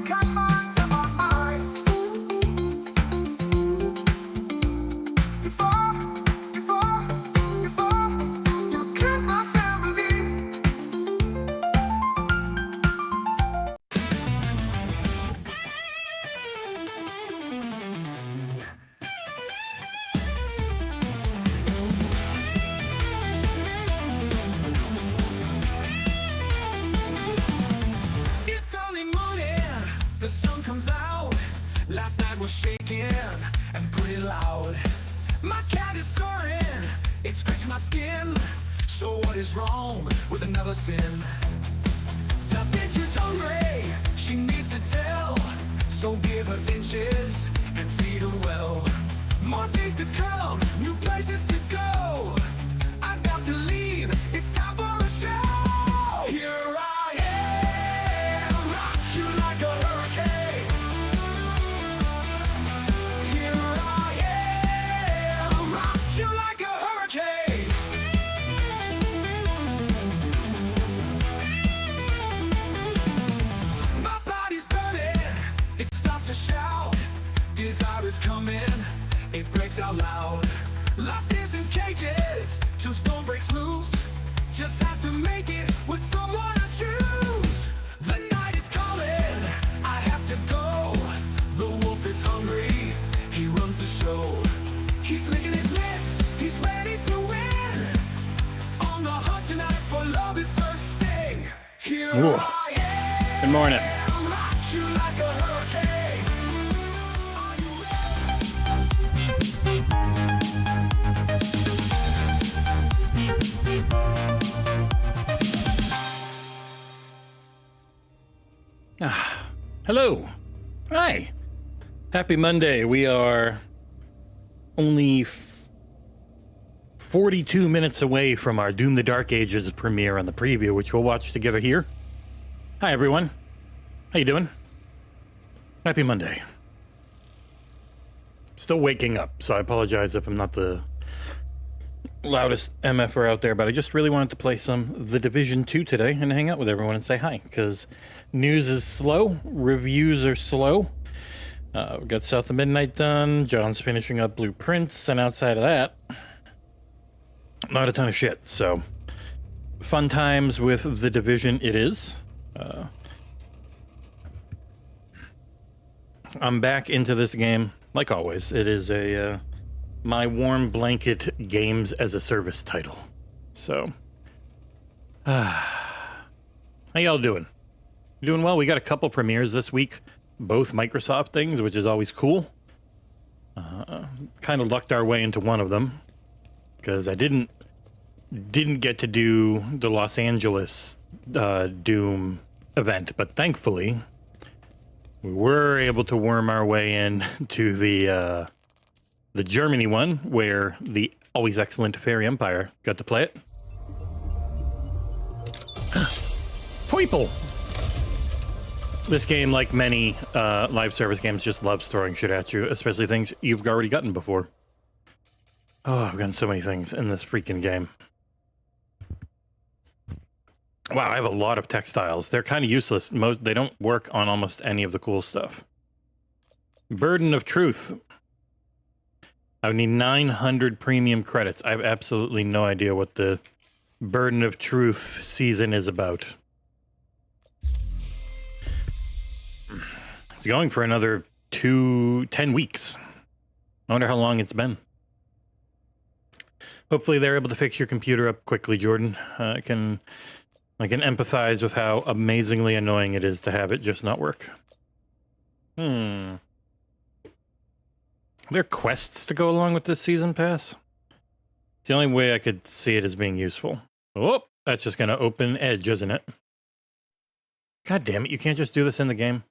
come onto my mind. Before you killed my family. It's early morning, the sun comes out. Last night was shaking and pretty loud. My cat is purring, it's scratching my skin. So what is wrong with another sin? The bitch is hungry, she needs to tell. So give her inches and feed her well. More days to come, new places to go. I've got to leave, it's time for a show. Here I am, rock you like a hurricane. Here I am, rock you like a hurricane. My body's burning, it starts to shout. Desire is coming, it breaks out loud. Lost is in cages, till storm breaks loose. Just have to make it with someone to choose. The night is calling, I have to go. The wolf is hungry, he runs the show. He's licking his lips, he's ready to win. On the hunt tonight for love at first sting. Here Ooh. I am. Good morning. Rock you like a hurricane. Are you Hello. Hi. Happy Monday. We are only 42 minutes away from our Doom the Dark Ages premiere on the preview, which we'll watch together here. Hi, everyone. How you doing? Happy Monday. Still waking up, so I apologize if I'm not the loudest MFer out there, but I just really wanted to play some The Division 2 today and hang out with everyone and say hi, because news is slow, reviews are slow. We got South of Midnight done, John's finishing up Blueprints, and outside of that, not a ton of shit, so fun times with The Division it is. I'm back into this game, like always. It is a my warm blanket games as a service title. So, how y'all doing? Doing well? We got a couple premieres this week, both Microsoft things, which is always cool. Kind of lucked our way into one of them, because I didn't get to do the Los Angeles Doom event, but thankfully we were able to worm our way in to the Germany one, where the always excellent Fairy Empire got to play it. People! This game, like many live service games, just loves throwing shit at you, especially things you've already gotten before. Oh, I've gotten so many things in this freaking game. Wow, I have a lot of textiles. They're kind of useless. They don't work on almost any of the cool stuff. Burden of Truth. I would need 900 premium credits. I have absolutely no idea what the Burden of Truth season is about. It's going for another 10 weeks. I wonder how long it's been. Hopefully they're able to fix your computer up quickly, Jordan. I can empathize with how amazingly annoying it is to have it just not work. Are there quests to go along with this season pass? It's the only way I could see it as being useful. Oh, that's just going to open Edge, isn't it? God damn it, you can't just do this in the game.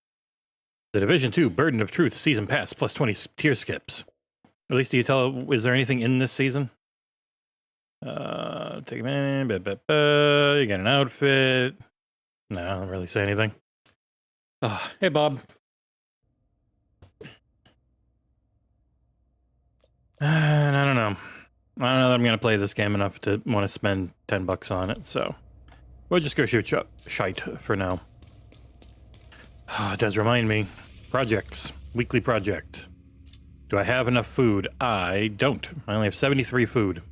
The Division 2 Burden of Truth Season Pass plus 20 tier skips. At least do you tell, is there anything in this season? Take a minute, you get an outfit. No, I don't really say anything. Oh, hey, Bob. And I don't know. I don't know that I'm going to play this game enough to want to spend $10 on it, so we'll just go shoot shite for now. Oh, it does remind me. Projects. Weekly project. Do I have enough food? I don't. I only have 73 food.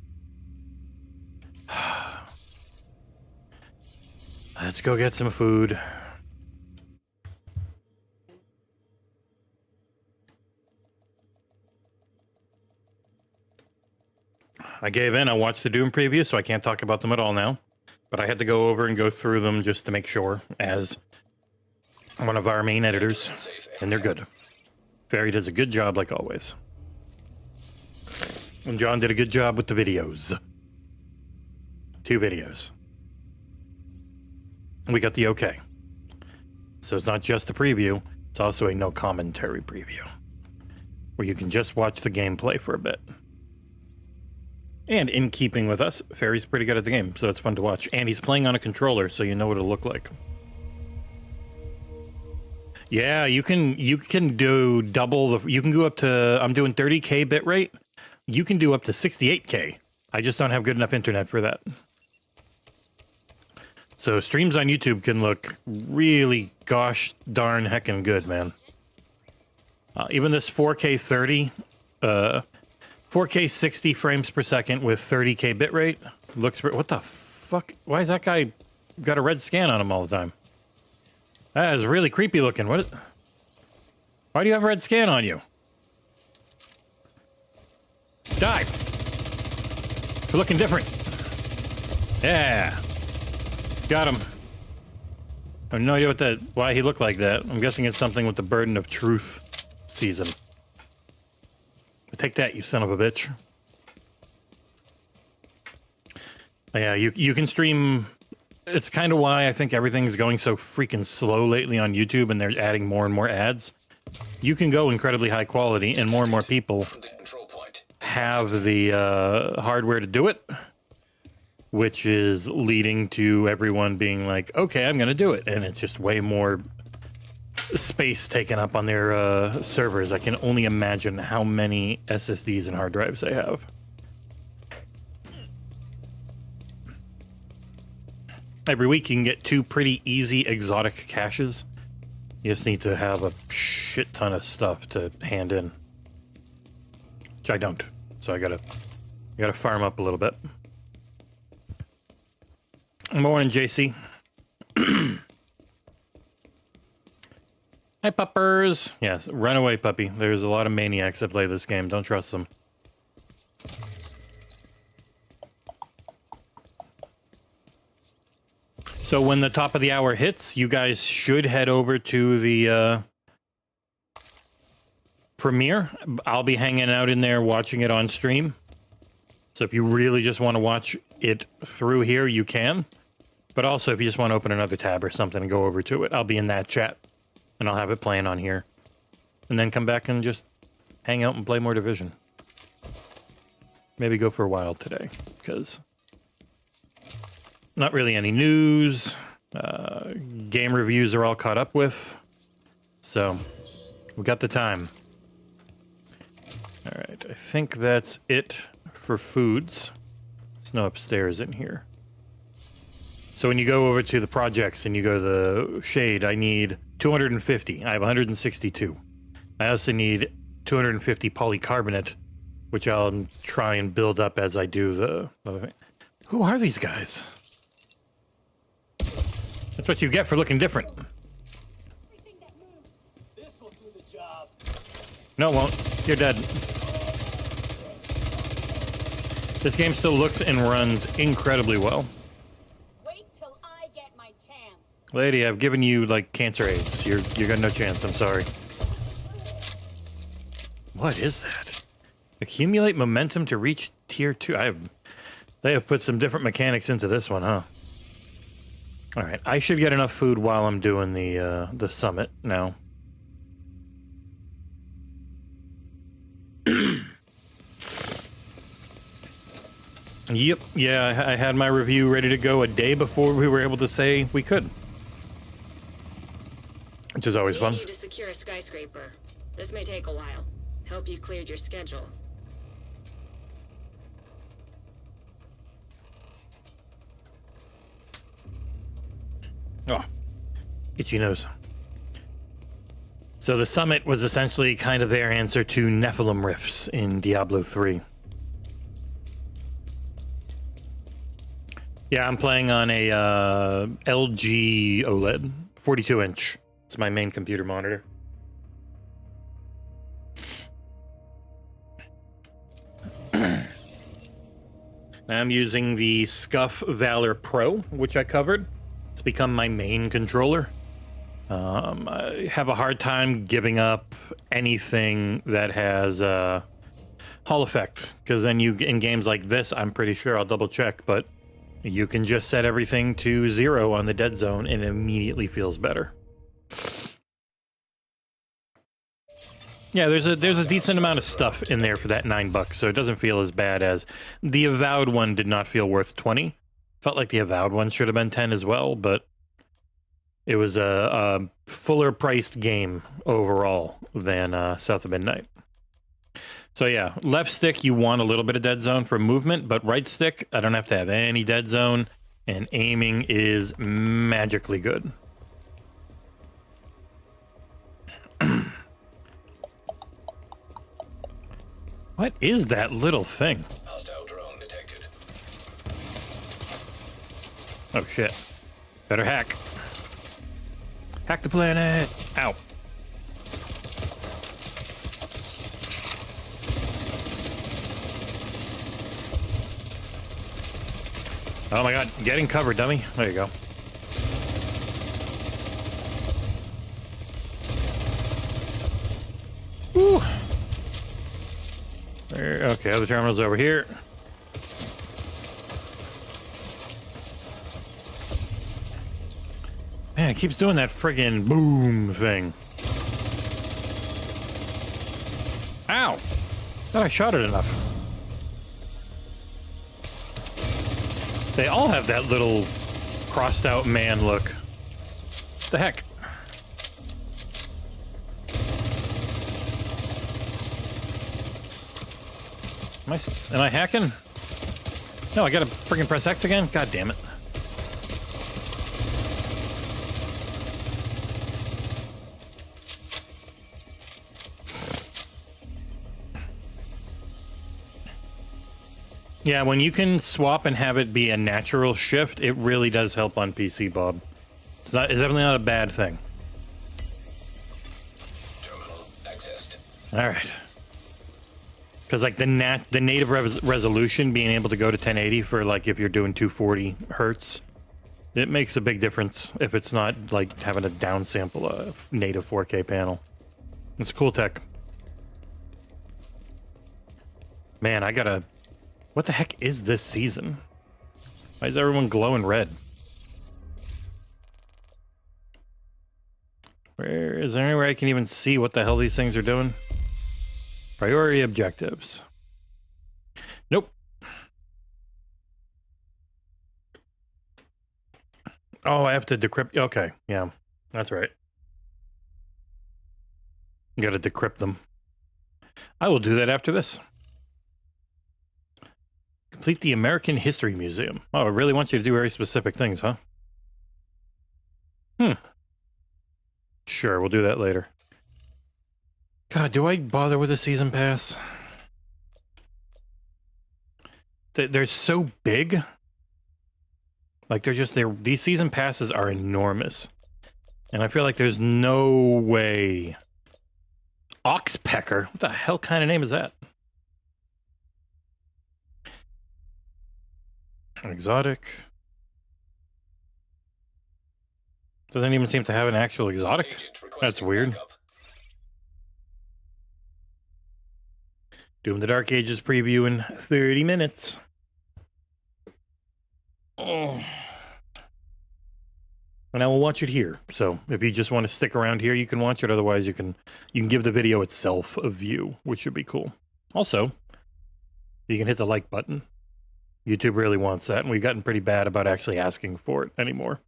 Let's go get some food. I gave in. I watched the Doom preview, so I can't talk about them at all now. But I had to go over and go through them just to make sure, as one of our main editors, and they're good. Fairy does a good job, like always. And John did a good job with the videos. 2 videos. We got the okay. So it's not just a preview, it's also a no commentary preview, where you can just watch the gameplay for a bit. And in keeping with us, Fairy's pretty good at the game, so it's fun to watch. And he's playing on a controller, so you know what it'll look like. Yeah, you can do double the. You can go up to. I'm doing 30K bitrate. You can do up to 68K. I just don't have good enough internet for that. So streams on YouTube can look really gosh darn heckin' good, man. Even this 4K 30. 4K 60 frames per second with 30K bitrate looks. What the fuck? Why is that guy got a red scan on him all the time? That is really creepy looking. What? Why do you have a red scan on you? Die. You're looking different. Yeah. Got him. I have no idea why he looked like that. I'm guessing it's something with the Burden of Truth season. Take that, you son of a bitch. Yeah, you can stream. It's kind of why I think everything's going so freaking slow lately on YouTube, and they're adding more and more ads. You can go incredibly high quality, and more people have the hardware to do it, which is leading to everyone being like, okay, I'm going to do it. And it's just way more space taken up on their servers. I can only imagine how many SSDs and hard drives they have. Every week you can get 2 pretty easy exotic caches. You just need to have a shit ton of stuff to hand in, which I don't. So I gotta farm up a little bit. Morning, JC. Hi, puppers. Yes, run away, puppy. There's a lot of maniacs that play this game. Don't trust them. So when the top of the hour hits, you guys should head over to the premiere. I'll be hanging out in there watching it on stream. So if you really just want to watch it through here, you can. But also, if you just want to open another tab or something and go over to it, I'll be in that chat. And I'll have it playing on here. And then come back and just hang out and play more Division. Maybe go for a while today, because not really any news. Game reviews are all caught up with. So, we got the time. Alright, I think that's it for foods. There's no upstairs in here. So when you go over to the projects and you go to the shade, I need 250. I have 162. I also need 250 polycarbonate, which I'll try and build up as I do the other thing. Who are these guys? That's what you get for looking different. No, it won't. You're dead. This game still looks and runs incredibly well. Wait till I get my chance. Lady, I've given you, like, cancer AIDS. You got no chance, I'm sorry. What is that? Accumulate momentum to reach tier 2. They have put some different mechanics into this one, huh? Alright, I should get enough food while I'm doing the summit now. Yep, yeah, I had my review ready to go a day before we were able to say we could. Which is always fun. Need you to secure a skyscraper. This may take a while. Hope you cleared your schedule. Oh, itchy nose. So the summit was essentially kind of their answer to Nephilim rifts in Diablo 3. Yeah, I'm playing on a LG OLED, 42-inch. It's my main computer monitor. I'm using the Scuff Valor Pro, which I covered. It's become my main controller. I have a hard time giving up anything that has Hall effect, because then you, in games like this, I'm pretty sure I'll double check, but you can just set everything to 0 on the dead zone and it immediately feels better. Yeah, there's a decent amount of stuff in there for that $9, so it doesn't feel as bad as the Avowed one. Did not feel worth 20. Felt like the Avowed one should have been 10 as well, but it was a fuller priced game overall than South of Midnight. So yeah, left stick you want a little bit of dead zone for movement, but right stick I don't have to have any dead zone, and aiming is magically good. What is that little thing? Hostile drone detected. Oh shit. Better hack. Hack the planet! Ow. Oh my god, getting covered, dummy. There you go. Woo! There, okay, other terminal's over here. Man, it keeps doing that friggin' boom thing. Ow! Thought I shot it enough. They all have that little crossed out man look. What the heck? Am I hacking? No, I gotta friggin' press X again? God damn it. Yeah, when you can swap and have it be a natural shift, it really does help on PC, Bob. It's definitely not a bad thing. Terminal accessed. All right. Because like the native resolution, being able to go to 1080 for like if you're doing 240 hertz, it makes a big difference if it's not like having to downsample a native 4K panel. It's cool tech. Man, I gotta... What the heck is this season? Why is everyone glowing red? Is there anywhere I can even see what the hell these things are doing? Priority objectives. Nope. Oh, I have to decrypt. Okay, yeah, that's right. You gotta decrypt them. I will do that after this. Complete the American History Museum. Oh, it really wants you to do very specific things, huh? Sure, we'll do that later. God, do I bother with a season pass? They're so big. Like, these season passes are enormous. And I feel like there's no way. Oxpecker? What the hell kind of name is that? Exotic. Doesn't even seem to have an actual exotic. That's weird. Backup. Doom the Dark Ages preview in 30 minutes. Oh. And I will watch it here. So if you just want to stick around here, you can watch it. Otherwise, you can give the video itself a view, which should be cool. Also, you can hit the like button. YouTube really wants that, and we've gotten pretty bad about actually asking for it anymore.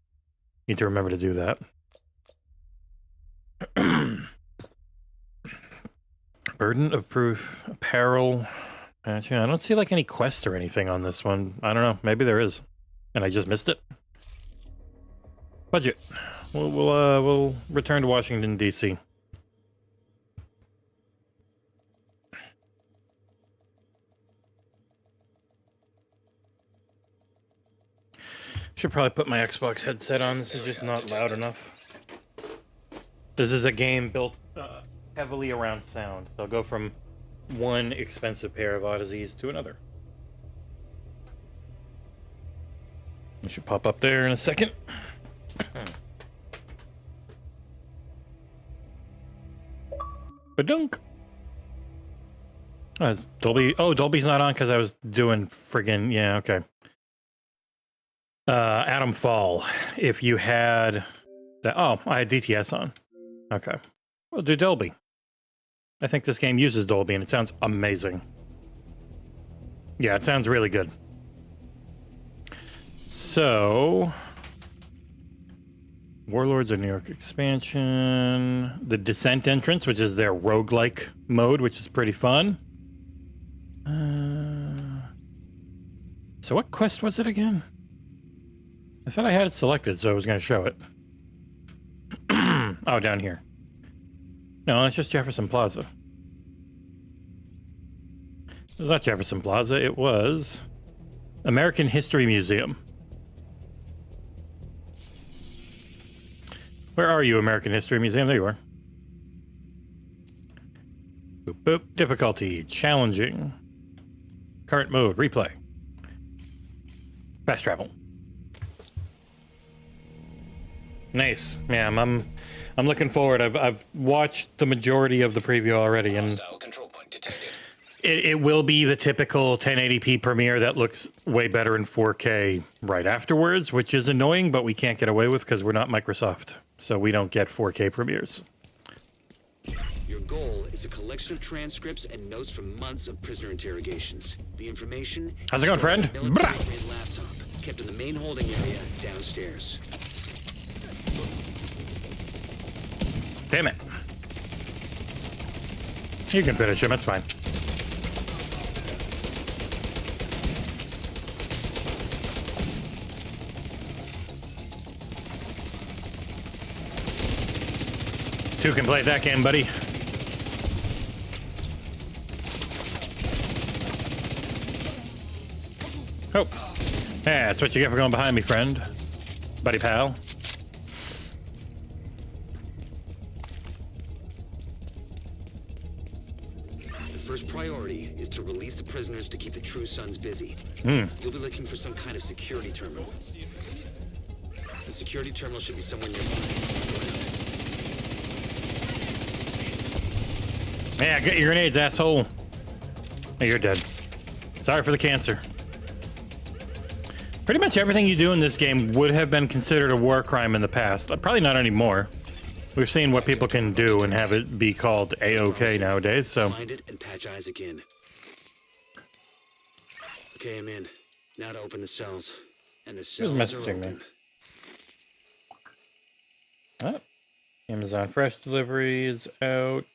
Need to remember to do that. Burden of proof, apparel. Actually, I don't see like any quest or anything on this one. I don't know. Maybe there is, and I just missed it. Budget. We'll return to Washington D.C. Should probably put my Xbox headset on. This is just not loud enough. This is a game built heavily around sound, so I'll go from one expensive pair of Odysseys to another. It should pop up there in a second. Badunk. Oh, is Dolby? Oh, Dolby's not on because I was doing friggin' yeah. Okay. Atom Fall. If you had that, oh, I had DTS on. Okay, we'll do Dolby. I think this game uses Dolby, and it sounds amazing. Yeah, it sounds really good. So, Warlords of New York expansion, the Descent entrance, which is their roguelike mode, which is pretty fun. So what quest was it again? I thought I had it selected, so I was going to show it. Oh, down here. No, it's just Jefferson Plaza. It was not Jefferson Plaza, it was American History Museum. Where are you, American History Museum? There you are. Boop, boop. Difficulty. Challenging. Current mode. Replay. Fast travel. Nice. Yeah, I'm looking forward. I've watched the majority of the preview already, and Hostile control point detected. it will be the typical 1080p premiere that looks way better in 4K right afterwards, which is annoying, but we can't get away with because we're not Microsoft, so we don't get 4K premieres. Your goal is a collection of transcripts and notes from months of prisoner interrogations. The information... How's it going, friend? Military-grade laptop, kept in the main holding area downstairs. Damn it. You can finish him, that's fine. Two can play that game, buddy. Oh. Yeah, that's what you get for going behind me, friend. Buddy pal. The first priority is to release the prisoners to keep the True Sons busy. Hmm. You'll be looking for some kind of security terminal. The security terminal should be somewhere nearby. Yeah, get your grenades, asshole. Hey, you're dead. Sorry for the cancer. Pretty much everything you do in this game would have been considered a war crime in the past. Probably not anymore. We've seen what people can do and have it be called A-OK nowadays, so... Find it and patch Isaac in. Okay, I'm in. Now to open the cells. And the cells are messaging me? open. Oh. Amazon Fresh delivery is out.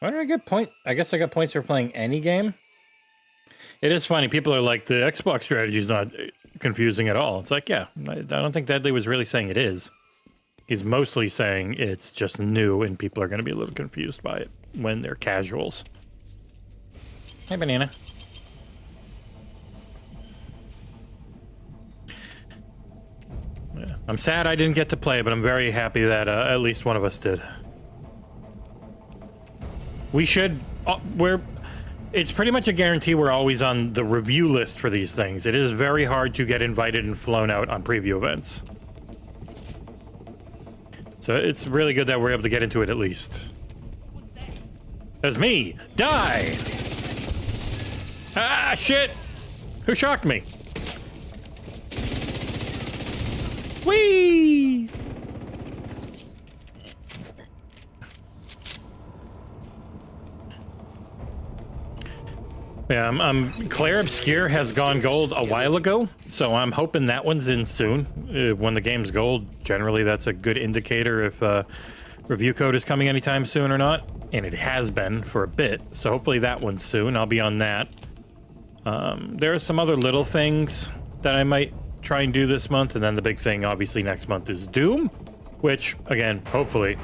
Why did I get point? I guess I got points for playing any game. It is funny. People are like, the Xbox strategy is not confusing at all. It's like, yeah, I don't think Deadly was really saying it is. He's mostly saying it's just new and people are going to be a little confused by it when they're casuals. Hey, Banana. Yeah. I'm sad I didn't get to play, but I'm very happy that at least one of us did. We should... it's pretty much a guarantee we're always on the review list for these things. It is very hard to get invited and flown out on preview events. So it's really good that we're able to get into it at least. That's me! Die! Ah, shit! Who shocked me? Whee! Yeah, Claire Obscure has gone gold a while ago, so I'm hoping that one's in soon. When the game's gold, generally that's a good indicator if review code is coming anytime soon or not, and it has been for a bit, so hopefully that one's soon. I'll be on that. There are some other little things that I might try and do this month, and then the big thing obviously next month is Doom, which, again, hopefully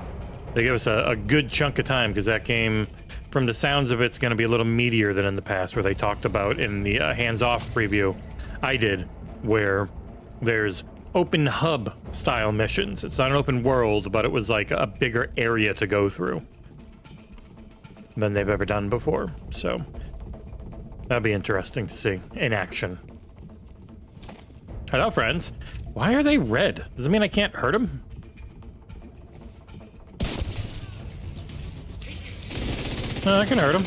they give us a good chunk of time, because that game... From the sounds of it's going to be a little meatier than in the past, where they talked about in the hands-off preview I did, where there's open hub style missions. It's not an open world, but it was like a bigger area to go through than they've ever done before. So that'd be interesting to see in action. Hello, friends. Why are they red? Does it mean I can't hurt them? No, I can hurt them.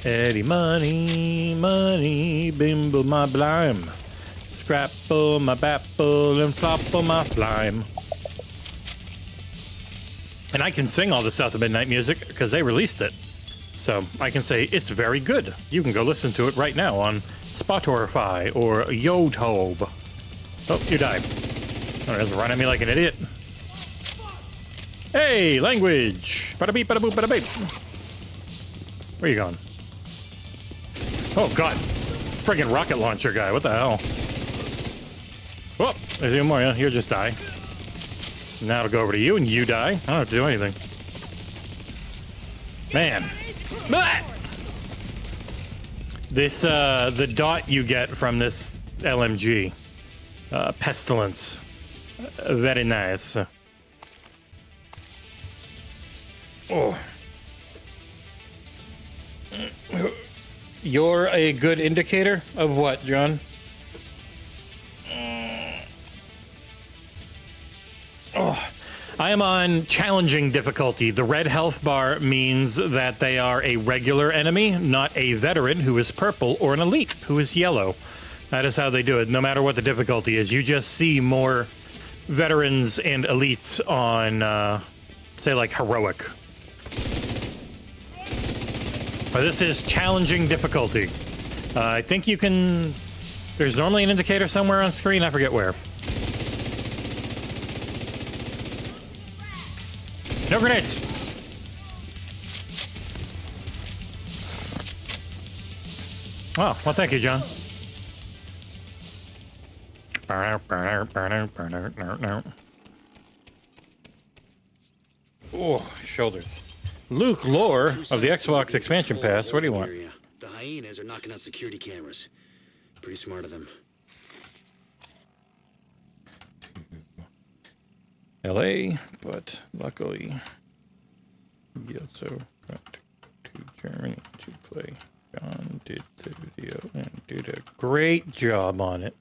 Eddie money, money, bimble my blime. Scrapple my bapple and flopple my flime. And I can sing all the South of Midnight music because they released it. So I can say it's very good. You can go listen to it right now on Spotify or YouTube. Oh, you died. Oh, just run at me like an idiot. Hey, language. Bada beep, bada boop, bada beep. Where you going? Oh god, friggin' rocket launcher guy, what the hell? Oh, there's even more, yeah, you'll just die. Now it'll go over to you and you die. I don't have to do anything. Man. Blah! This, the dot you get from this LMG. Pestilence. Very nice. Oh. You're a good indicator of what, John? Oh, I am on challenging difficulty. The red health bar means that they are a regular enemy, not a veteran who is purple or an elite who is yellow. That is how they do it, no matter what the difficulty is. You just see more veterans and elites on, say, like, heroic. But this is challenging difficulty. I think you can... There's normally an indicator somewhere on screen, I forget where. No grenades! Oh, well, thank you, John. Oh, shoulders. Luke Lore of the Xbox expansion pass. What do you want? The hyenas are knocking out security cameras. Pretty smart of them. LA, but luckily he also got to Germany to play. John did the video and did a great job on it.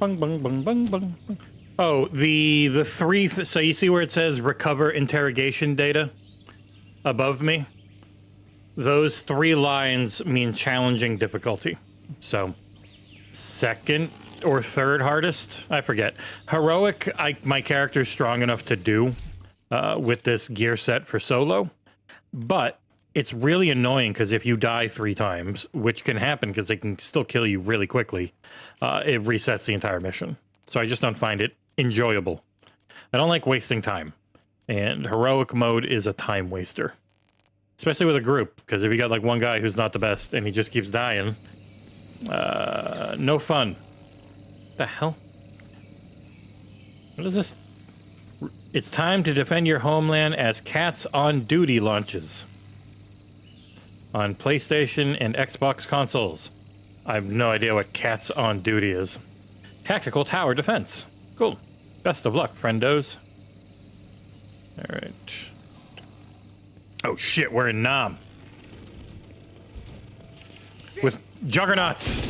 Bung, bung, bung, bung, bung, bung. Oh, the three... so you see where it says recover interrogation data above me? Those 3 lines mean challenging difficulty. So, second or third hardest? I forget. Heroic, my character's strong enough to do with this gear set for solo. But it's really annoying because if you die 3 times, which can happen because they can still kill you really quickly, it resets the entire mission. So I just don't find it enjoyable. I don't like wasting time. And heroic mode is a time waster. Especially with a group, because if you got like one guy who's not the best and he just keeps dying, no fun. The hell? What is this? It's time to defend your homeland as Cats on Duty launches. On PlayStation and Xbox consoles. I have no idea what Cats on Duty is. Tactical tower defense. Cool. Best of luck, friendos. Alright. Oh shit, we're in Nam. With juggernauts.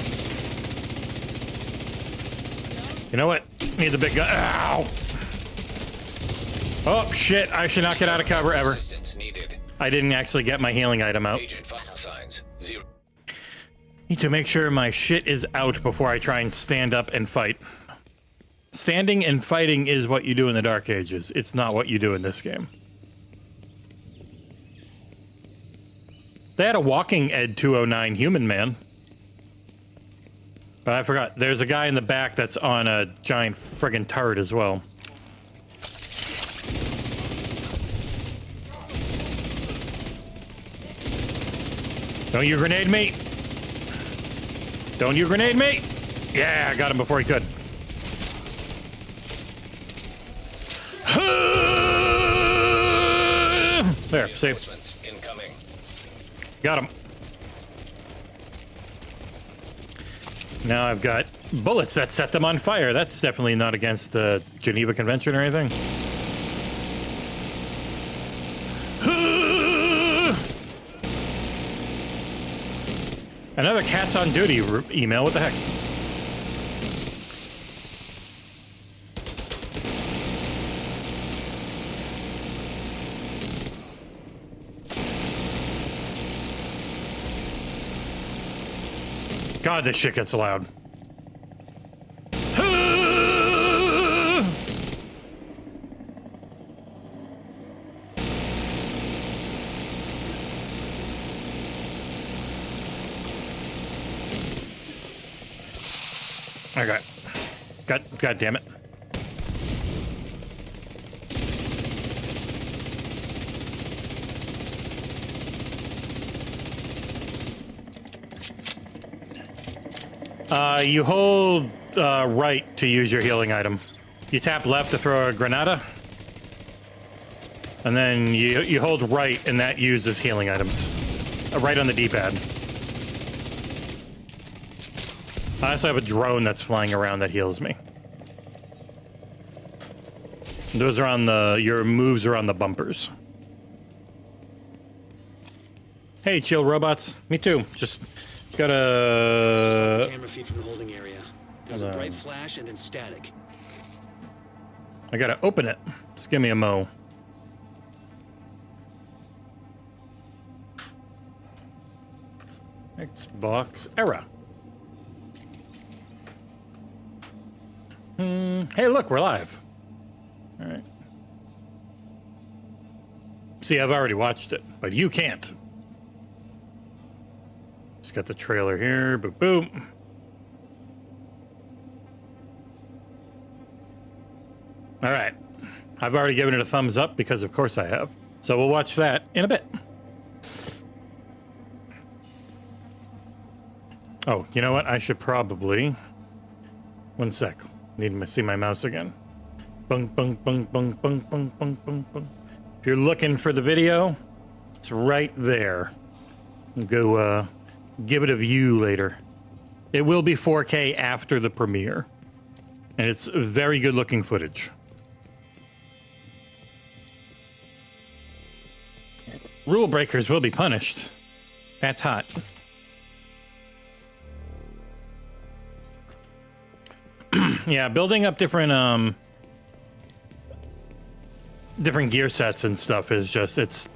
You know what? Need the big gun. Ow! Oh shit, I should not get out of cover ever. I didn't actually get my healing item out. Agent vital signs 0. Need to make sure my shit is out before I try and stand up and fight. Standing and fighting is what you do in the Dark Ages. It's not what you do in this game. They had a walking Ed 209 human man. But I forgot. There's a guy in the back that's on a giant friggin' turret as well. Don't you grenade me! Don't you grenade me! Yeah, I got him before he could. There, see? Reinforcements incoming. Got him. Now I've got bullets that set them on fire. That's definitely not against the Geneva Convention or anything. Another cats on duty email. What the heck? God, this shit gets loud. Okay. God damn it. You hold right to use your healing item. You tap left to throw a granada. And then you hold right and that uses healing items. Right on the D-pad. I also have a drone that's flying around that heals me. Those are on your moves are on the bumpers. Hey, chill robots. Me too. Just gotta... Camera feed from the holding area. There's a bright flash and then static. I gotta open it. Just give me a mo. XboxEra. Hey, look, we're live. All right. See, I've already watched it, but you can't. Just got the trailer here. Boop, boop. All right. I've already given it a thumbs up because, of course, I have. So we'll watch that in a bit. Oh, you know what? I should probably... One sec. Need to see my mouse again. Bung, bung, bung, bung, bung, bung, bung, bung, bung. If you're looking for the video, it's right there. Go give it a view later. It will be 4K after the premiere. And it's very good looking footage. Rule breakers will be punished. That's hot. Yeah, building up different different gear sets and stuff is just, it's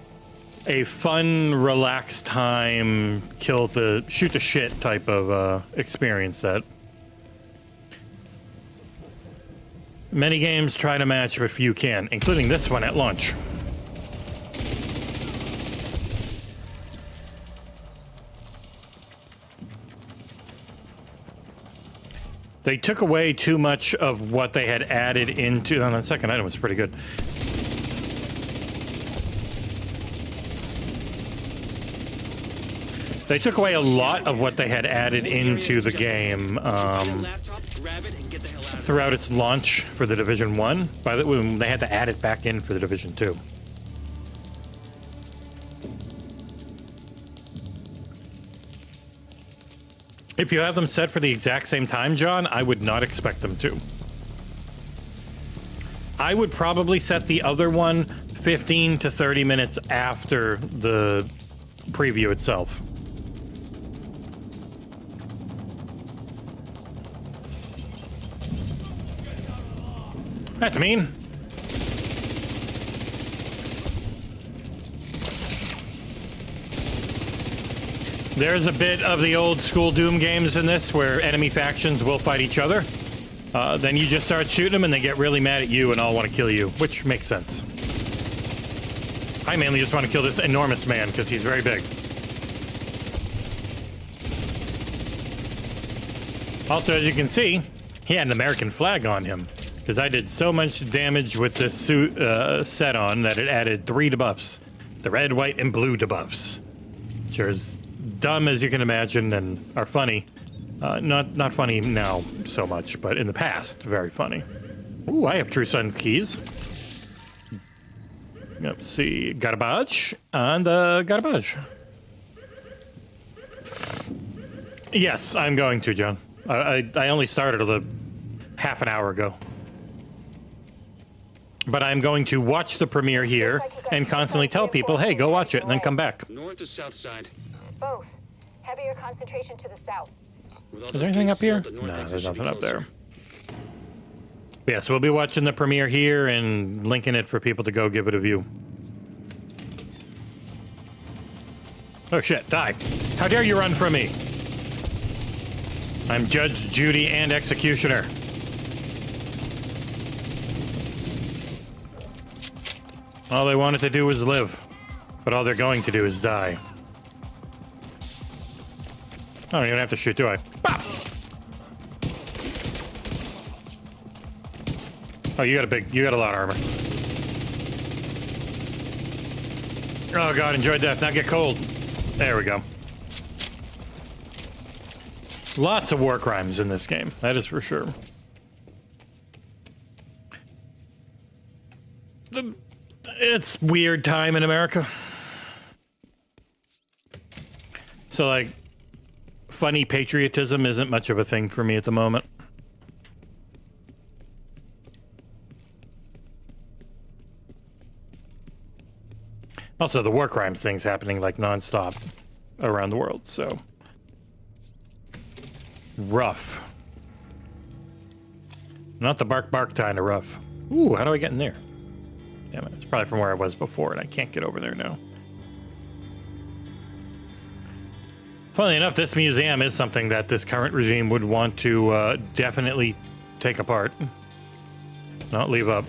a fun, relaxed time, shoot the shit type of experience set. Many games try to match if you can, including this one at launch. They took away too much of what they had added into... Oh, that second item was pretty good. They took away a lot of what they had added into the game throughout its launch for the Division 1. By the way, they had to add it back in for the Division 2. If you have them set for the exact same time, John, I would not expect them to. I would probably set the other one 15 to 30 minutes after the preview itself. That's mean. There's a bit of the old school Doom games in this where enemy factions will fight each other. Then you just start shooting them and they get really mad at you and all want to kill you, which makes sense. I mainly just want to kill this enormous man because he's very big. Also, as you can see, he had an American flag on him because I did so much damage with this suit set on that it added 3 debuffs. The red, white, and blue debuffs. Which are as dumb as you can imagine and are funny. Not funny now so much, but in the past, very funny. Ooh, I have True Son's keys. Let's see, garbage and garbage. Yes, I'm going to, John. I only started half an hour ago. But I'm going to watch the premiere here and constantly tell people, hey, go watch it, and then come back. North or south side? Both. Heavier concentration to the south. With all Is those there anything gates up here? sealed, the north No, exit there's should nothing be up there. closer. Yeah, so we'll be watching the premiere here and linking it for people to go give it a view. Oh shit, die. How dare you run from me? I'm Judge, Judy, and Executioner. All they wanted to do was live, but all they're going to do is die. I don't even have to shoot, do I? Bop! Oh, you got a lot of armor. Oh god, enjoy death, not get cold. There we go. Lots of war crimes in this game, that is for sure. It's weird time in America. So, like, funny patriotism isn't much of a thing for me at the moment. Also, the war crimes thing's happening, like, non-stop around the world, so... Rough. Not the bark kind of rough. Ooh, how do I get in there? Damn it, it's probably from where I was before, and I can't get over there now. Funnily enough, this museum is something that this current regime would want to definitely take apart. Not leave up.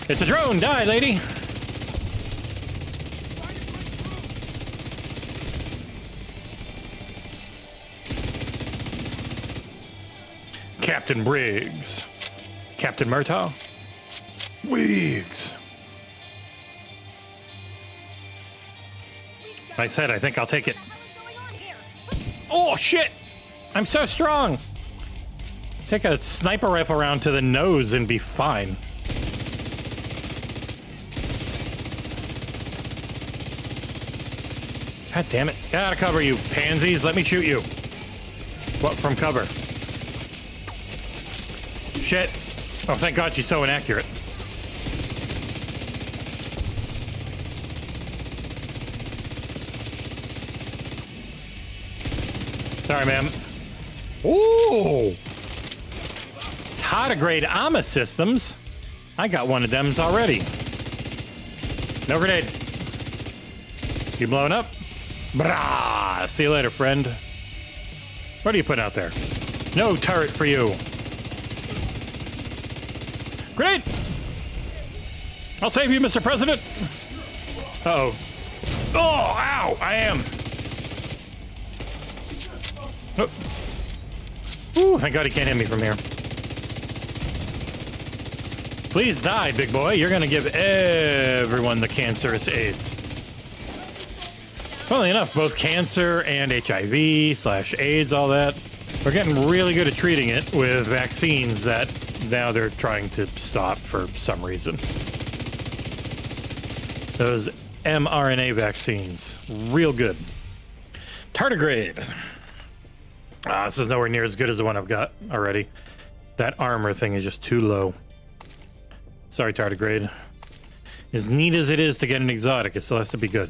It's a drone! Die, lady! Captain Briggs. Captain Murtaugh? Wiggs. Nice head, I think I'll take it. Oh, shit! I'm so strong! Take a sniper rifle round to the nose and be fine. God damn it. Get out of cover, you pansies. Let me shoot you. What, from cover? Shit. Oh, thank God she's so inaccurate. Sorry, ma'am. Ooh! Tardigrade armor systems. I got one of them's already. No grenade. You blowing up? Brah! See you later, friend. What are you putting out there? No turret for you. Grenade! I'll save you, Mr. President. Uh-oh. Oh, ow! I am. Oh. Ooh, thank God he can't hit me from here. Please die, big boy. You're gonna give everyone the cancerous AIDS. Funnily enough, both cancer and HIV/AIDS, all that, we're getting really good at treating it with vaccines that now they're trying to stop for some reason. Those mRNA vaccines, real good. Tardigrade. This is nowhere near as good as the one I've got already. That armor thing is just too low. Sorry, Tardigrade. As neat as it is to get an exotic, it still has to be good.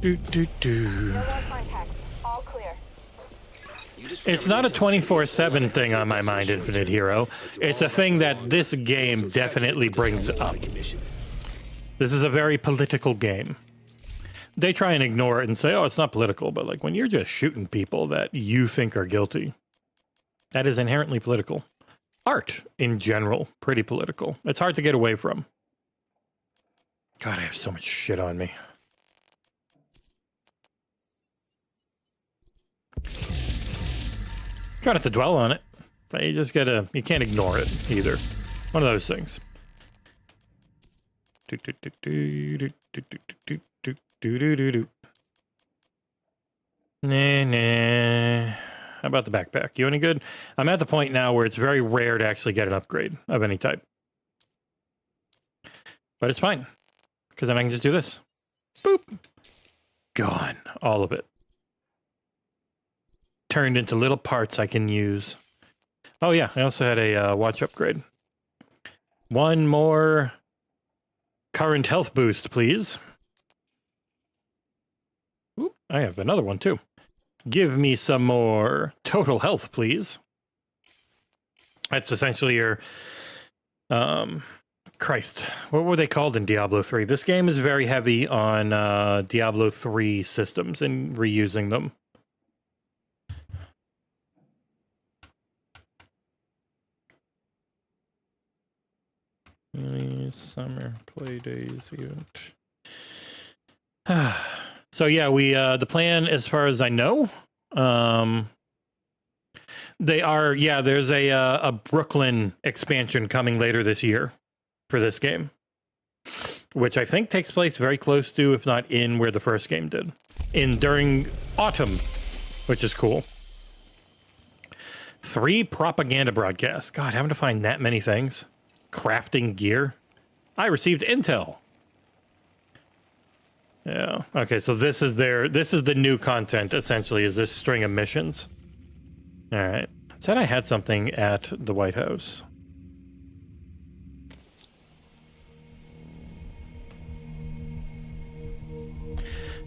Do. No more contacts. All clear. It's not a 24/7 thing on my mind, Infinite Hero. It's a thing that this game definitely brings up. This is a very political game. They try and ignore it and say, oh, it's not political, but like when you're just shooting people that you think are guilty, that is inherently political. Art, in general, pretty political. It's hard to get away from. God, I have so much shit on me. Try not to dwell on it, but you just gotta, you can't ignore it either. One of those things. Nah. How about the backpack? You any good? I'm at the point now where it's very rare to actually get an upgrade of any type. But it's fine. Because then I can just do this. Boop. Gone. All of it. Turned into little parts I can use. Oh yeah, I also had a watch upgrade. One more current health boost, please. Oop, I have another one too. Give me some more total health, please. That's essentially your... Christ, what were they called in Diablo 3? This game is very heavy on Diablo 3 systems and reusing them. Summer play days event. So yeah, we the plan, as far as I know, they are, yeah, there's a Brooklyn expansion coming later this year for this game, which I think takes place very close to, if not in, where the first game did, during autumn, which is cool. 3 propaganda broadcasts. God, having to find that many things. Crafting gear. I received intel. Yeah. Okay, so this is the new content, essentially, is this string of missions. All right. Said I had something at the White House.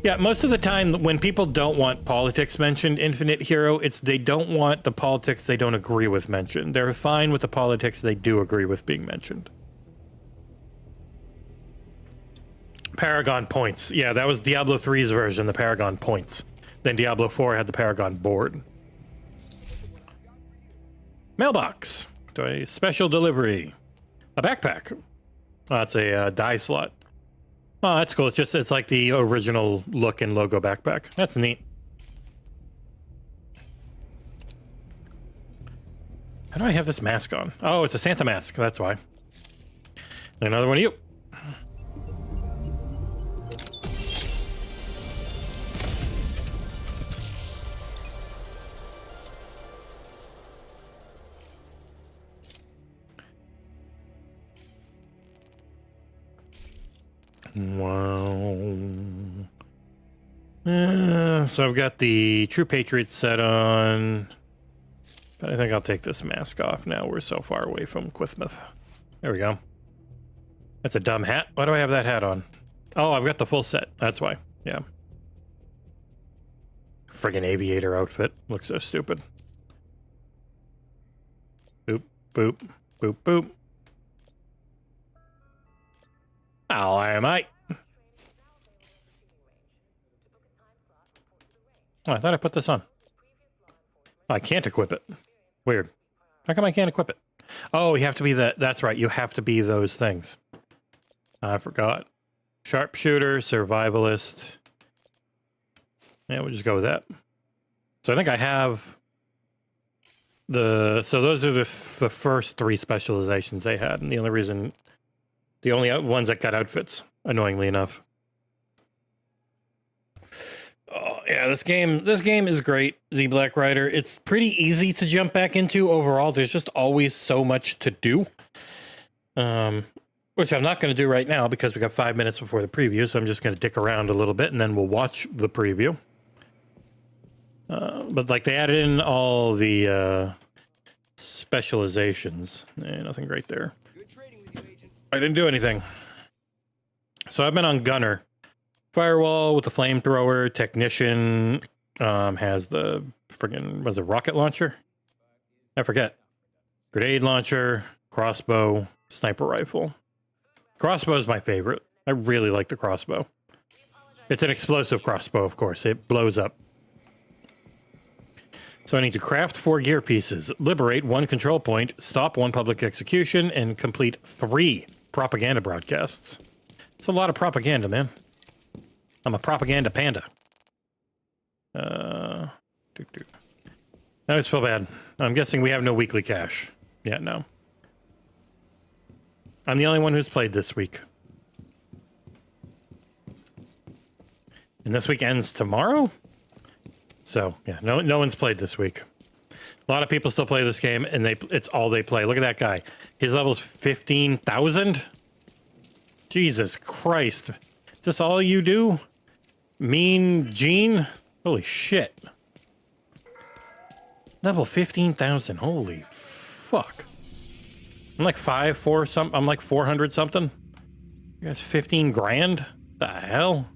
Yeah, most of the time when people don't want politics mentioned, Infinite Hero, it's they don't want the politics they don't agree with mentioned. They're fine with the politics they do agree with being mentioned. Paragon points. Yeah, that was Diablo 3's version, the Paragon points. Then Diablo 4 had the Paragon board. Mailbox. Do a special delivery. A backpack. Oh, that's a die slot. Oh, that's cool. It's like the original look and logo backpack. That's neat. How do I have this mask on? Oh, it's a Santa mask. That's why. Another one of you. Wow. So I've got the True Patriot set on. But I think I'll take this mask off now. We're so far away from Quithmouth. There we go. That's a dumb hat. Why do I have that hat on? Oh, I've got the full set. That's why. Yeah. Friggin' aviator outfit. Looks so stupid. Boop, boop, boop, boop. How am I? Oh, I thought I put this on. I can't equip it. Weird. How come I can't equip it? Oh, you have to be that's right. You have to be those things. I forgot. Sharpshooter, survivalist. Yeah, we'll just go with that. So I think I have so those are the first 3 specializations they had, and the only ones that got outfits, annoyingly enough. Oh, yeah, this game is great, Z Black Rider. It's pretty easy to jump back into overall. There's just always so much to do. Which I'm not going to do right now because we got 5 minutes before the preview, so I'm just going to dick around a little bit and then we'll watch the preview. But like they added in all the specializations. Nothing great there. I didn't do anything. So I've been on Gunner. Firewall with the flamethrower. Technician has the friggin', was it rocket launcher? I forget. Grenade launcher, crossbow, sniper rifle. Crossbow is my favorite. I really like the crossbow. It's an explosive crossbow, of course. It blows up. So I need to craft 4 gear pieces, liberate 1 control point, stop 1 public execution, and complete 3 propaganda broadcasts. It's a lot of propaganda, man. I'm a propaganda panda. I always feel bad. I'm guessing we have no weekly cash. Yeah, no. I'm the only one who's played this week. And this week ends tomorrow? So, yeah, no one's played this week. A lot of people still play this game, and it's all they play. Look at that guy. His level's 15,000? Jesus Christ. Is this all you do? Mean Gene? Holy shit. Level 15,000. Holy fuck. I'm like 4 something. I'm like 400 something. You guys 15 grand? The hell?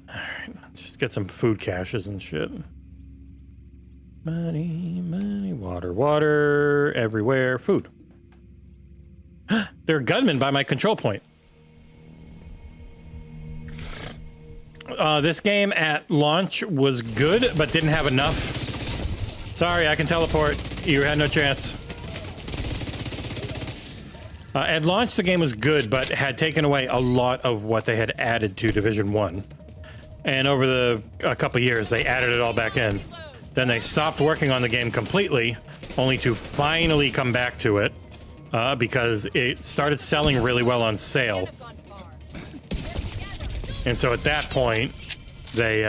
Alright, let's just get some food caches and shit. Money, money, water, water, everywhere. Food. There are gunmen by my control point. This game at launch was good, but didn't have enough. Sorry, I can teleport. You had no chance. At launch, the game was good, but had taken away a lot of what they had added to Division 1. And over a couple years, they added it all back in. Then they stopped working on the game completely, only to finally come back to it, because it started selling really well on sale. And so at that point, they,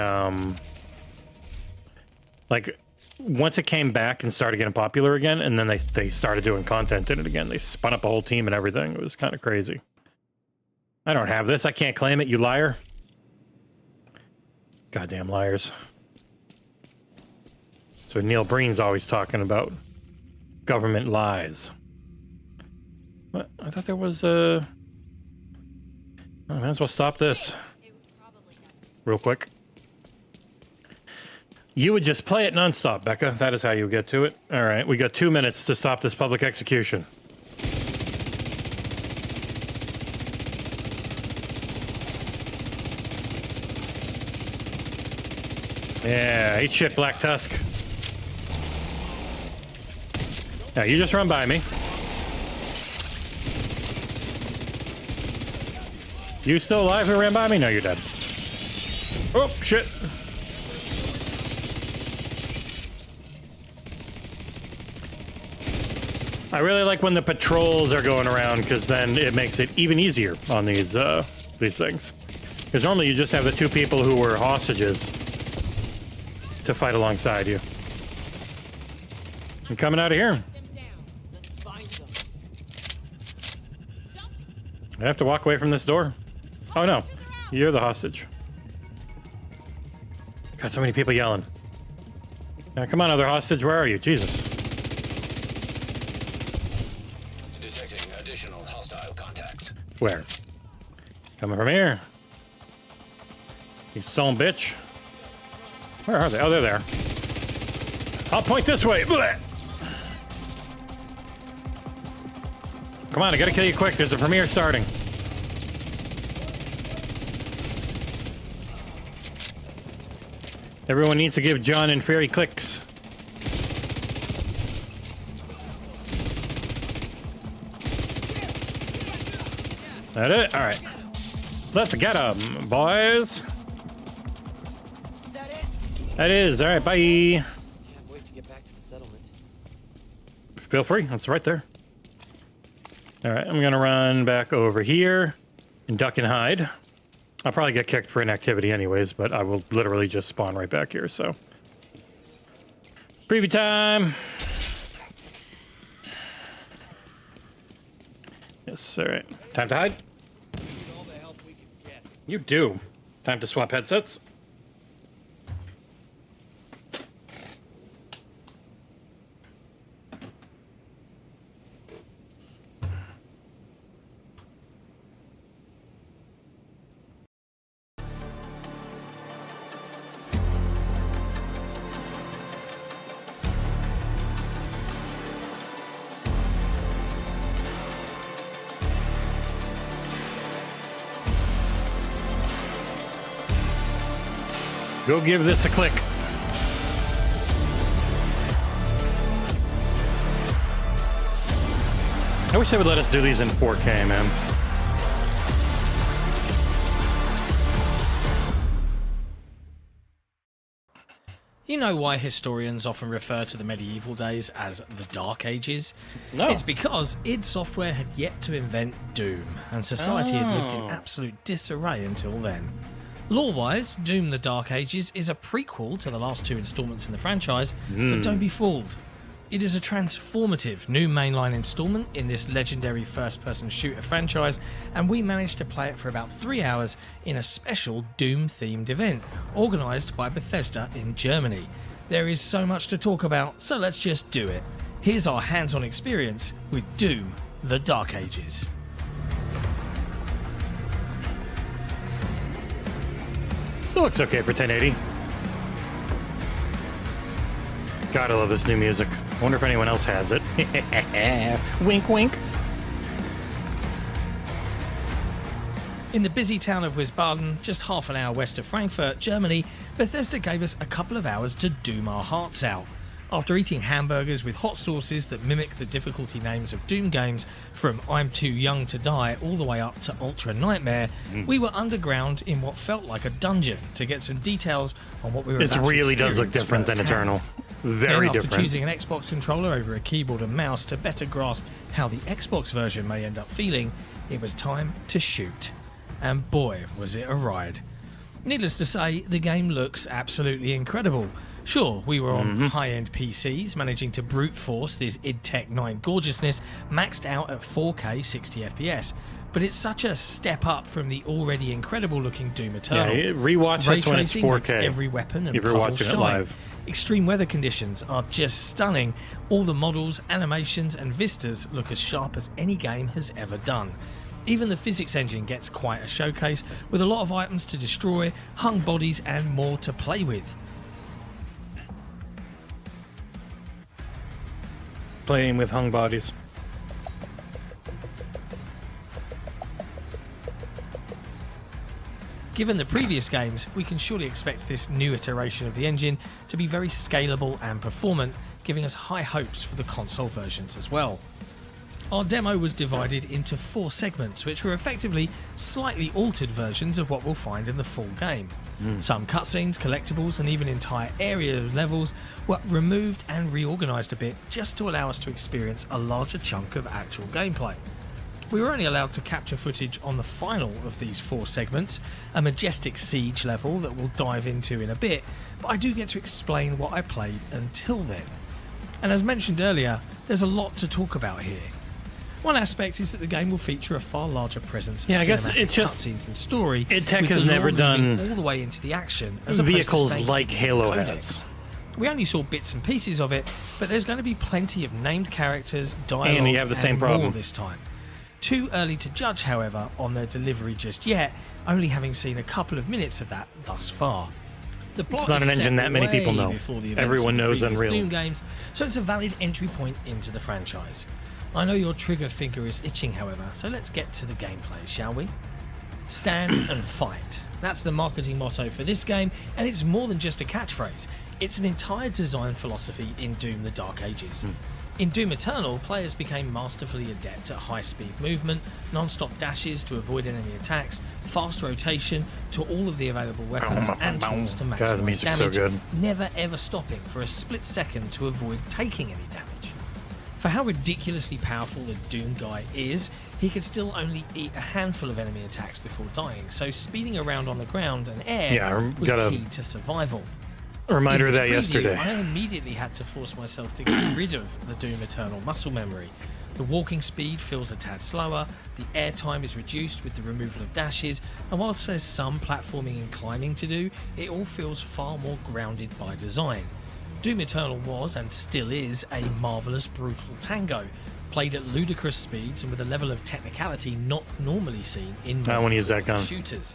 like, once it came back and started getting popular again, and then they started doing content in it again, they spun up a whole team and everything. It was kind of crazy. I don't have this. I can't claim it, you liar. Goddamn liars. So Neil Breen's always talking about government lies. What? I thought there was a... I might as well stop this. Real quick. You would just play it nonstop, Becca. That is how you get to it. All right, we got 2 minutes to stop this public execution. Yeah, eat shit, Black Tusk. Now, you just run by me. You still alive who ran by me? No, you're dead. Oh, shit. I really like when the patrols are going around, because then it makes it even easier on these things. Because normally you just have the 2 people who were hostages to fight alongside you. I'm coming out of here. I have to walk away from this door. Oh no, you're the hostage. Got so many people yelling. Now, come on, other hostage, where are you? Jesus. Detecting additional hostile contacts. Where? Coming from here. You son of a bitch. Where are they? Oh, they're there. I'll point this way. Blech. Come on, I gotta kill you quick. There's a premiere starting. Everyone needs to give John and Fairy clicks. That it? All right. Let's get them, boys. Is that it? That is. All right, bye. Can't wait to get back to the settlement. Feel free. That's right there. All right, I'm gonna run back over here and duck and hide. I'll probably get kicked for inactivity anyways, but I will literally just spawn right back here, so. Preview time! Yes, alright. Time to hide? You do. Time to swap headsets. Go give this a click. I wish they would let us do these in 4K, man. You know why historians often refer to the medieval days as the Dark Ages? No. It's because id Software had yet to invent Doom, and society had lived in absolute disarray until then. Lore-wise, Doom the Dark Ages is a prequel to the last two installments in the franchise, but don't be fooled. It is a transformative new mainline installment in this legendary first-person shooter franchise, and we managed to play it for about 3 hours in a special Doom-themed event, organised by Bethesda in Germany. There is so much to talk about, so let's just do it. Here's our hands-on experience with Doom the Dark Ages. Still looks okay for 1080. Gotta love this new music. Wonder if anyone else has it. Wink, wink. In the busy town of Wiesbaden, just half an hour west of Frankfurt, Germany, Bethesda gave us a couple of hours to doom our hearts out. After eating hamburgers with hot sauces that mimic the difficulty names of Doom games, from I'm Too Young to Die all the way up to Ultra Nightmare, we were underground in what felt like a dungeon to get some details on what we were This about to really does look different than firsthand. Eternal. Very Then, after different. choosing an Xbox controller over a keyboard and mouse to better grasp how the Xbox version may end up feeling, it was time to shoot. And boy, was it a ride. Needless to say, the game looks absolutely incredible. Sure, we were on high-end PCs, managing to brute force this id Tech 9 gorgeousness, maxed out at 4K 60 FPS. But it's such a step up from the already incredible-looking Doom Eternal. Yeah, rewatch Ray this when it's tracing makes 4K. every weapon and if you're puddle watching it shine. live. Extreme weather conditions are just stunning. All the models, animations and vistas look as sharp as any game has ever done. Even the physics engine gets quite a showcase, with a lot of items to destroy, hung bodies and more to play with. Playing with hung bodies. Given the previous games, we can surely expect this new iteration of the engine to be very scalable and performant, giving us high hopes for the console versions as well. Our demo was divided into 4 segments, which were effectively slightly altered versions of what we'll find in the full game. Some cutscenes, collectibles and even entire area levels were removed and reorganised a bit just to allow us to experience a larger chunk of actual gameplay. We were only allowed to capture footage on the final of these 4 segments, a majestic siege level that we'll dive into in a bit, but I do get to explain what I played until then. And as mentioned earlier, there's a lot to talk about here. One aspect is that the game will feature a far larger presence of Yeah, I guess cinematic it's just- cutscenes and story. id Tech with has the lore never moving done all the way into the action, as opposed to vehicles staying like in Halo codex. has. We only saw bits and pieces of it, but there's going to be plenty of named characters, dialogue, And you have the same more problem. this time. Too early to judge, however, on their delivery just yet, only having seen a couple of minutes of that thus far. The plot It's not is an engine set that many way people know. before the events Everyone of the knows previous Unreal. Doom games, so it's a valid entry point into the franchise. I know your trigger finger is itching, however, so let's get to the gameplay, shall we? Stand and fight. That's the marketing motto for this game, and it's more than just a catchphrase. It's an entire design philosophy in Doom the Dark Ages. In Doom Eternal, players became masterfully adept at high-speed movement, non-stop dashes to avoid enemy attacks, fast rotation to all of the available weapons and tools to God, the maximize music's damage, so good. never ever stopping for a split second to avoid taking any damage. For how ridiculously powerful the Doom guy is, he could still only eat a handful of enemy attacks before dying, so speeding around on the ground and air Yeah, I was got a key to survival. reminder In of this that preview, yesterday. I immediately had to force myself to get rid of the Doom Eternal muscle memory. The walking speed feels a tad slower, the air time is reduced with the removal of dashes, and whilst there's some platforming and climbing to do, it all feels far more grounded by design. Doom Eternal was, and still is, a marvellous brutal tango, played at ludicrous speeds and with a level of technicality not normally seen in I wanna use that modern gun. shooters.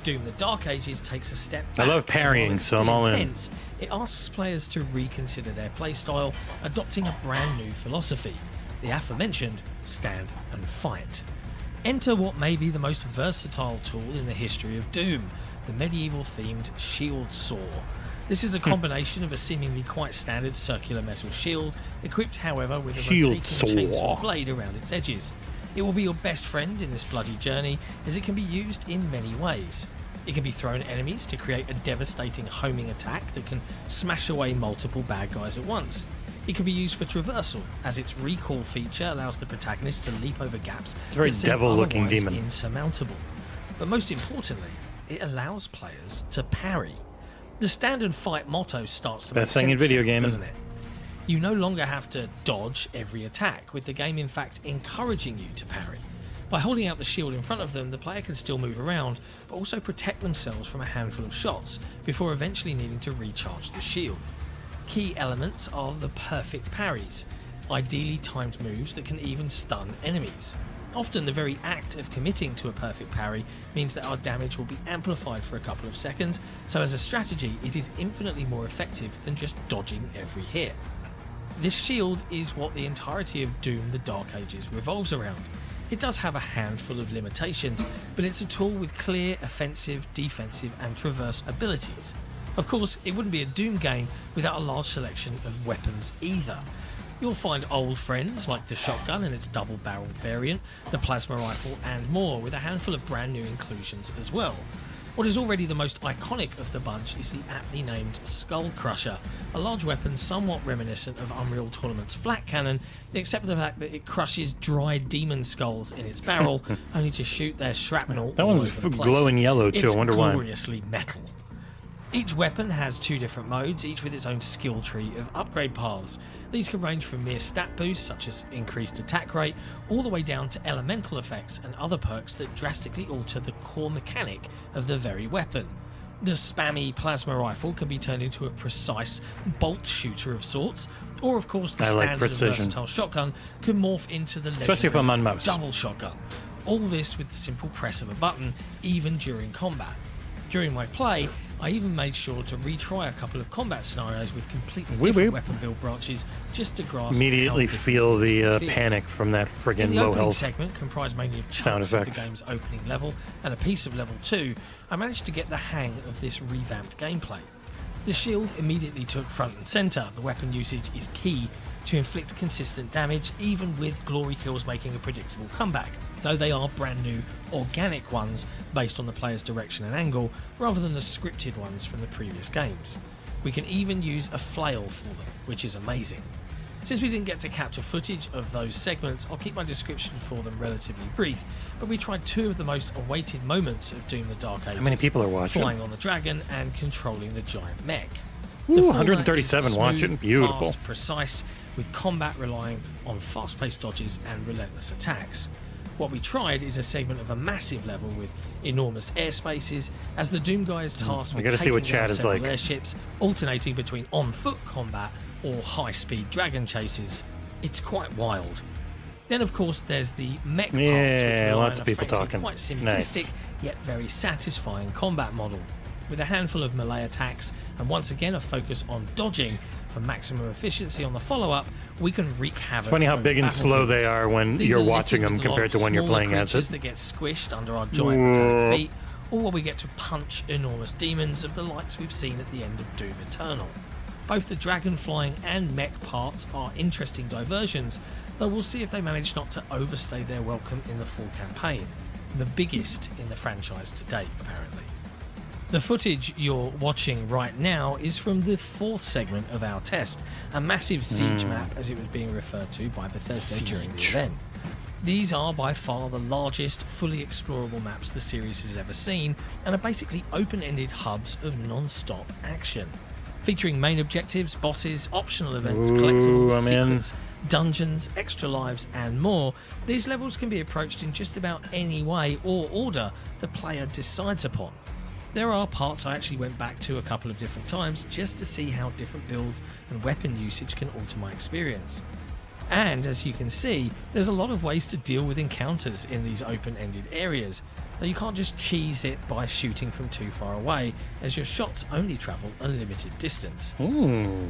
Doom the Dark Ages takes a step I back. love parrying, and while it's so I'm still all in. intense, it asks players to reconsider their playstyle, adopting a brand new philosophy, the aforementioned stand and fight. Enter what may be the most versatile tool in the history of Doom, the medieval themed shield saw. This is a combination of a seemingly quite standard circular metal shield, equipped however with a Shield rotating saw. chainsaw blade around its edges. It will be your best friend in this bloody journey, as it can be used in many ways. It can be thrown at enemies to create a devastating homing attack that can smash away multiple bad guys at once. It can be used for traversal, as its recall feature allows the protagonist to leap over gaps It's a very that seem devil-looking otherwise demon. insurmountable. But most importantly, it allows players to parry. The standard fight motto starts to Best make thing in sense video here, gaming. doesn't it? You no longer have to dodge every attack, with the game in fact encouraging you to parry. By holding out the shield in front of them, the player can still move around, but also protect themselves from a handful of shots before eventually needing to recharge the shield. Key elements are the perfect parries, ideally timed moves that can even stun enemies. Often the very act of committing to a perfect parry means that our damage will be amplified for a couple of seconds, so as a strategy it is infinitely more effective than just dodging every hit. This shield is what the entirety of Doom the Dark Ages revolves around. It does have a handful of limitations, but it's a tool with clear offensive, defensive and traverse abilities. Of course, it wouldn't be a Doom game without a large selection of weapons either. You'll find old friends like the shotgun and its double-barreled variant, the plasma rifle and more, with a handful of brand new inclusions as well. What is already the most iconic of the bunch is the aptly named Skull Crusher, a large weapon somewhat reminiscent of Unreal Tournament's flat cannon, except for the fact that it crushes dried demon skulls in its barrel, only to shoot their shrapnel. That all one's over the place. glowing yellow too. It's I wonder why. gloriously metal. Each weapon has two different modes, each with its own skill tree of upgrade paths. These can range from mere stat boosts, such as increased attack rate, all the way down to elemental effects and other perks that drastically alter the core mechanic of the very weapon. The spammy plasma rifle can be turned into a precise bolt shooter of sorts, or of course the standard and versatile shotgun can morph into the especially if I'm on mouse. double shotgun. All this with the simple press of a button, even during combat. During my play, I even made sure to retry a couple of combat scenarios with completely different weapon build branches just to grasp. Immediately feel the panic from that friggin' low health segment, comprised mainly of sound chunks of effect. the game's opening level and a piece of level 2, I managed to get the hang of this revamped gameplay. The shield immediately took front and centre. The weapon usage is key to inflict consistent damage, even with glory kills making a predictable comeback, though they are brand new organic ones based on the player's direction and angle rather than the scripted ones from the previous games. We can even use a flail for them, which is amazing. Since we didn't get to capture footage of those segments, I'll keep my description for them relatively brief, but we tried two of the most awaited moments of Doom the Dark Ages. How many people are watching? Flying on the dragon and controlling the giant mech. Ooh, 137 watching. Beautiful. Fast, precise, with combat relying on fast-paced dodges and relentless attacks. What we tried is a segment of a massive level with enormous airspaces, as the Doom guy is tasked with gotta see what taking down chat is several like. airships, alternating between on-foot combat or high-speed dragon chases. It's quite wild. Then, of course, there's the mech parts, which rely lots on of a people frankly talking. quite simplistic Nice. yet very satisfying combat model, with a handful of melee attacks and once again a focus on dodging for maximum efficiency. On the follow-up, we can wreak havoc. Funny how on big and slow they battlefields. are when These you're are watching littered them with a lot compared to of when you're smaller playing as creatures it. that get squished under our giant metallic feet, or where we get to punch enormous demons of the likes we've seen at the end of Doom Eternal. Both the dragon flying and mech parts are interesting diversions, though we'll see if they manage not to overstay their welcome in the full campaign, the biggest in the franchise to date, apparently. The footage you're watching right now is from the fourth segment of our test, a massive siege map, as it was being referred to by Bethesda during the event. These are by far the largest, fully explorable maps the series has ever seen, and are basically open-ended hubs of non-stop action. Featuring main objectives, bosses, optional events, collectibles, secrets, dungeons, extra lives, and more, these levels can be approached in just about any way or order the player decides upon. There are parts I actually went back to a couple of different times just to see how different builds and weapon usage can alter my experience. And as you can see, there's a lot of ways to deal with encounters in these open-ended areas, though you can't just cheese it by shooting from too far away, as your shots only travel a limited distance.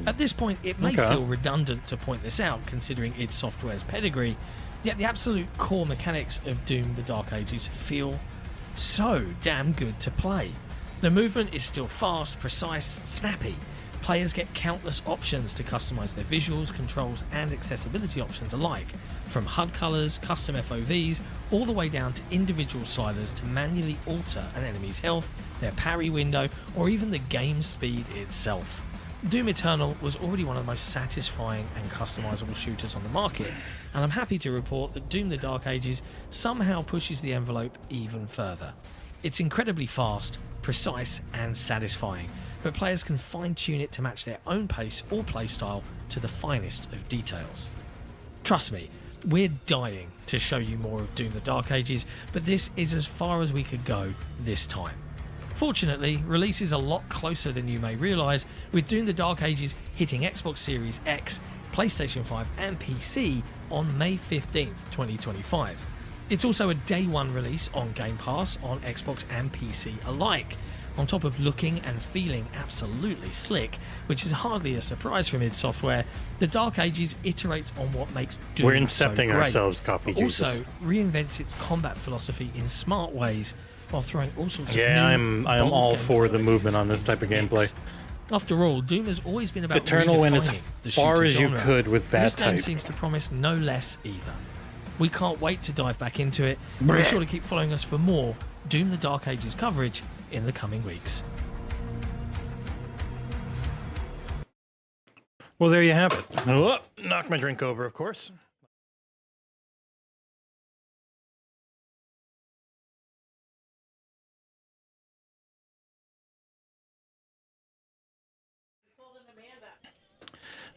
At this point, it may feel redundant to point this out, considering id Software's pedigree, yet the absolute core mechanics of Doom the Dark Ages feel so damn good to play. The movement is still fast, precise, snappy. Players get countless options to customize their visuals, controls, and accessibility options alike, from HUD colors, custom FOVs, all the way down to individual sliders to manually alter an enemy's health, their parry window, or even the game speed itself. Doom Eternal was already one of the most satisfying and customizable shooters on the market, and I'm happy to report that Doom the Dark Ages somehow pushes the envelope even further. It's incredibly fast, precise and satisfying, but players can fine-tune it to match their own pace or playstyle to the finest of details. Trust me, we're dying to show you more of Doom the Dark Ages, but this is as far as we could go this time. Fortunately, release is a lot closer than you may realise, with Doom the Dark Ages hitting Xbox Series X, PlayStation 5 and PC on May 15th, 2025. It's also a day one release on Game Pass on Xbox and PC alike, on top of looking and feeling absolutely slick, which is hardly a surprise from id Software. The Dark Ages iterates on what makes Doom We're so incepting great, ourselves, copy but also Jesus. reinvents its combat philosophy in smart ways while throwing all sorts Yeah, of new, I am bold all gameplay for the ideas movement on this into type of the gameplay. mix. After all, Doom has always been about Eternal went as redefining the far shooter as you genre, could with and that this game type. seems to promise no less either. We can't wait to dive back into it. Be sure to keep following us for more Doom the Dark Ages coverage in the coming weeks. Well, there you have it. Oh, knock my drink over, of course.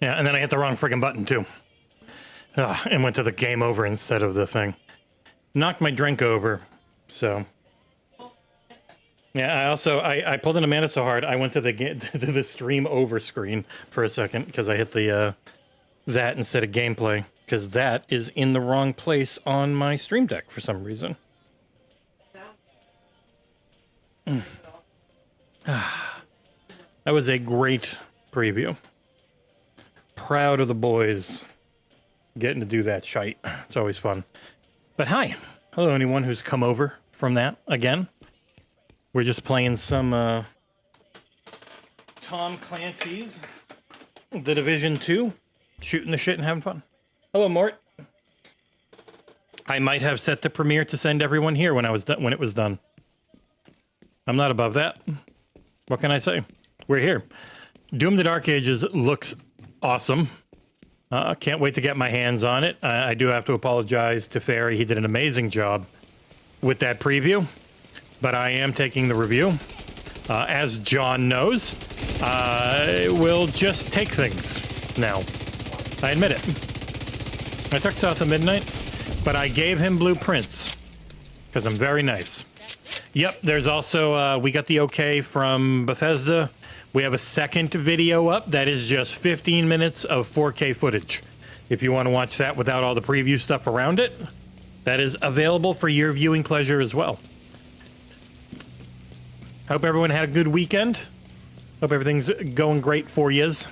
Yeah, and then I hit the wrong friggin' button, too. And went to the game over instead of the thing. Knocked my drink over, so... Yeah, I pulled in Amanda so hard, I went to the stream over screen for a second, because I hit the, that instead of gameplay, because that is in the wrong place on my stream deck for some reason. That was a great preview. Proud of the boys getting to do that shite. It's always fun. But hi. Hello, anyone who's come over from that again. We're just playing some Tom Clancy's The Division 2. Shooting the shit and having fun. Hello, Mort. I might have set the premiere to send everyone here when it was done. I'm not above that. What can I say? We're here. Doom the Dark Ages looks awesome. Can't wait to get my hands on it. I do have to apologize to Ferry. He did an amazing job with that preview. But I am taking the review. As John knows, we'll just take things now. I admit it. I took South of Midnight, but I gave him blueprints because I'm very nice. Yep, there's also, we got the okay from Bethesda. We have a second video up that is just 15 minutes of 4K footage. If you want to watch that without all the preview stuff around it, that is available for your viewing pleasure as well. Hope everyone had a good weekend. Hope everything's going great for yous.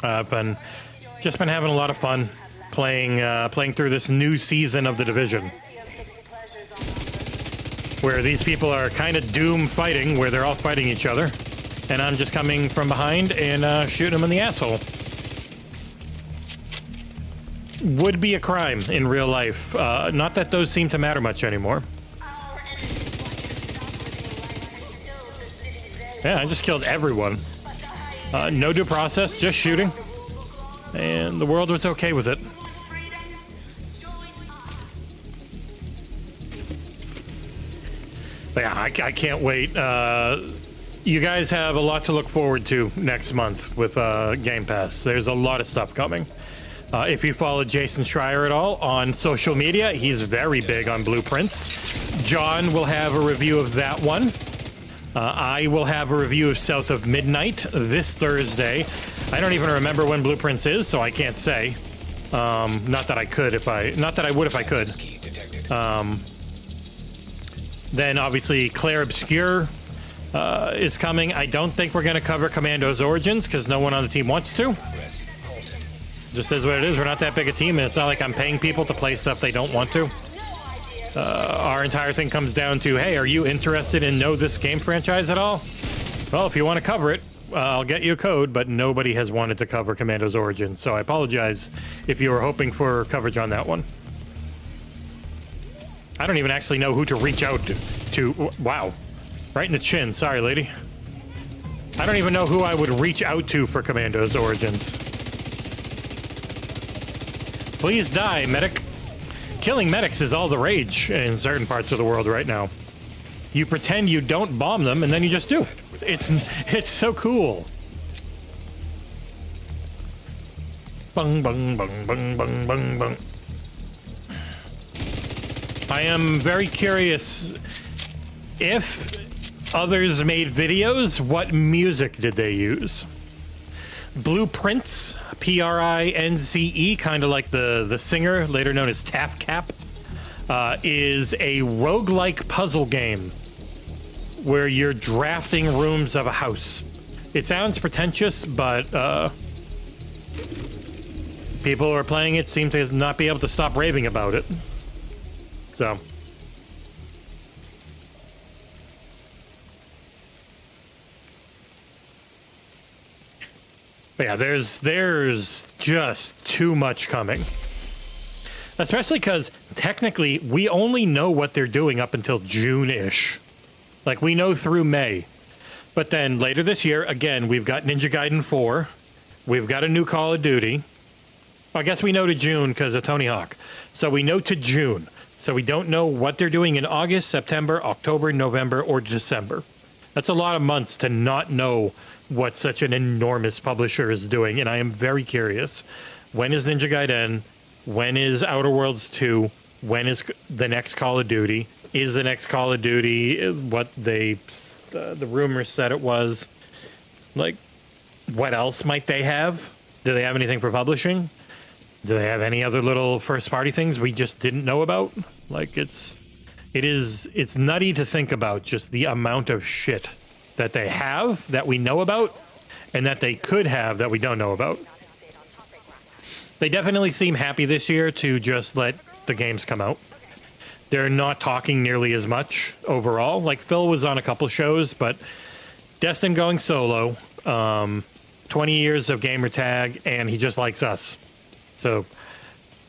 Just been having a lot of fun playing through this new season of The Division, where these people are kind of Doom fighting, where they're all fighting each other, and I'm just coming from behind and shooting them in the asshole. Would be a crime in real life. Not that those seem to matter much anymore. Yeah, I just killed everyone. No due process, just shooting. And the world was okay with it. But yeah, I can't wait. You guys have a lot to look forward to next month with Game Pass. There's a lot of stuff coming. If you follow Jason Schreier at all on social media, he's very big on blueprints. John will have a review of that one. I will have a review of South of Midnight this Thursday. I don't even remember when Blueprints is, so I can't say. Not that I would if I could. Then obviously Claire Obscure is coming. I don't think we're going to cover Commando's Origins because no one on the team wants to. Just is what it is. We're not that big a team, and it's not like I'm paying people to play stuff they don't want to. Our entire thing comes down to, hey, are you interested in this game franchise at all? Well, if you want to cover it, I'll get you a code, but nobody has wanted to cover Commando's Origins, so I apologize if you were hoping for coverage on that one. I don't even actually know who to reach out to. Wow. Right in the chin. Sorry, lady. I don't even know who I would reach out to for Commando's Origins. Please die, medic. Killing medics is all the rage in certain parts of the world right now. You pretend you don't bomb them, and then you just do. It's so cool. Bung, bung, bung, bung, bung, bung, bung. I am very curious if others made videos, what music did they use? Blueprints, Prince, kind of like the singer, later known as Taff Cap, is a roguelike puzzle game where you're drafting rooms of a house. It sounds pretentious, but people who are playing it seem to not be able to stop raving about it. So. But yeah, there's just too much coming. Especially because technically we only know what they're doing up until June-ish. Like, we know through May. But then later this year, again, we've got Ninja Gaiden 4. We've got a new Call of Duty. I guess we know to June because of Tony Hawk. So we know to June. So we don't know what they're doing in August, September, October, November, or December. That's a lot of months to not know what such an enormous publisher is doing. And I am very curious. When is Ninja Gaiden? When is Outer Worlds 2? When is the next Call of Duty? Is the next Call of Duty what the rumors said it was? Like, what else might they have? Do they have anything for publishing? Do they have any other little first-party things we just didn't know about? Like, it's nutty to think about just the amount of shit that they have that we know about and that they could have that we don't know about. They definitely seem happy this year to just let the games come out. They're not talking nearly as much overall. Like, Phil was on a couple shows, but Destin going solo, 20 years of gamertag, and he just likes us. So,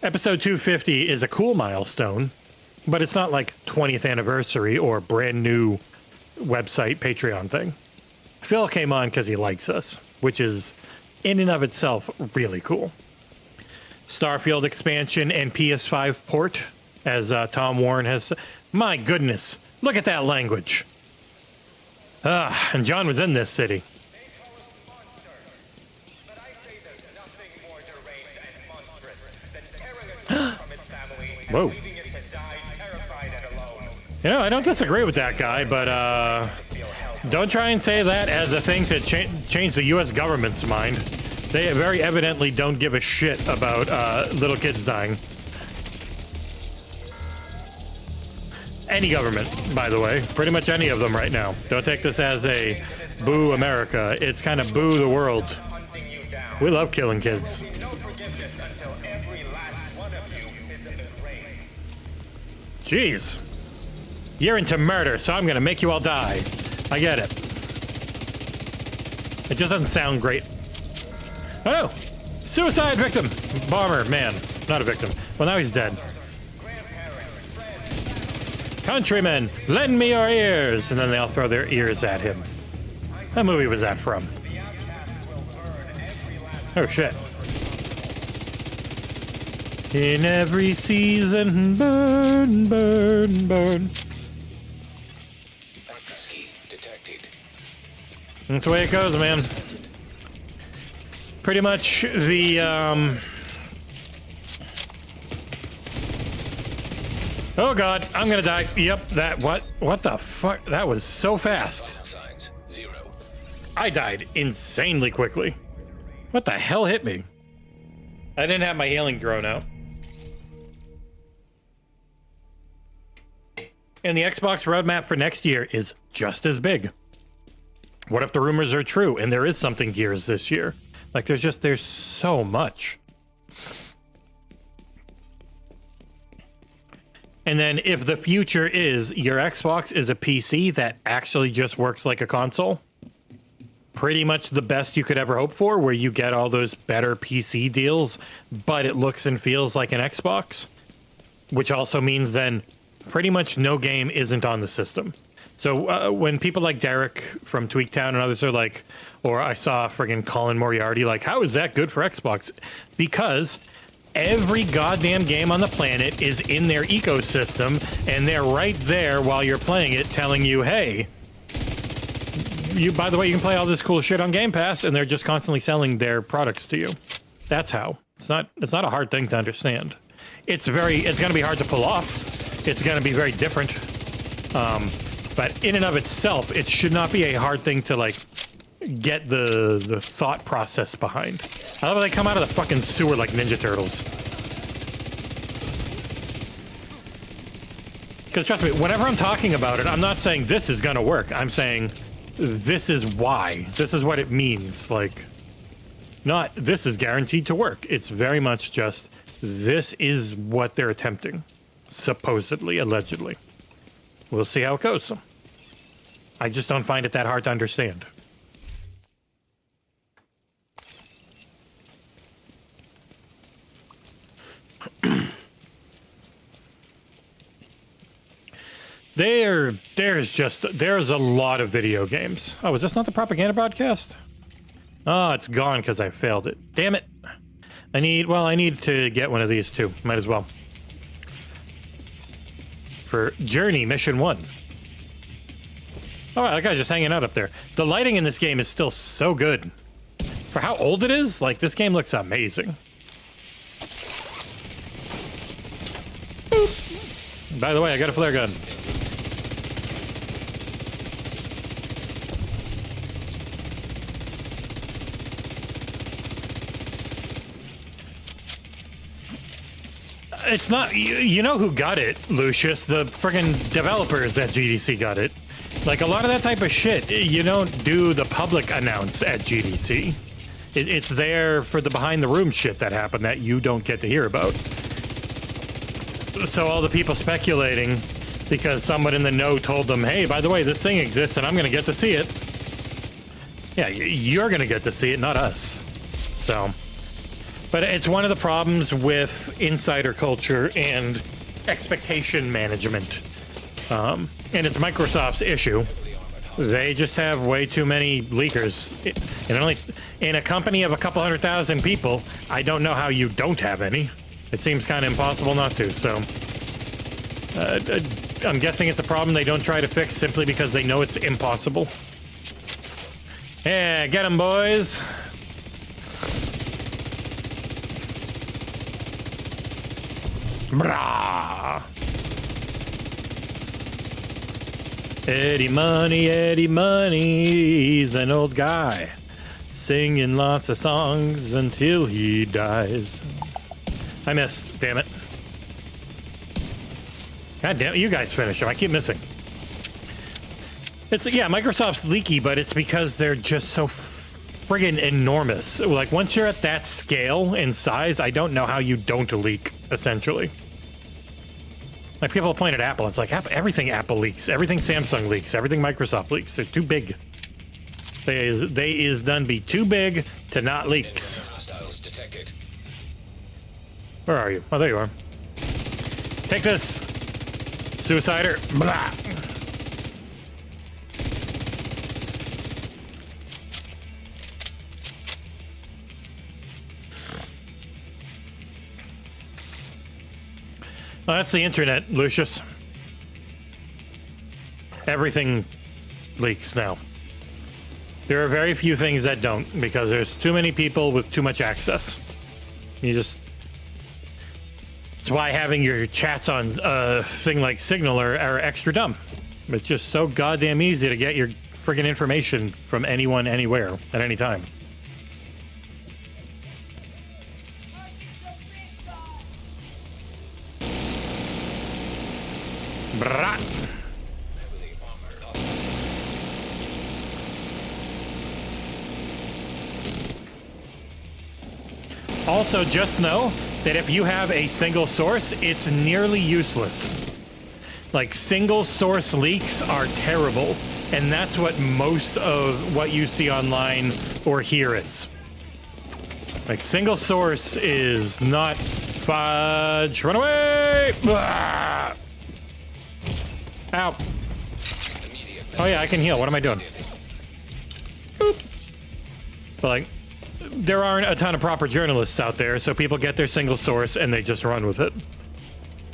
episode 250 is a cool milestone, but it's not like 20th anniversary or brand new website Patreon thing. Phil came on because he likes us, which is in and of itself really cool. Starfield expansion and PS5 port, as Tom Warren has. My goodness, look at that language. And John was in this city. Whoa. You know, I don't disagree with that guy, but don't try and say that as a thing to change the U.S. government's mind. They very evidently don't give a shit about little kids dying. Any government, by the way. Pretty much any of them right now. Don't take this as a boo America. It's kind of boo the world. We love killing kids. Jeez. You're into murder, so I'm gonna make you all die. I get it. It just doesn't sound great. Oh no! Suicide victim! Bomber, man. Not a victim. Well, now he's dead. Countrymen, lend me your ears! And then they all throw their ears at him. What movie was that from? Oh shit. In every season, burn, burn, burn. Access key detected. That's the way it goes, man. Pretty much the, oh god, I'm gonna die. Yep, that, what the fuck? That was so fast. Signs 0. I died insanely quickly. What the hell hit me? I didn't have my healing thrown out. And the Xbox roadmap for next year is just as big. What if the rumors are true and there is something Gears this year? Like, there's so much. And then if the future is your Xbox is a PC that actually just works like a console, pretty much the best you could ever hope for, where you get all those better PC deals, but it looks and feels like an Xbox, which also means then pretty much no game isn't on the system. So when people like Derek from Tweaktown and others are like, or I saw friggin' Colin Moriarty, like, how is that good for Xbox? Because Every goddamn game on the planet is in their ecosystem, and they're right there while you're playing it telling you, hey, by the way, you can play all this cool shit on Game Pass, and they're just constantly selling their products to you. That's how. It's not a hard thing to understand. It's going to be hard to pull off. It's going to be very different. But in and of itself, it should not be a hard thing to, like, get the thought process behind. I love how they come out of the fucking sewer like Ninja Turtles. Because trust me, whenever I'm talking about it, I'm not saying this is gonna work. I'm saying this is why. This is what it means. Like, not this is guaranteed to work. It's very much just this is what they're attempting. Supposedly, allegedly. We'll see how it goes. I just don't find it that hard to understand. There's a lot of video games. Oh, is this not the propaganda broadcast? Oh, it's gone because I failed it. Damn it. I need to get one of these too. Might as well. For Journey Mission 1. Oh, that guy's just hanging out up there. The lighting in this game is still so good. For how old it is, like, this game looks amazing. Boop. By the way, I got a flare gun. It's not, you know who got it, Lucius? The friggin' developers at GDC got it. Like, a lot of that type of shit, you don't do the public announce at GDC. It's there for the behind the room shit that happened that you don't get to hear about. So all the people speculating because someone in the know told them, hey, by the way, this thing exists and I'm gonna get to see it. Yeah, you're gonna get to see it, not us. So, but it's one of the problems with insider culture and expectation management. And it's Microsoft's issue. They just have way too many leakers. In a company of a couple 100,000 people, I don't know how you don't have any. It seems kind of impossible not to, so... I'm guessing it's a problem they don't try to fix simply because they know it's impossible. Yeah, get 'em, boys! Brah! Eddie Money, he's an old guy, singing lots of songs until he dies. I missed, damn it. God damn it, you guys finish them, I keep missing. Yeah, Microsoft's leaky, but it's because they're just so friggin' enormous. Like, once you're at that scale and size, I don't know how you don't leak, essentially. Like, people point at Apple, it's like, everything Apple leaks, everything Samsung leaks, everything Microsoft leaks. They're too big. They is done be too big to not leaks. Hostiles detected. Where are you? Oh, there you are. Take this, Suicider. Blah. Well, that's the internet, Lucius. Everything leaks now. There are very few things that don't, because there's too many people with too much access. It's why having your chats on a thing like Signal are extra dumb. It's just so goddamn easy to get your friggin' information from anyone, anywhere, at any time. Brat. Also, just know that if you have a single source, it's nearly useless. Like, single source leaks are terrible, and that's what most of what you see online or here is. Like, single source is not fudge. Run away! Blah! Ow. Oh yeah, I can heal. What am I doing? Boop. But like, there aren't a ton of proper journalists out there, so people get their single source and they just run with it.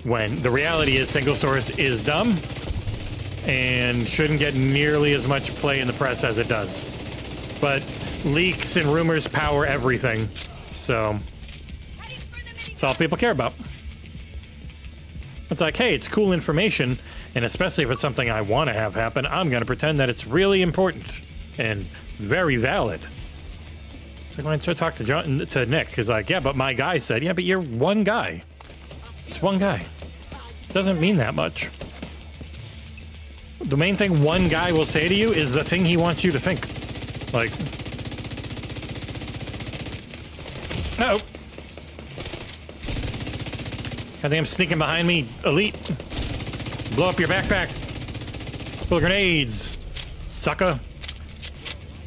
When the reality is single source is dumb and shouldn't get nearly as much play in the press as it does. But leaks and rumors power everything, so it's all people care about. It's like, hey, it's cool information, and especially if it's something I want to have happen, I'm going to pretend that it's really important and very valid. It's like when I talk to Nick, he's like, yeah, but my guy said, yeah, but you're one guy. It's one guy. It doesn't mean that much. The main thing one guy will say to you is the thing he wants you to think. Like, uh-oh. I think I'm sneaking behind me, Elite. Blow up your backpack. Full of grenades, sucker.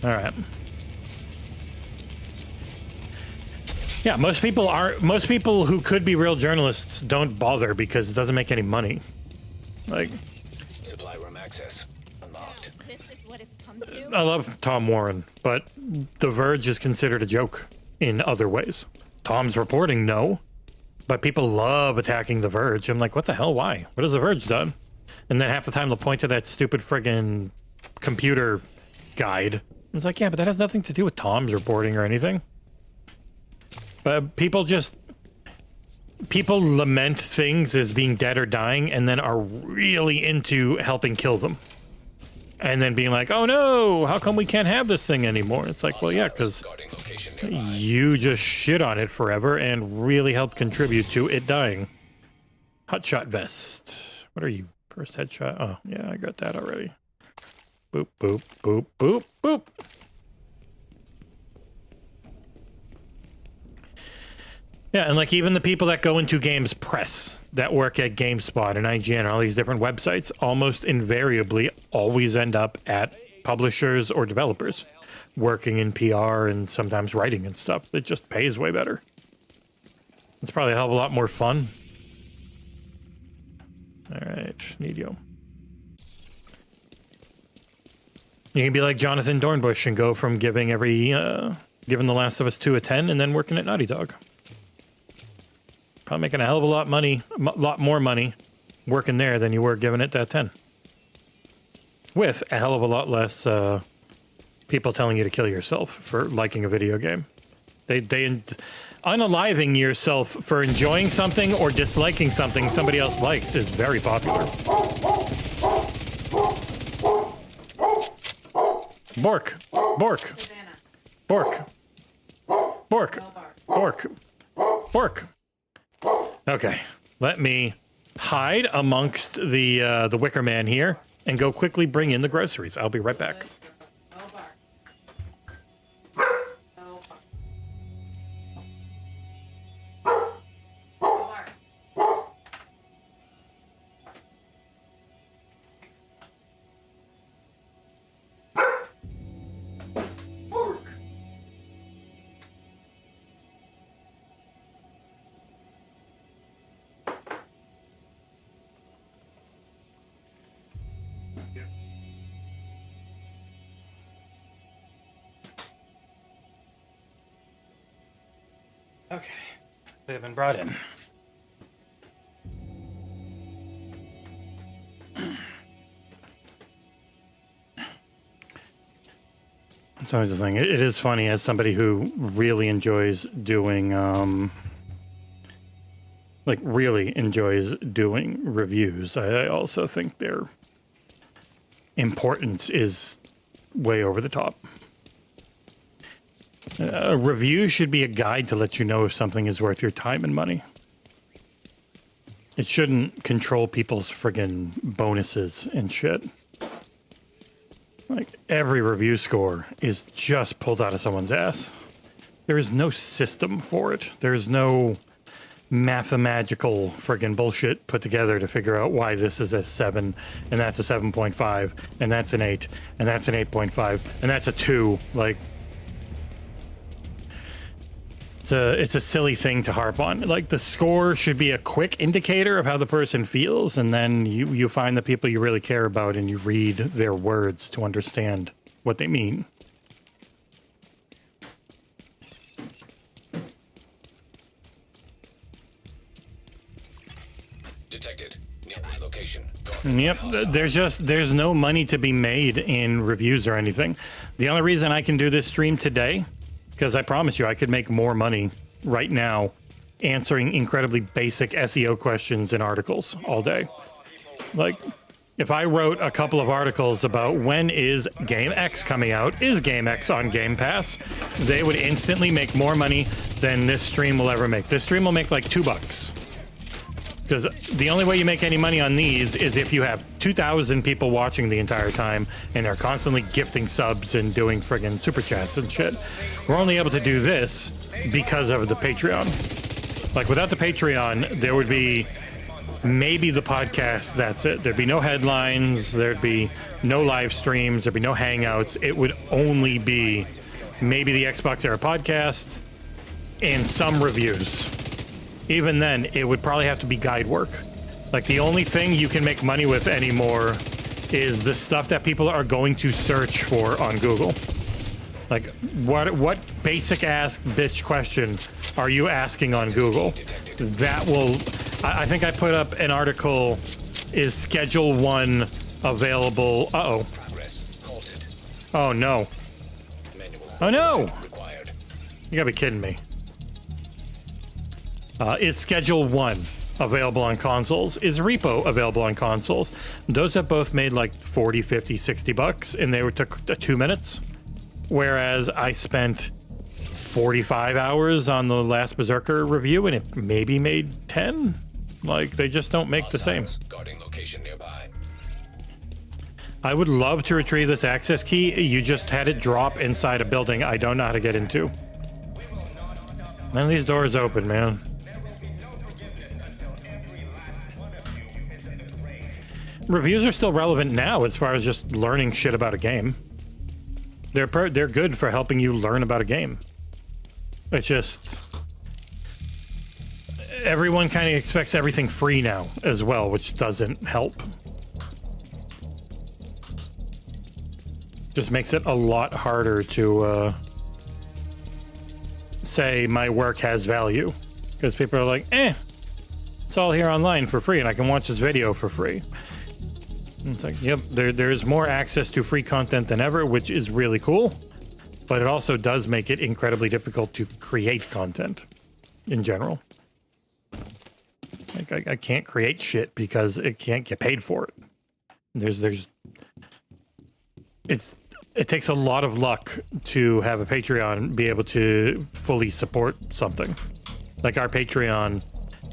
All right. Yeah, most people who could be real journalists don't bother because it doesn't make any money. Like, Supply room access unlocked. This is what it's come to. I love Tom Warren, but The Verge is considered a joke in other ways. Tom's reporting, no. But people love attacking The Verge. I'm like, what the hell? Why? What has The Verge done? And then half the time they'll point to that stupid friggin' computer guide. It's like, yeah, but that has nothing to do with Tom's reporting or anything. But people lament things as being dead or dying and then are really into helping kill them. And then being like, oh no, how come we can't have this thing anymore? It's like, well, yeah, because you just shit on it forever and really helped contribute to it dying. Hotshot vest. What are you? First headshot? Oh, yeah, I got that already. Boop, boop, boop, boop, boop. Yeah, and like even the people that go into games press that work at GameSpot and IGN and all these different websites almost invariably always end up at publishers or developers working in PR and sometimes writing and stuff. It just pays way better. It's probably a hell of a lot more fun. All right, Nidio. You can be like Jonathan Dornbush and go from giving The Last of Us 2 a 10 and then working at Naughty Dog. Probably making a hell of a lot more money working there than you were giving it that 10. With a hell of a lot less people telling you to kill yourself for liking a video game. They unaliving yourself for enjoying something or disliking something somebody else likes is very popular. Bork. Bork. Bork. Bork. Bork. Bork. Okay, let me hide amongst the Wicker Man here and go quickly bring in the groceries. I'll be right back. Okay, they've been brought in. It's always the thing. It is funny as somebody who really enjoys doing, really enjoys doing reviews. I also think their importance is way over the top. A review should be a guide to let you know if something is worth your time and money. It shouldn't control people's friggin' bonuses and shit. Like, every review score is just pulled out of someone's ass. There is no system for it. There's no mathematical friggin' bullshit put together to figure out why this is a 7, and that's a 7.5, and that's an 8, and that's an 8.5, and that's a 2. Like, it's a silly thing to harp on. Like, the score should be a quick indicator of how the person feels, and then you find the people you really care about and you read their words to understand what they mean. detected. Nearby location. Yep, there's no money to be made in reviews or anything. The only reason I can do this stream today, because I promise you I could make more money right now answering incredibly basic SEO questions in articles all day. Like, if I wrote a couple of articles about when is Game X coming out, is Game X on Game Pass, they would instantly make more money than this stream will ever make. This stream will make like $2. Because the only way you make any money on these is if you have 2,000 people watching the entire time and are constantly gifting subs and doing friggin' super chats and shit. We're only able to do this because of the Patreon. Like, without the Patreon, there would be maybe the podcast, that's it. There'd be no headlines, there'd be no live streams, there'd be no hangouts. It would only be maybe the XboxEra podcast and some reviews. Even then, it would probably have to be guide work. Like, the only thing you can make money with anymore is the stuff that people are going to search for on Google. Like, what basic ass bitch question are you asking on Google? That will... I think I put up an article, is Schedule 1 available? Uh-oh. Oh, no. Oh, no! You gotta be kidding me. Is Schedule 1 available on consoles? Is Repo available on consoles? Those have both made like 40, 50, 60 bucks, and they took 2 minutes. Whereas I spent 45 hours on the last Berserker review, and it maybe made 10. Like, they just don't make the same. I would love to retrieve this access key. You just had it drop inside a building I don't know how to get into. None of these doors open, man. Reviews are still relevant now as far as just learning shit about a game. They're good for helping you learn about a game. It's just... everyone kind of expects everything free now as well, which doesn't help. Just makes it a lot harder to say my work has value. Because people are like, it's all here online for free and I can watch this video for free. And it's like, yep, there's more access to free content than ever, which is really cool. But it also does make it incredibly difficult to create content in general. Like, I can't create shit because it can't get paid for it. It takes a lot of luck to have a Patreon be able to fully support something. Like, our Patreon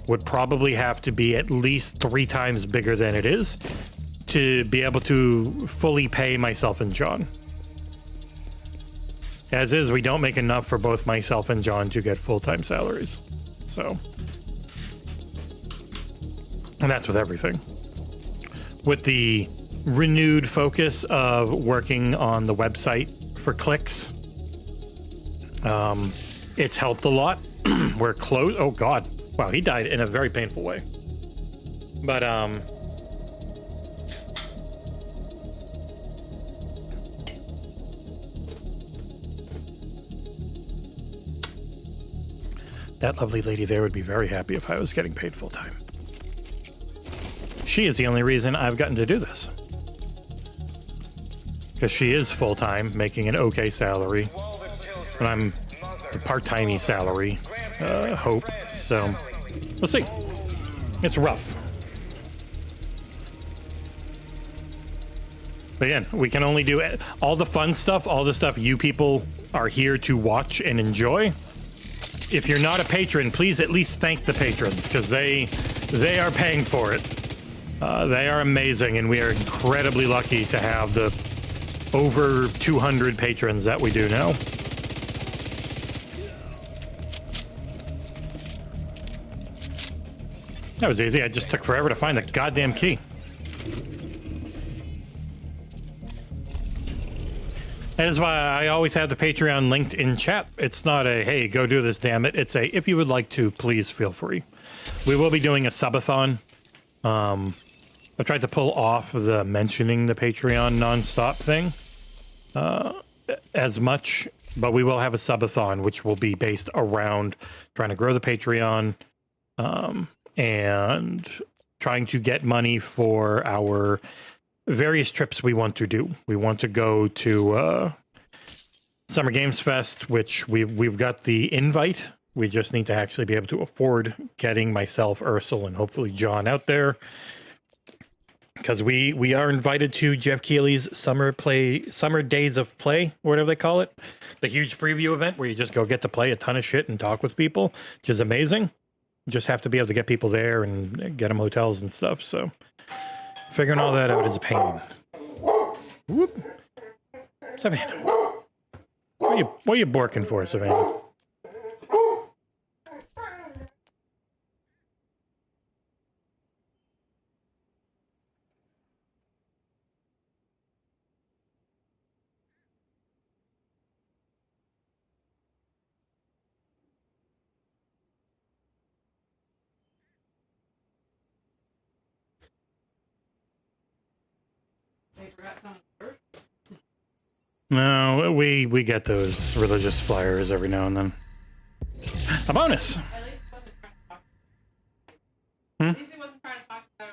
would probably have to be at least 3 times bigger than it is to be able to fully pay myself and John. As is, we don't make enough for both myself and John to get full-time salaries. So... and that's with everything. With the renewed focus of working on the website for clicks, it's helped a lot. We're close. Oh God. Wow, he died in a very painful way. But, that lovely lady there would be very happy if I was getting paid full time. She is the only reason I've gotten to do this. Because she is full-time, making an okay salary. And I'm the part-timey salary, hope. So, we'll see. It's rough. But again, we can only do all the fun stuff, all the stuff you people are here to watch and enjoy. If you're not a patron, please at least thank the patrons, because they are paying for it. They are amazing, and we are incredibly lucky to have the over 200 patrons that we do now. That was easy. I just took forever to find the goddamn key. That is why I always have the Patreon linked in chat. It's not a, hey, go do this, damn it. It's a, if you would like to, please feel free. We will be doing a subathon. I tried to pull off the mentioning the Patreon nonstop thing as much, but we will have a subathon, which will be based around trying to grow the Patreon and trying to get money for our various trips we want to do. We want to go to Summer Games Fest, which we've got the invite. We just need to actually be able to afford getting myself, Ursel, and hopefully John out there. Because we are invited to Jeff Keighley's Summer Days of Play, or whatever they call it. The huge preview event where you just go get to play a ton of shit and talk with people, which is amazing. You just have to be able to get people there and get them hotels and stuff. So figuring all that out is a pain. Whoop. Savannah. What are you borking for, Savannah? No, we get those religious flyers every now and then. A bonus. At least he wasn't trying to talk about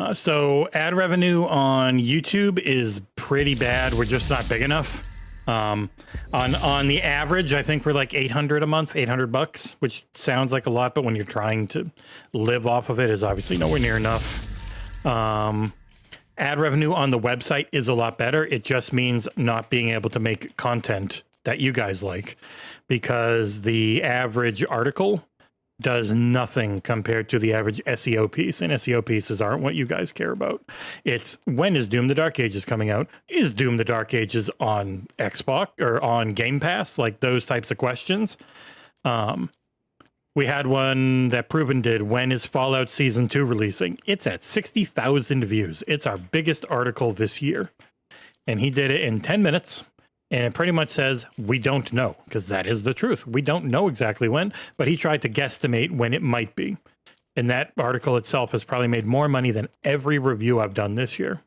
it. So ad revenue on YouTube is pretty bad. We're just not big enough. On the average, I think we're like 800 a month, $800, which sounds like a lot, but when you're trying to live off of it, is obviously nowhere near enough. Ad revenue on the website is a lot better. It just means not being able to make content that you guys like, because the average article does nothing compared to the average SEO piece, and SEO pieces aren't what you guys care about. It's when is Doom the Dark Ages coming out? Is Doom the Dark Ages on Xbox or on Game Pass? Like those types of questions. We had one that Proven did. When is Fallout Season 2 releasing? It's at 60,000 views. It's our biggest article this year. And he did it in 10 minutes. And it pretty much says, we don't know, because that is the truth. We don't know exactly when, but he tried to guesstimate when it might be. And that article itself has probably made more money than every review I've done this year,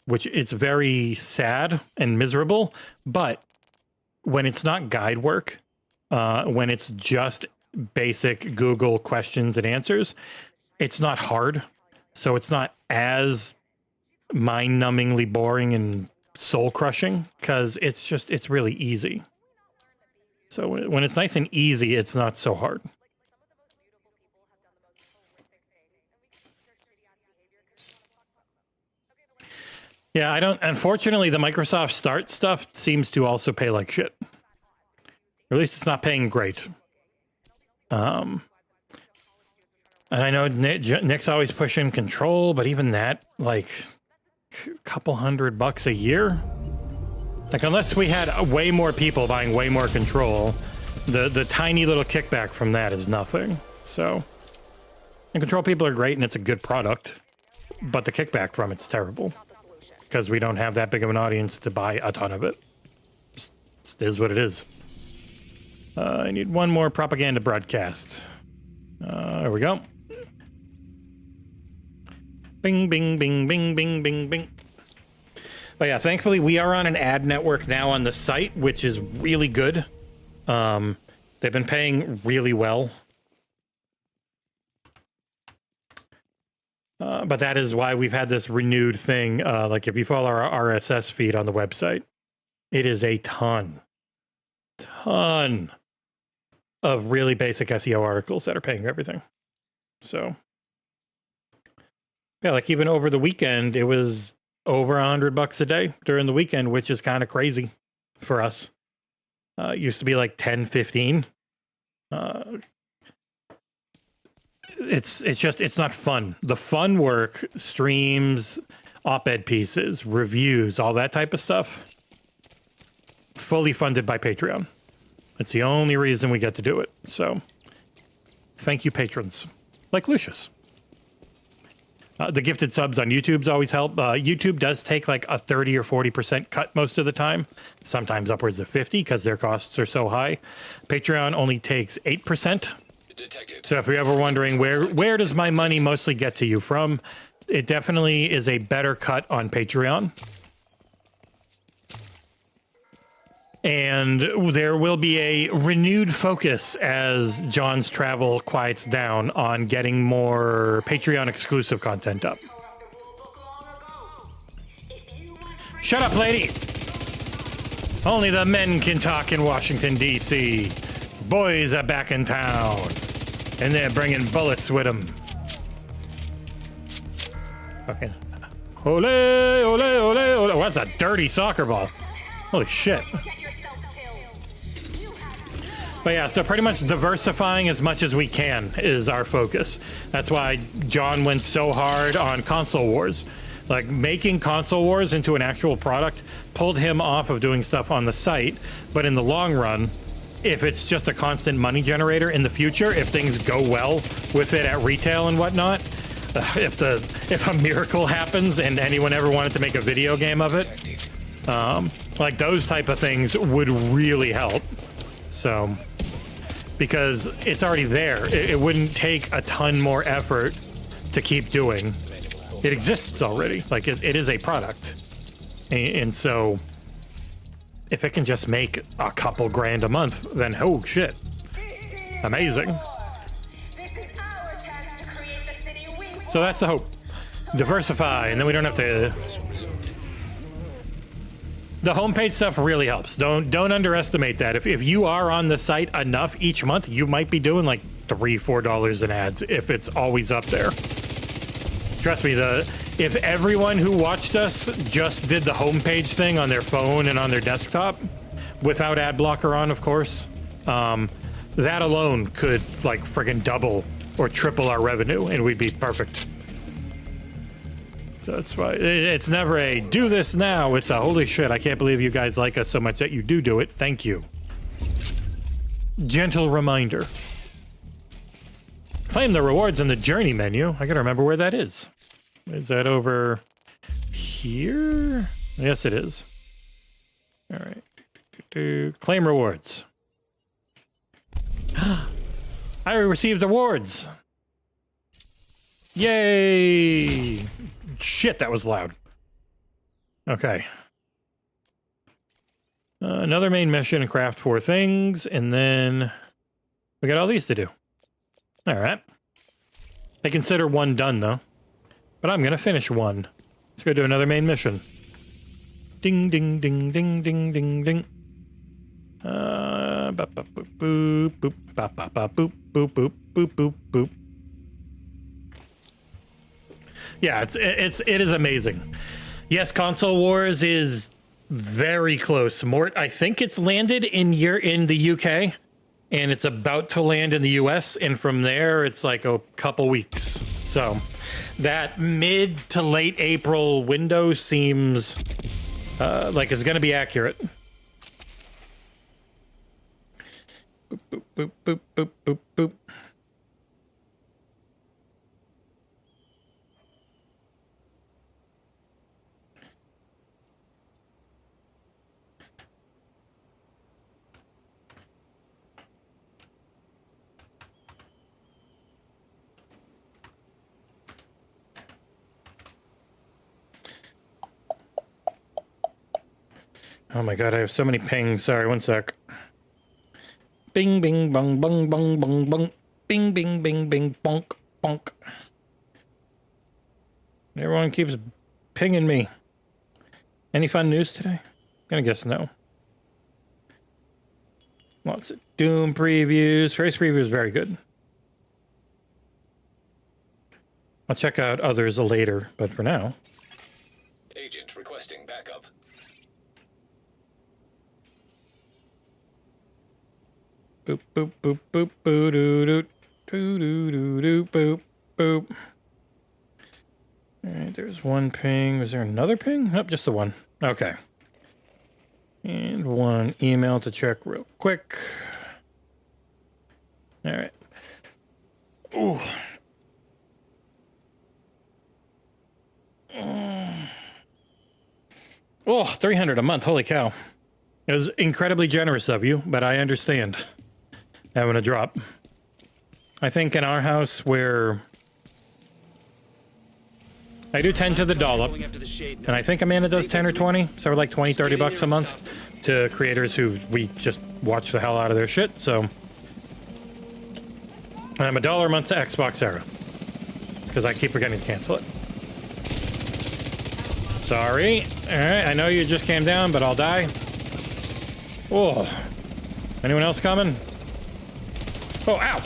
which it's very sad and miserable. But when it's not guide work, when it's just basic Google questions and answers, it's not hard. So it's not as mind-numbingly boring and soul-crushing, because it's really easy. So when it's nice and easy, it's not so hard. Yeah, I don't. Unfortunately, the Microsoft Start stuff seems to also pay like shit. Or at least it's not paying great. And I know Nick's always pushing Control, but even that, like, a couple $100 a year? Like, unless we had way more people buying way more Control, the tiny little kickback from that is nothing. So, and Control people are great, and it's a good product, but the kickback from it's terrible, because we don't have that big of an audience to buy a ton of it. Just is what it is. I need one more propaganda broadcast. There we go. Bing, bing, bing, bing, bing, bing, bing. But yeah, thankfully we are on an ad network now on the site, which is really good. They've been paying really well. But that is why we've had this renewed thing. Like if you follow our RSS feed on the website, it is a ton of really basic SEO articles that are paying everything. So yeah, like even over the weekend, it was over $100 a day during the weekend, which is kind of crazy for us. It used to be like 10, 15. It's not fun. The fun work, streams, op-ed pieces, reviews, all that type of stuff, fully funded by Patreon. It's the only reason we get to do it. So thank you, patrons, like Lucius. The gifted subs on YouTube's always help. YouTube does take like a 30 or 40% cut most of the time, sometimes upwards of 50 because their costs are so high. Patreon only takes 8%. Detected. So if you're ever wondering where does my money mostly get to you from, it definitely is a better cut on Patreon. And there will be a renewed focus as John's travel quiets down on getting more Patreon exclusive content up. Shut up, lady! Only the men can talk in Washington, D.C. Boys are back in town, and they're bringing bullets with them. Okay. Ole, ole, ole, ole. What's a dirty soccer ball? Holy shit. But yeah, so pretty much diversifying as much as we can is our focus. That's why John went so hard on console wars. Like, making console wars into an actual product pulled him off of doing stuff on the site. But in the long run, if it's just a constant money generator in the future, if things go well with it at retail and whatnot, if a miracle happens and anyone ever wanted to make a video game of it, like those type of things would really help. So, because it's already there, it wouldn't take a ton more effort to keep doing. It exists already. Like, it is a product. And so, if it can just make a couple grand a month, then oh shit. Amazing. So that's the hope. Diversify, and then we don't have to... The homepage stuff really helps. Don't underestimate that. If you are on the site enough each month, you might be doing like $3-4 in ads if it's always up there. Trust me, if everyone who watched us just did the homepage thing on their phone and on their desktop, without ad blocker on, of course, that alone could like friggin' double or triple our revenue, and we'd be perfect. So that's why it's never a do this now. It's a holy shit, I can't believe you guys like us so much that you do it. Thank you. Gentle reminder. Claim the rewards in the journey menu. I gotta remember where that is. Is that over here? Yes, it is. All right. Claim rewards. I received awards. Yay! Shit, that was loud. Okay. Another main mission, craft 4 things, and then we got all these to do. All right. I consider one done, though. But I'm going to finish one. Let's go do another main mission. Ding, ding, ding, ding, ding, ding, ding. Boop, boop, boop, boop, boop, boop, boop, boop, boop, boop, boop. Yeah, it is amazing. Yes, Console Wars is very close. I think it's landed in the UK, and it's about to land in the US, and from there it's like a couple weeks. So that mid to late April window seems like it's going to be accurate. Boop, boop, boop, boop, boop, boop. Oh my god, I have so many pings. Sorry, one sec. Bing, bing, bong, bong, bong, bong, bong. Bing, bing, bing, bing, bonk, bonk. Everyone keeps pinging me. Any fun news today? I'm gonna guess no. Lots of Doom previews. First preview is very good. I'll check out others later, but for now. Agent requesting backup. Boop, boop, boop, boop, boo, doo, doo, doo, doo, doo, doo, boop, boop. All right, there's one ping. Was there another ping? Nope, just the one. Okay. And one email to check real quick. All right. Ooh. Oh, 300 a month. Holy cow. It was incredibly generous of you, but I understand having a drop. I think in our house we're I do 10 to the dollop, Going after the shade and I think Amanda does 10 or 20, so we're like 20, 30 bucks a month to creators who we just watch the hell out of their shit, so. And I'm $1 a month to XboxEra, because I keep forgetting to cancel it. Sorry. Alright, I know you just came down, but I'll die. Oh. Anyone else coming? Oh, ow!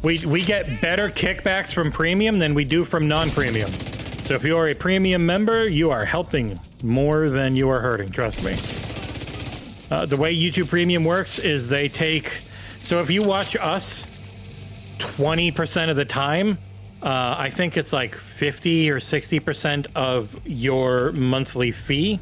We get better kickbacks from premium than we do from non-premium. So if you are a premium member, you are helping more than you are hurting, trust me. The way YouTube Premium works is they take... So if you watch us 20% of the time, I think it's like 50 or 60% of your monthly fee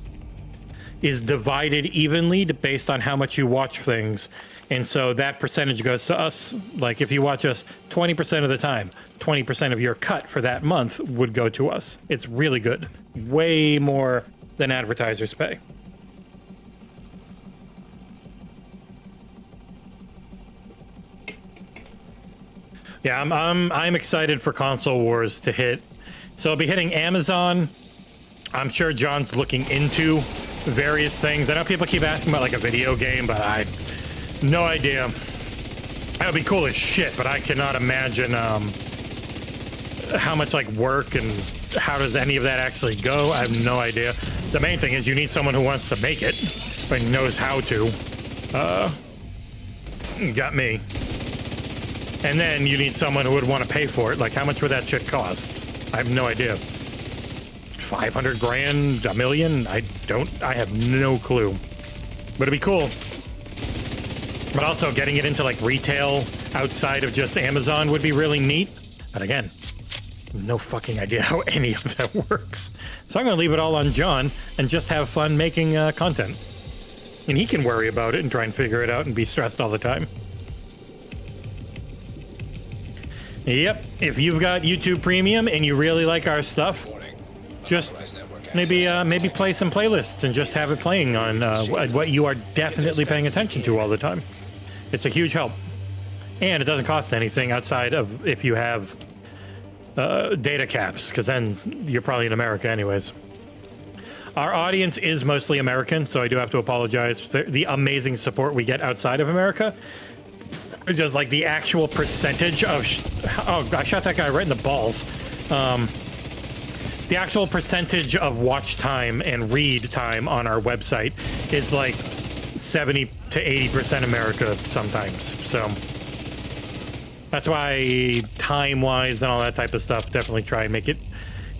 is divided evenly based on how much you watch things. And so that percentage goes to us. Like if you watch us 20% of the time, 20% of your cut for that month would go to us. It's really good. Way more than advertisers pay. Yeah, I'm excited for Console Wars to hit. So I'll be hitting Amazon. I'm sure John's looking into various things. I know people keep asking about like a video game, but I no idea. That would be cool as shit, but I cannot imagine how much like work and how does any of that actually go. I have no idea. The main thing is you need someone who wants to make it and knows how to. Got me. And then you need someone who would want to pay for it. Like, how much would that shit cost? I have no idea. 500 grand, a million? I have no clue. But it'd be cool. But also getting it into like retail outside of just Amazon would be really neat. But again, no fucking idea how any of that works. So I'm gonna leave it all on John and just have fun making content. And he can worry about it and try and figure it out and be stressed all the time. Yep, if you've got YouTube Premium and you really like our stuff, just maybe play some playlists and just have it playing on what you are definitely paying attention to all the time. It's a huge help. And it doesn't cost anything outside of if you have data caps, because then you're probably in America anyways. Our audience is mostly American, so I do have to apologize for the amazing support we get outside of America. Just like the actual percentage of oh, I shot that guy right in the balls. The actual percentage of watch time and read time on our website is like 70 to 80% America sometimes. So that's why time-wise and all that type of stuff, definitely try and make it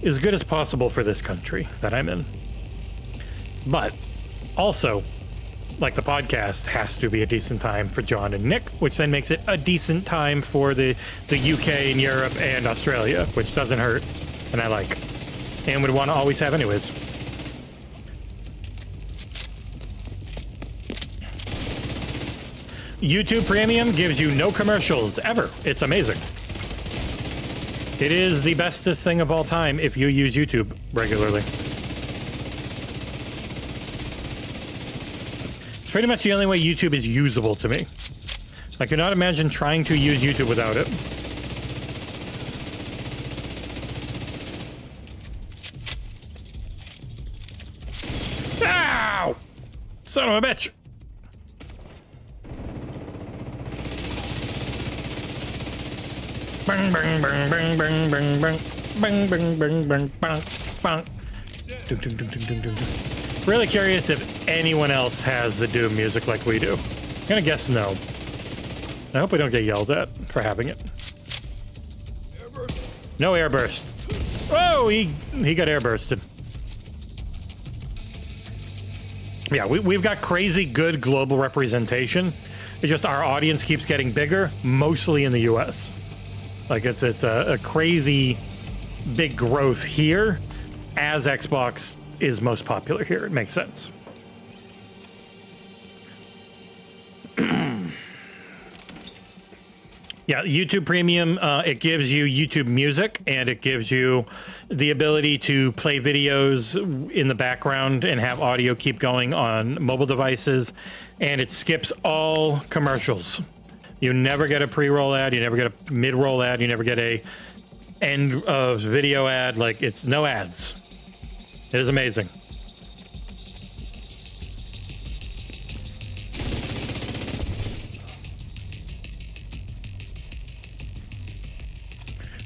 as good as possible for this country that I'm in. But also, like the podcast has to be a decent time for John and Nick, which then makes it a decent time for the UK and Europe and Australia, which doesn't hurt, and I like, and would want to always have anyways. YouTube Premium gives you no commercials ever. It's amazing. It is the bestest thing of all time if you use YouTube regularly. Pretty much the only way YouTube is usable to me. I cannot imagine trying to use YouTube without it. Ow! Son of a bitch! Bang bang bang bang bang bang bang bang bang bang bang bang bang. Dum dum dum dum dum dum. Really curious if anyone else has the Doom music like we do. I'm gonna guess no. I hope we don't get yelled at for having it. No airburst. Oh, he got airbursted. Yeah, we've got crazy good global representation. It's just our audience keeps getting bigger, mostly in the US. Like it's a crazy big growth here as Xbox is most popular here. It makes sense. Yeah, YouTube Premium, it gives you YouTube Music, and it gives you the ability to play videos in the background and have audio keep going on mobile devices, and it skips all commercials. You never get a pre-roll ad, you never get a mid-roll ad, you never get a end of video ad. Like, it's no ads. It is amazing.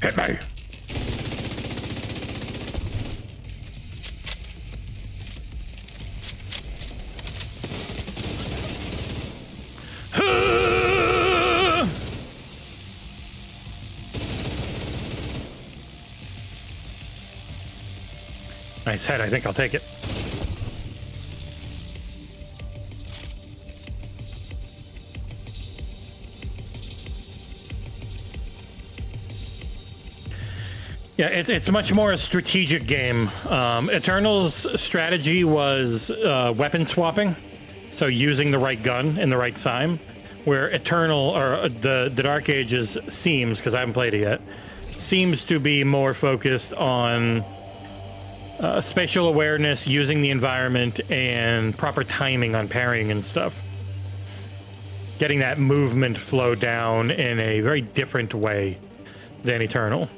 Hit me. Nice head. I think I'll take it. Yeah, it's much more a strategic game. Eternal's strategy was weapon swapping, so using the right gun in the right time. Where Eternal, or the Dark Ages seems, because I haven't played it yet, seems to be more focused on spatial awareness, using the environment, and proper timing on parrying and stuff. Getting that movement flow down in a very different way than Eternal.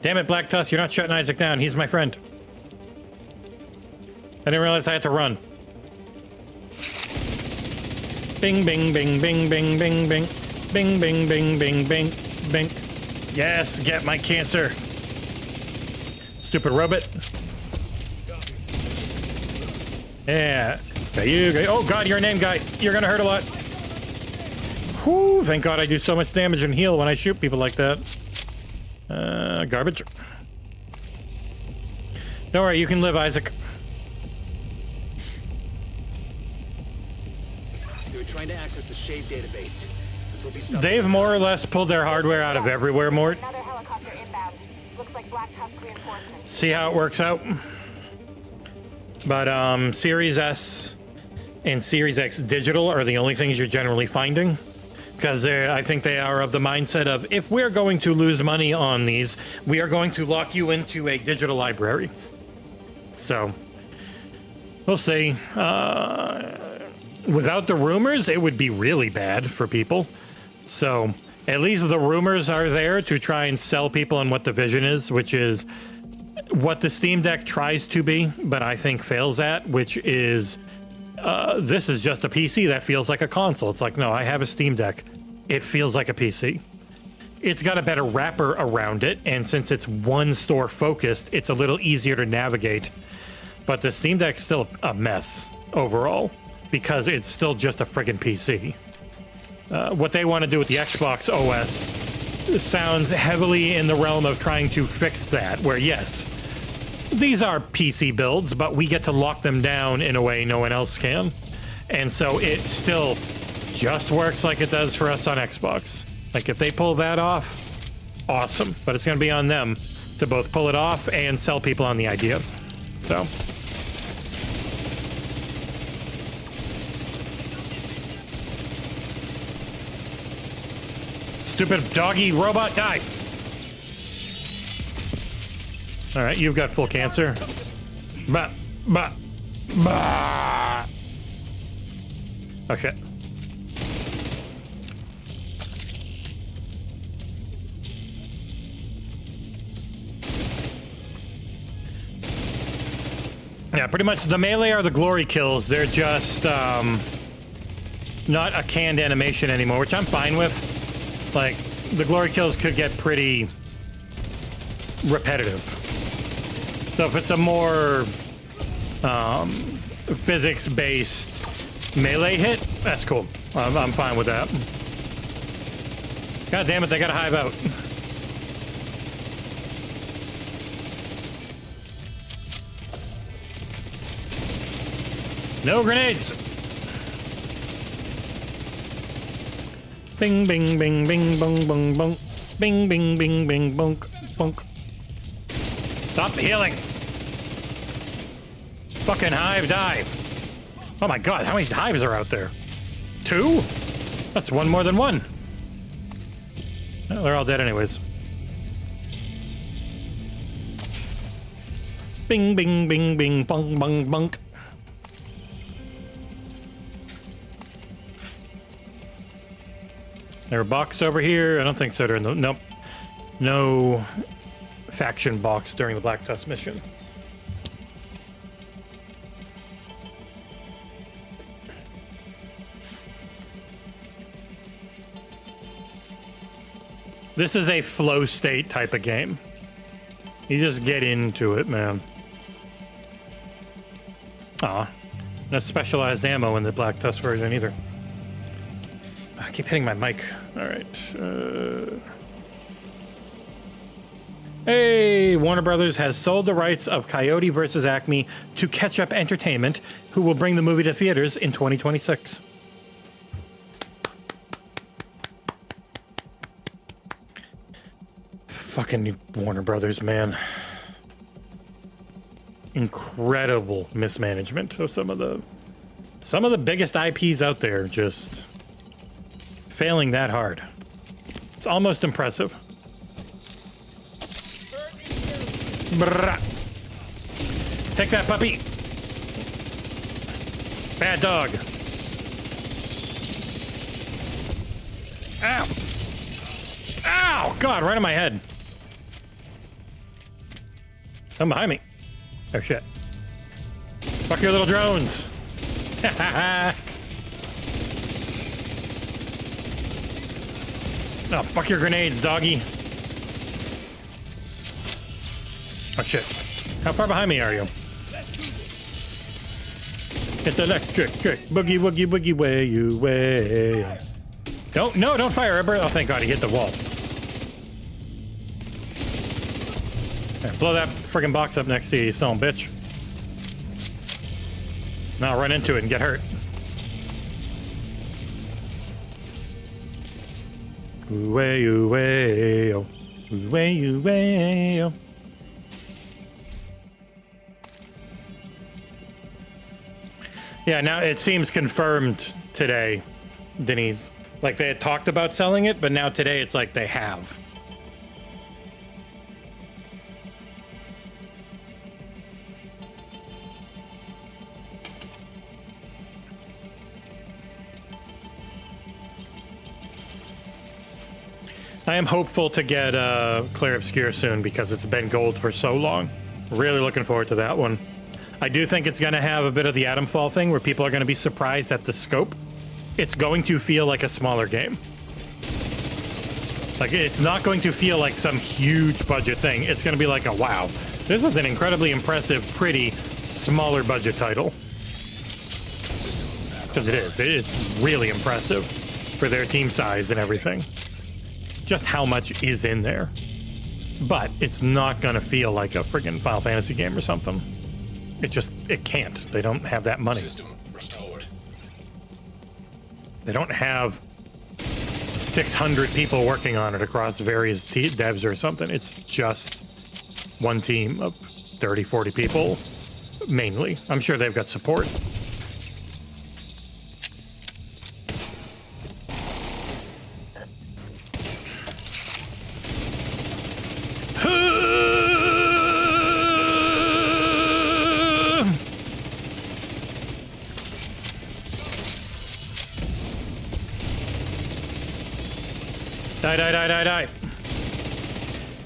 Damn it, Black Tusk, you're not shutting Isaac down. He's my friend. I didn't realize I had to run. Bing, bing, bing, bing, bing, bing, bing. Bing, bing, bing, bing, bing, bing. Yes, get my cancer. Stupid robot. Yeah. Okay, you. Oh god, you're a name guy. You're gonna hurt a lot. Whew, thank god I do so much damage and heal when I shoot people like that. Garbage. Don't worry, you can live, Isaac. They were trying to access the Shade database. They've more or less pulled their hardware out of everywhere, Mort. Another helicopter inbound. Looks like Black Tusk reinforcements. See how it works out. But Series S and Series X digital are the only things you're generally finding. Because I think they are of the mindset of, if we're going to lose money on these, we are going to lock you into a digital library. So, we'll see. Without the rumors, it would be really bad for people. So, at least the rumors are there to try and sell people on what the vision is, which is what the Steam Deck tries to be, but I think fails at, which is... this is just a PC that feels like a console. It's like, no, I have a Steam Deck. It feels like a PC. It's got a better wrapper around it, and since it's one store focused, it's a little easier to navigate. But the Steam Deck's still a mess overall, because it's still just a friggin' PC. What they want to do with the Xbox OS sounds heavily in the realm of trying to fix that, where yes, these are PC builds, but we get to lock them down in a way no one else can. And so it still just works like it does for us on Xbox. Like, if they pull that off, awesome. But it's going to be on them to both pull it off and sell people on the idea. So... stupid doggy robot, die! Alright, you've got full cancer. Bah, bah, bah. Okay. Yeah, pretty much the melee are the glory kills. They're just, not a canned animation anymore, which I'm fine with. Like, the glory kills could get pretty repetitive. So if it's a more physics-based melee hit, that's cool. I'm fine with that. God damn it, they gotta hive out. No grenades! Bing, bing, bing, bing, bong, bong, bong. Bing, bing, bing, bing, bonk, bonk. Stop healing! Fucking hive, die! Oh my god, how many hives are out there? 2? That's one more than one. Well, they're all dead anyways. Bing, bing, bing, bing, bong, bong, bonk. There a box over here? I don't think so. Nope. No faction box during the Black Tusk mission. This is a flow state type of game. You just get into it, man. Aw. No specialized ammo in the Black Tusk version either. I keep hitting my mic. Alright. Hey, Warner Brothers has sold the rights of Coyote vs. Acme to Catch Up Entertainment, who will bring the movie to theaters in 2026. Fucking Warner Brothers, man. Incredible mismanagement of some of the biggest IPs out there, just failing that hard. It's almost impressive. Brrrah. Take that, puppy. Bad dog. Ow. Ow! God, right on my head. Come behind me. Oh, shit. Fuck your little drones. Oh, fuck your grenades, doggy. Oh, shit. How far behind me are you? It's electric. Boogie, woogie, woogie, way you way. Don't fire, Ember. Oh, thank God, he hit the wall. There, blow that friggin' box up next to you, son of a bitch. Now I'll run into it and get hurt. Way, way, oh. Way, way, oh. Yeah, now it seems confirmed today, Denise. Like they had talked about selling it, but now today it's like they have. I am hopeful to get Clear Obscure soon because it's been gold for so long. Really looking forward to that one. I do think it's going to have a bit of the Atomfall thing where people are going to be surprised at the scope. It's going to feel like a smaller game. Like, it's not going to feel like some huge budget thing. It's going to be like a, wow, this is an incredibly impressive, pretty, smaller budget title. Because it is. It's really impressive for their team size and everything. Just how much is in there. But it's not going to feel like a friggin' Final Fantasy game or something. It can't. They don't have that money. System restored. They don't have 600 people working on it across various devs or something. It's just one team of 30, 40 people, mainly. I'm sure they've got support. Die.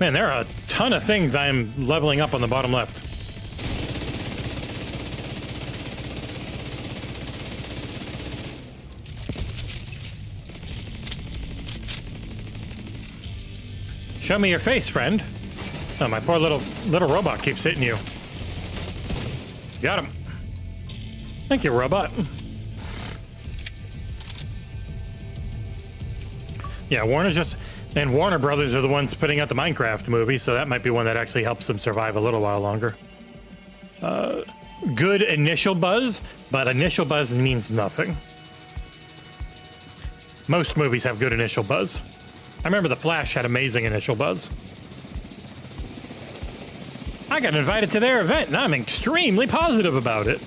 Man, there are a ton of things I am leveling up on the bottom left. Show me your face, friend. Oh, my poor little robot keeps hitting you. Got him. Thank you, robot. Yeah, Warner Brothers are the ones putting out the Minecraft movie, so that might be one that actually helps them survive a little while longer. Good initial buzz, but initial buzz means nothing. Most movies have good initial buzz. I remember The Flash had amazing initial buzz. I got invited to their event, and I'm extremely positive about it.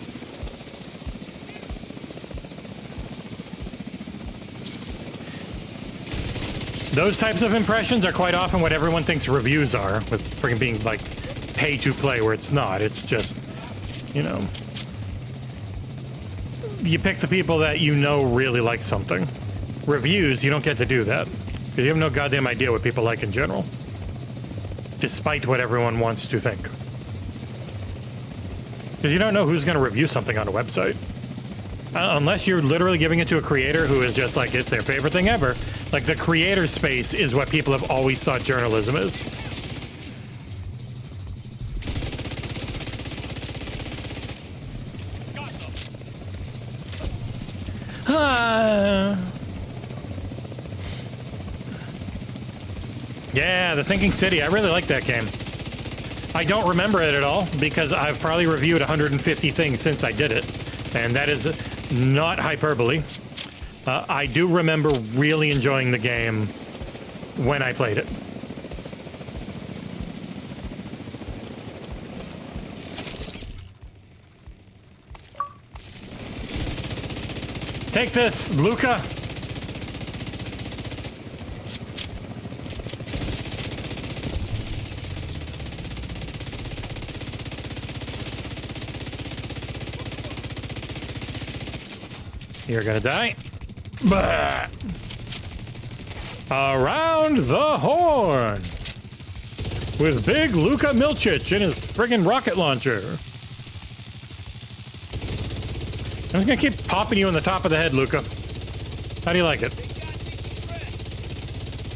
Those types of impressions are quite often what everyone thinks reviews are, with freaking being like pay to play where it's not. It's just, you know, you pick the people that you know really like something. reviews, you don't get to do that. Because you have no goddamn idea what people like in general. Despite what everyone wants to think. Because you don't know who's going to review something on a website. Unless you're literally giving it to a creator who is just like, it's their favorite thing ever. Like, the creator space is what people have always thought journalism is. Yeah, The Sinking City. I really like that game. I don't remember it at all because I've probably reviewed 150 things since I did it. And that is not hyperbole. I do remember really enjoying the game when I played it. Take this, Luca. You're gonna die. Bah. Around the horn with big Luka Milčić in his friggin' rocket launcher. I'm just gonna keep popping you in the top of the head, Luca. How do you like it?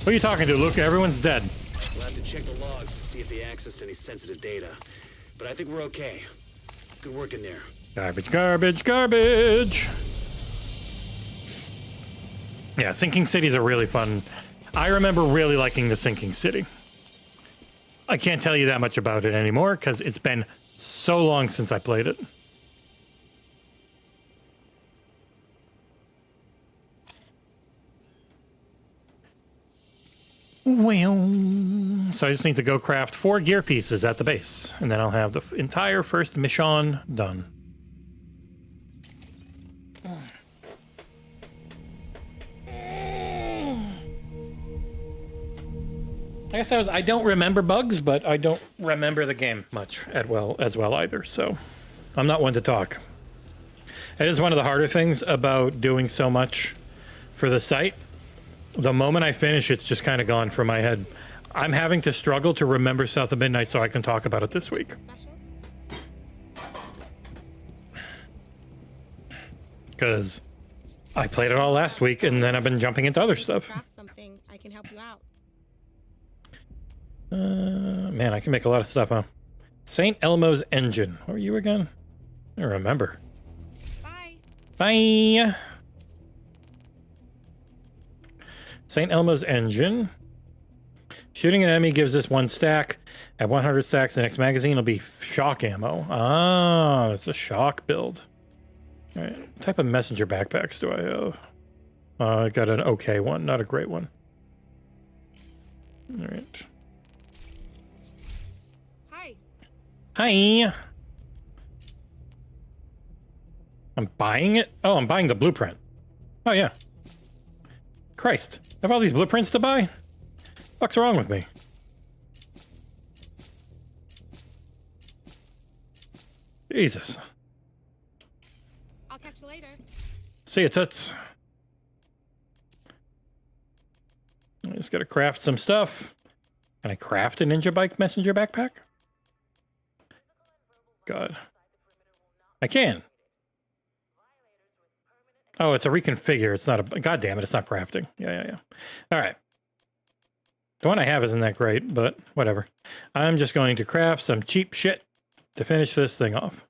Who are you talking to, Luca? Everyone's dead. We'll have to check the logs to see if they accessed any sensitive data. But I think we're okay. Good work in there. Garbage, garbage, garbage. Yeah, Sinking Cities are really fun. I remember really liking the Sinking City. I can't tell you that much about it anymore because it's been so long since I played it. Well, so I just need to go craft 4 gear pieces at the base, and then I'll have the entire first mission done. I guess I don't remember bugs, but I don't remember the game much as well either, so I'm not one to talk. It is one of the harder things about doing so much for the site. The moment I finish, it's just kind of gone from my head. I'm having to struggle to remember South of Midnight so I can talk about it this week. Because I played it all last week, and then I've been jumping into other stuff. Something I can help you out. Man, I can make a lot of stuff, huh? St. Elmo's Engine. What were you again? I don't remember. Bye. Bye. St. Elmo's Engine. Shooting an enemy gives us 1 stack. At 100 stacks, the next magazine will be shock ammo. Ah, it's a shock build. All right. What type of messenger backpacks do I have? I got an okay one, not a great one. All right. Hi. I'm buying it? Oh, I'm buying the blueprint. Oh, yeah. Christ. I have all these blueprints to buy? What's wrong with me? Jesus. I'll catch you later. See ya, toots. I just gotta craft some stuff. Can I craft a ninja bike messenger backpack? God. I can. Oh, it's a reconfigure. It's not a... God damn it, it's not crafting. Yeah. All right. The one I have isn't that great, but whatever. I'm just going to craft some cheap shit to finish this thing off.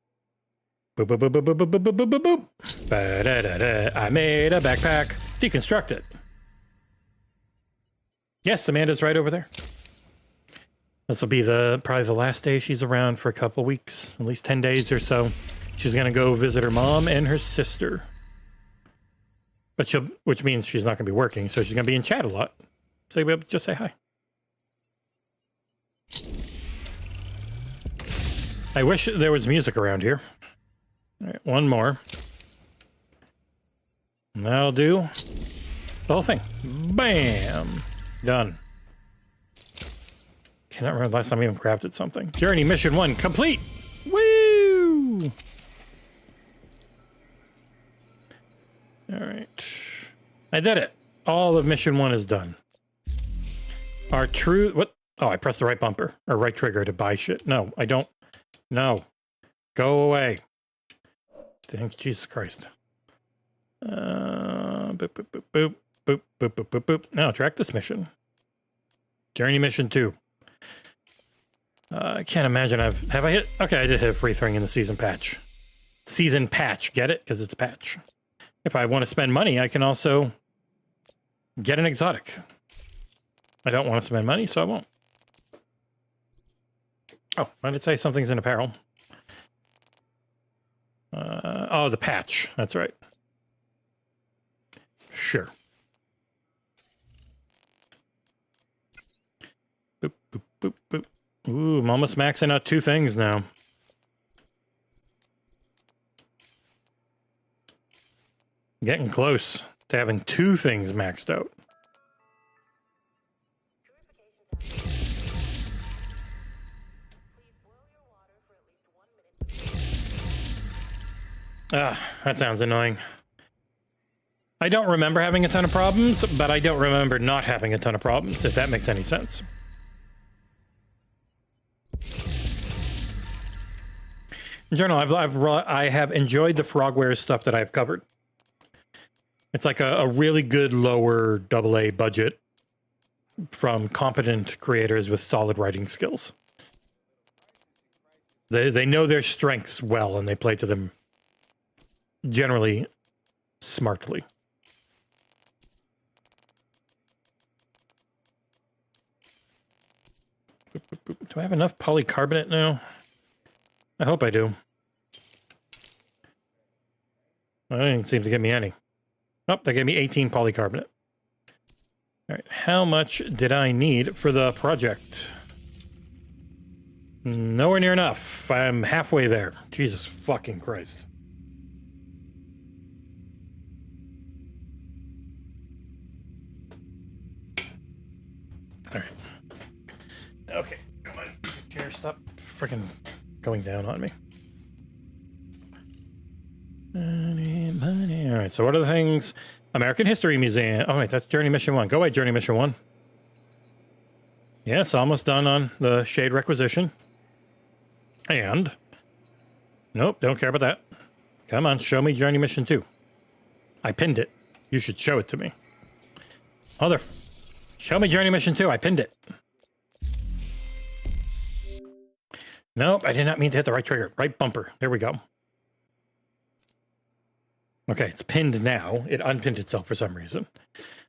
Boop, boop, boop, boop, boop, boop, boop, boop, boop, boop. Ba-da-da-da. I made a backpack. Deconstruct it. Yes, Amanda's right over there. This will be probably the last day she's around for a couple weeks, at least 10 days or so. She's gonna go visit her mom and her sister, which means she's not gonna be working, so she's gonna be in chat a lot. So you'll be able to just say hi. I wish there was music around here. All right, one more. And that'll do the whole thing. Bam! Done. Cannot remember the last time we even crafted something. Journey mission 1 complete! Woo! Alright. I did it. all of mission 1 is done. Our true... What? Oh, I pressed the right bumper. Or right trigger to buy shit. No, I don't. No. Go away. Thank Jesus Christ. Boop, boop, boop, boop. Boop, boop, boop, boop, boop. Now, track this mission. Journey mission 2. I can't imagine have I hit... Okay, I did hit a free thing in the season patch. Season patch, get it? Because it's a patch. If I want to spend money, I can also get an exotic. I don't want to spend money, so I won't. Oh, I did say something's in apparel. Oh, the patch. That's right. Sure. Boop, boop, boop, boop. Ooh, I'm almost maxing out 2 things now. Getting close to having 2 things maxed out. Ah, that sounds annoying. I don't remember having a ton of problems, but I don't remember not having a ton of problems, if that makes any sense. In general, I have enjoyed the Frogwares stuff that I've covered. It's like a really good lower AA budget from competent creators with solid writing skills. They know their strengths well, and they play to them generally smartly. Do I have enough polycarbonate now? I hope I do. I didn't seem to give me any. Nope, they gave me 18 polycarbonate. All right, how much did I need for the project? Nowhere near enough. I'm halfway there. Jesus fucking Christ. All right. Okay, come on. Chair, stop freaking going down on me. Money, money. All right, so what are the things? American History Museum. Oh, wait, that's Journey Mission 1. Go away, Journey Mission 1. Yes, almost done on the Shade Requisition. And... Nope, don't care about that. Come on, show me Journey Mission 2. I pinned it. You should show it to me. Show me Journey Mission 2. I pinned it. Nope, I did not mean to hit the right trigger. Right bumper. There we go. Okay, it's pinned now. It unpinned itself for some reason.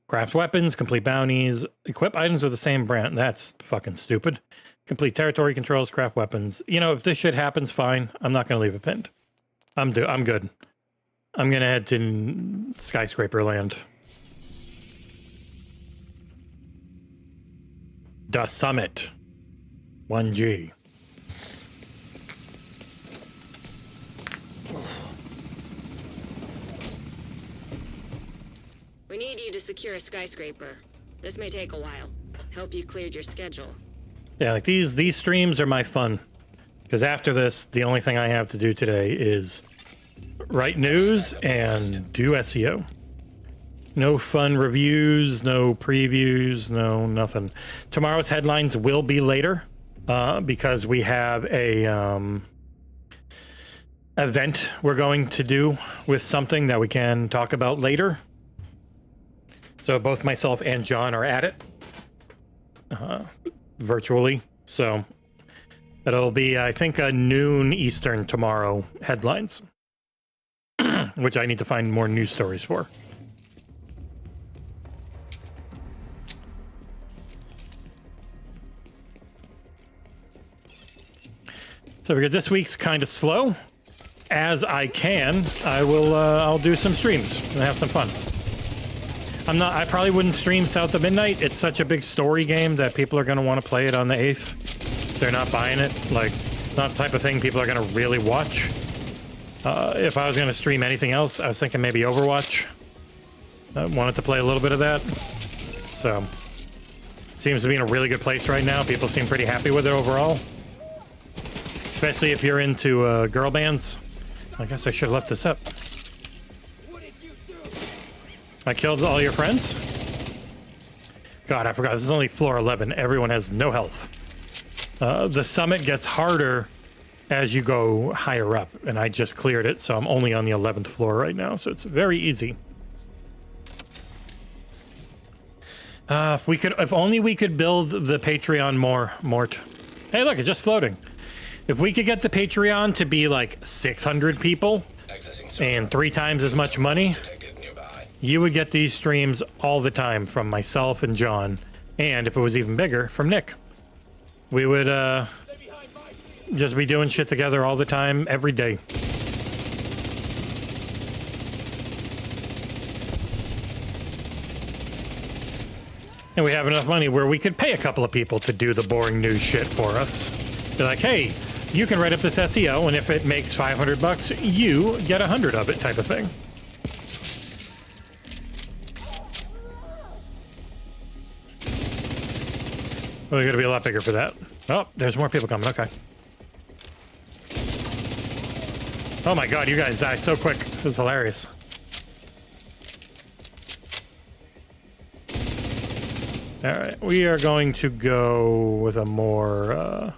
Craft weapons, complete bounties, equip items with the same brand. That's fucking stupid. Complete territory controls, craft weapons. You know, if this shit happens, fine. I'm not going to leave it pinned. I'm good. I'm going to head to Skyscraper Land. The Summit. 1G. We need you to secure a skyscraper. This may take a while. Hope you cleared your schedule. Yeah, like these streams are my fun. Because after this, the only thing I have to do today is write news and do SEO. No fun reviews, no previews, no nothing. Tomorrow's headlines will be later because we have a event we're going to do with something that we can talk about later. So both myself and John are at it virtually. So it'll be, I think, a noon Eastern tomorrow headlines, which I need to find more news stories for. So because this week's kind of slow, as I can, I'll do some streams and have some fun. I probably wouldn't stream South of Midnight. It's such a big story game that people are going to want to play it on the 8th. They're not buying it. Like, not the type of thing people are going to really watch. If I was going to stream anything else, I was thinking maybe Overwatch. I wanted to play a little bit of that. So, it seems to be in a really good place right now. People seem pretty happy with it overall. Especially if you're into girl bands. I guess I should have left this up. I killed all your friends? God, I forgot. This is only floor 11. Everyone has no health. The summit gets harder as you go higher up, and I just cleared it, so I'm only on the 11th floor right now, so it's very easy. If only we could build the Patreon more, Mort. Hey, look, it's just floating. If we could get the Patreon to be like 600 people and 3 times as much money, you would get these streams all the time from myself and John, and if it was even bigger, from Nick. We would just be doing shit together all the time, every day. And we have enough money where we could pay a couple of people to do the boring news shit for us. Be like, hey, you can write up this SEO, and if it makes $500, you get 100 of it, type of thing. Well, we gotta be a lot bigger for that. Oh, there's more people coming. Okay. Oh my god, you guys die so quick. This is hilarious. Alright, we are going to go with a more, I'm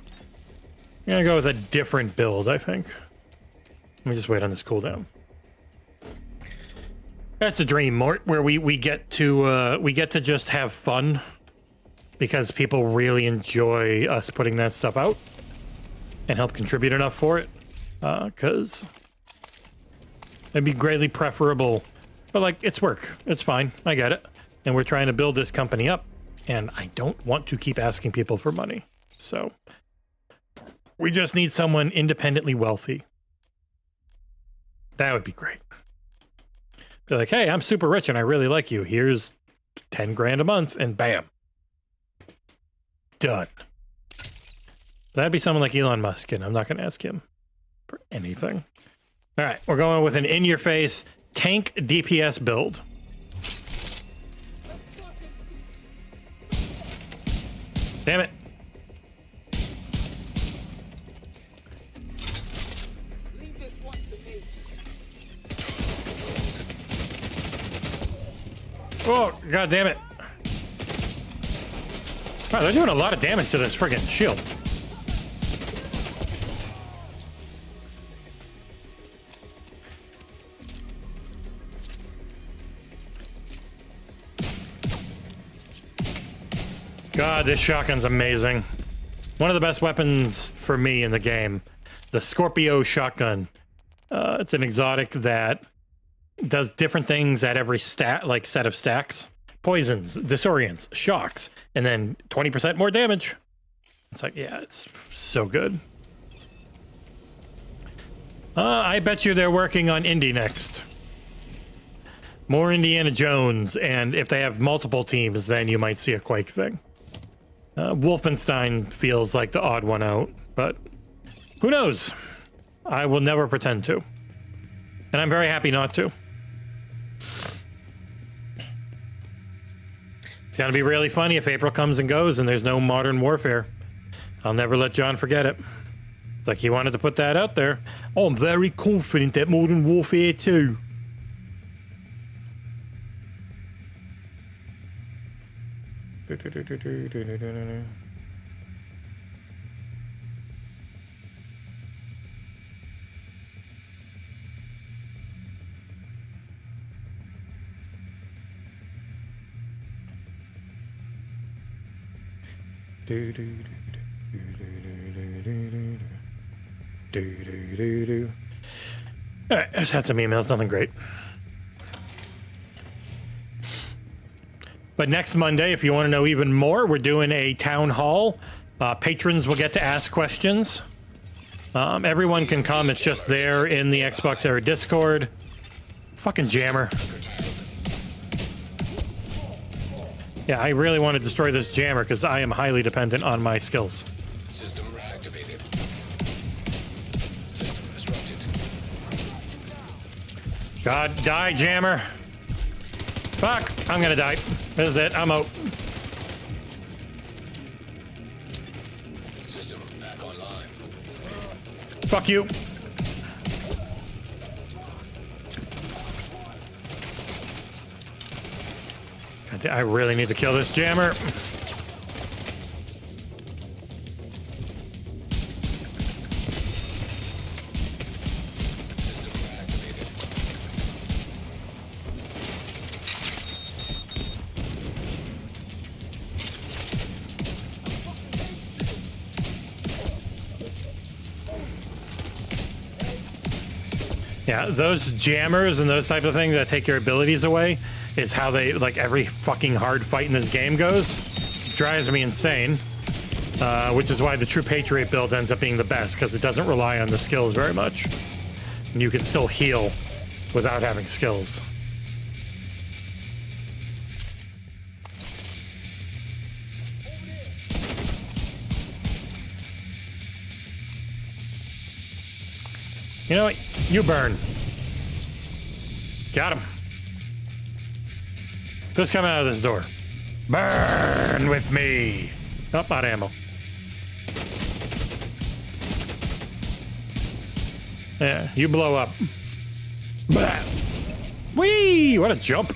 gonna go with a different build, I think. Let me just wait on this cooldown. That's a dream, Mort, where we get to just have fun. Because people really enjoy us putting that stuff out. And help contribute enough for it. Because it'd be greatly preferable. But, like, it's work. It's fine. I get it. And we're trying to build this company up. And I don't want to keep asking people for money. So, we just need someone independently wealthy. That would be great. Be like, hey, I'm super rich and I really like you. Here's 10 grand a month, and bam. Done. That'd be someone like Elon Musk, and I'm not going to ask him for anything. All right, we're going with an in-your-face tank DPS build. Damn it. Oh, god damn it. Wow, they're doing a lot of damage to this friggin' shield. God, this shotgun's amazing. One of the best weapons for me in the game. The Scorpio shotgun. It's an exotic that does different things at every set of stacks. Poisons, disorients, shocks, and then 20% more damage. It's like, yeah, it's so good. I bet you they're working on Indy next. More Indiana Jones, and if they have multiple teams, then you might see a Quake thing. Wolfenstein feels like the odd one out, but who knows? I will never pretend to. And I'm very happy not to. It's gonna be really funny if April comes and goes and there's no Modern Warfare. I'll never let John forget it. It's like he wanted to put that out there. Oh, I'm very confident that Modern Warfare 2. Alright, I just had some emails, nothing great. But next Monday, if you want to know even more, we're doing a town hall. Patrons will get to ask questions. Everyone can come, it's just there in the XboxEra Discord. Fucking jammer. Yeah, I really want to destroy this jammer because I am highly dependent on my skills. System reactivated. System disrupted. God, die, jammer. Fuck, I'm gonna die. This is it, I'm out. System back online. Fuck you. I really need to kill this jammer. Yeah, those jammers and those type of things that take your abilities away is how they, like, every fucking hard fight in this game goes. Drives me insane, which is why the True Patriot build ends up being the best, because it doesn't rely on the skills very much. And you can still heal without having skills. You know what? You burn. Got him. Who's coming out of this door? Burn with me. Oh, out of ammo. Yeah, you blow up. Blah. Whee! What a jump.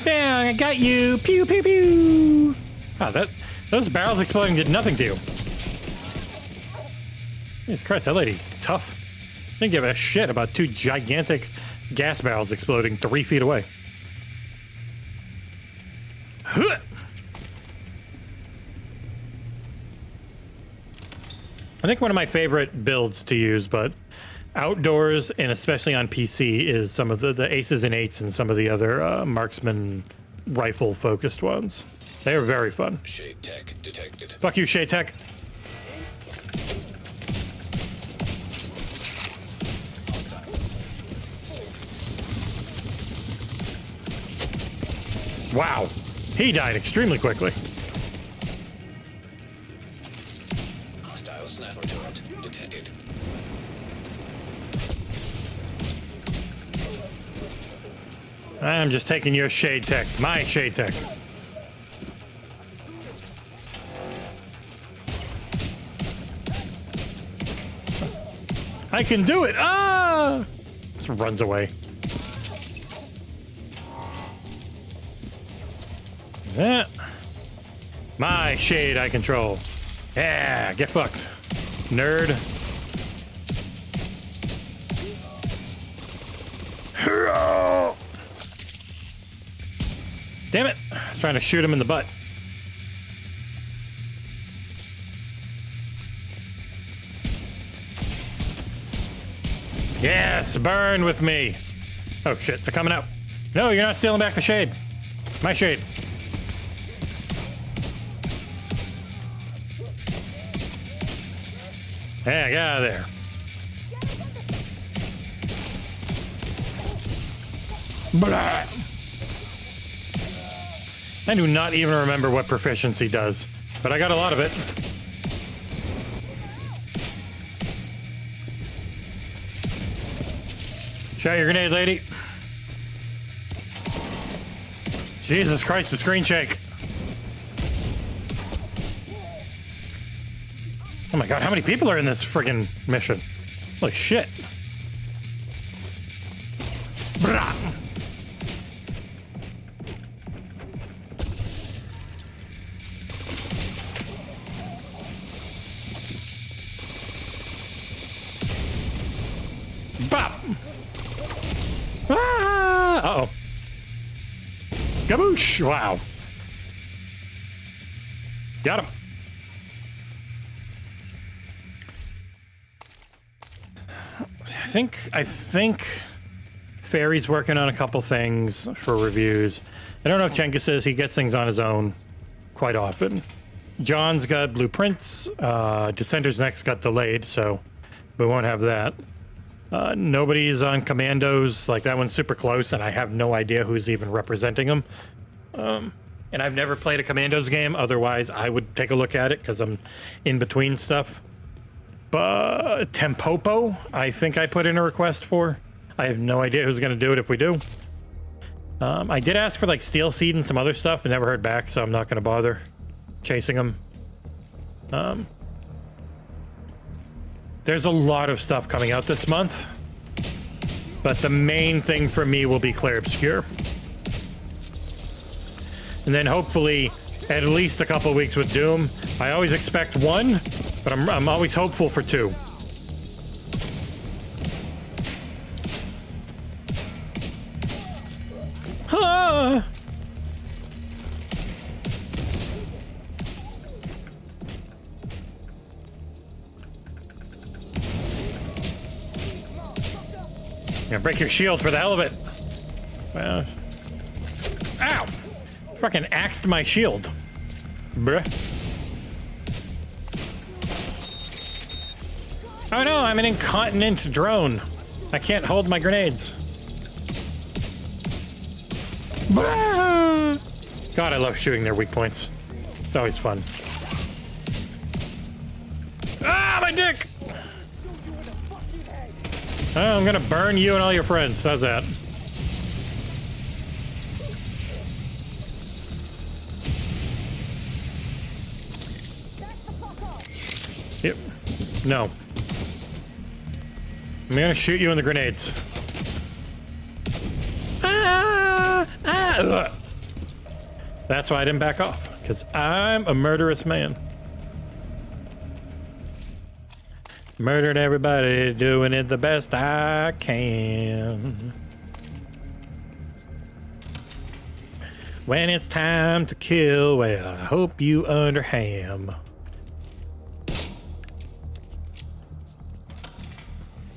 Bang, I got you. Pew, pew, pew. Oh, those barrels exploding did nothing to you. Jesus Christ, that lady's tough. Didn't give a shit about two gigantic gas barrels exploding 3 feet away. Huh. I think one of my favorite builds to use, but outdoors and especially on PC, is some of the aces and eights and some of the other marksman rifle focused ones. They are very fun. Shade tech detected. Fuck you, Shade Tech. Wow, he died extremely quickly. Hostile sniper turret detected. I'm just taking your Shade Tech, my Shade Tech. I can do it! Ah! Just runs away. Yeah. My shade I control. Yeah, get fucked, nerd. Damn it! I was trying to shoot him in the butt. Yes, burn with me. Oh shit, they're coming out. No, you're not stealing back the shade. My shade. Yeah, get out of there. Blah. I do not even remember what proficiency does, but I got a lot of it. Shot your grenade, lady. Jesus Christ, the screen shake. Oh my god, how many people are in this friggin' mission? Holy shit. Blah. Bop. Ah! Uh-oh. Gaboosh! Wow. Got him. I think Fairy's working on a couple things for reviews. I don't know if Cenk says he gets things on his own quite often. John's got blueprints. Descender's next got delayed, so we won't have that. Nobody's on Commandos. Like, that one's super close, and I have no idea who's even representing them. And I've never played a Commandos game. Otherwise, I would take a look at it because I'm in between stuff. But Tempopo, I think I put in a request for. I have no idea who's going to do it if we do. I did ask for like steel seed and some other stuff and never heard back, so I'm not going to bother chasing them. There's a lot of stuff coming out this month, but the main thing for me will be Clair Obscure. And then hopefully at least a couple of weeks with Doom. I always expect 1, but I'm always hopeful for 2. Ah! Yeah, break your shield for the hell of it. Well, ow! Fucking axed my shield. Bruh. Oh no, I'm an incontinent drone. I can't hold my grenades. God, I love shooting their weak points. It's always fun. Ah, my dick! Oh, I'm gonna burn you and all your friends. How's that? Yep. No. I'm gonna shoot you in the grenades. Ugh. That's why I didn't back off, because I'm a murderous man. Murdering everybody, doing it the best I can. When it's time to kill, well, I hope you underhand.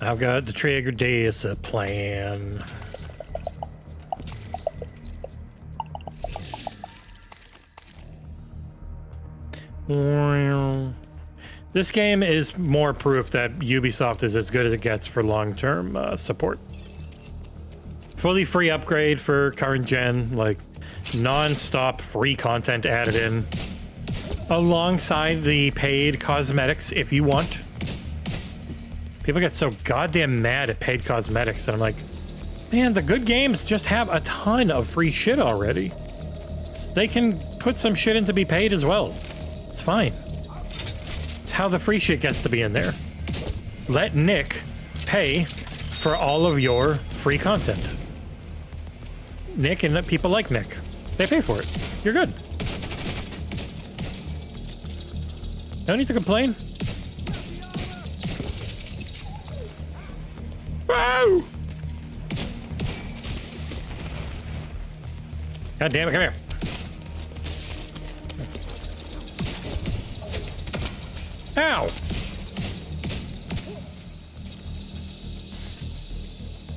I've got the trigger discipline. This game is more proof that Ubisoft is as good as it gets for long-term support. Fully free upgrade for current gen, like non-stop free content added in, alongside the paid cosmetics if you want. People get so goddamn mad at paid cosmetics, and I'm like, man, the good games just have a ton of free shit already. They can put some shit in to be paid as well. It's fine. It's how the free shit gets to be in there. Let Nick pay for all of your free content. Nick and people like Nick. They pay for it. You're good. No need to complain. Whoa! God damn it, come here. Ow!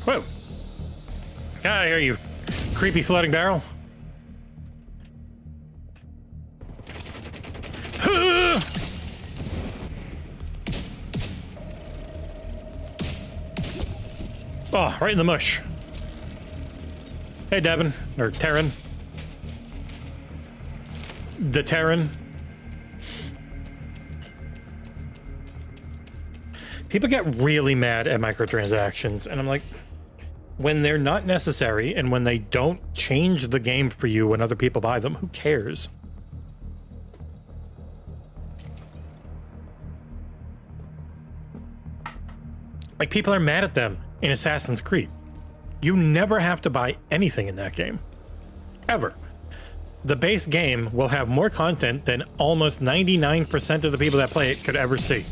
Whoa! Get out of here, you creepy floating barrel. Oh, right in the mush. Hey, Devin. Or Terran. The Terran. People get really mad at microtransactions, and I'm like, when they're not necessary and when they don't change the game for you when other people buy them, who cares? Like, people are mad at them in Assassin's Creed. You never have to buy anything in that game. Ever. The base game will have more content than almost 99% of the people that play it could ever see.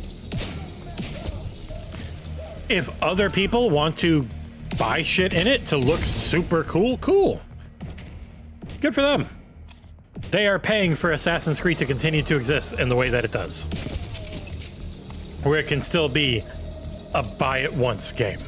If other people want to buy shit in it to look super cool, cool. Good for them. They are paying for Assassin's Creed to continue to exist in the way that it does. Where it can still be a buy it once game.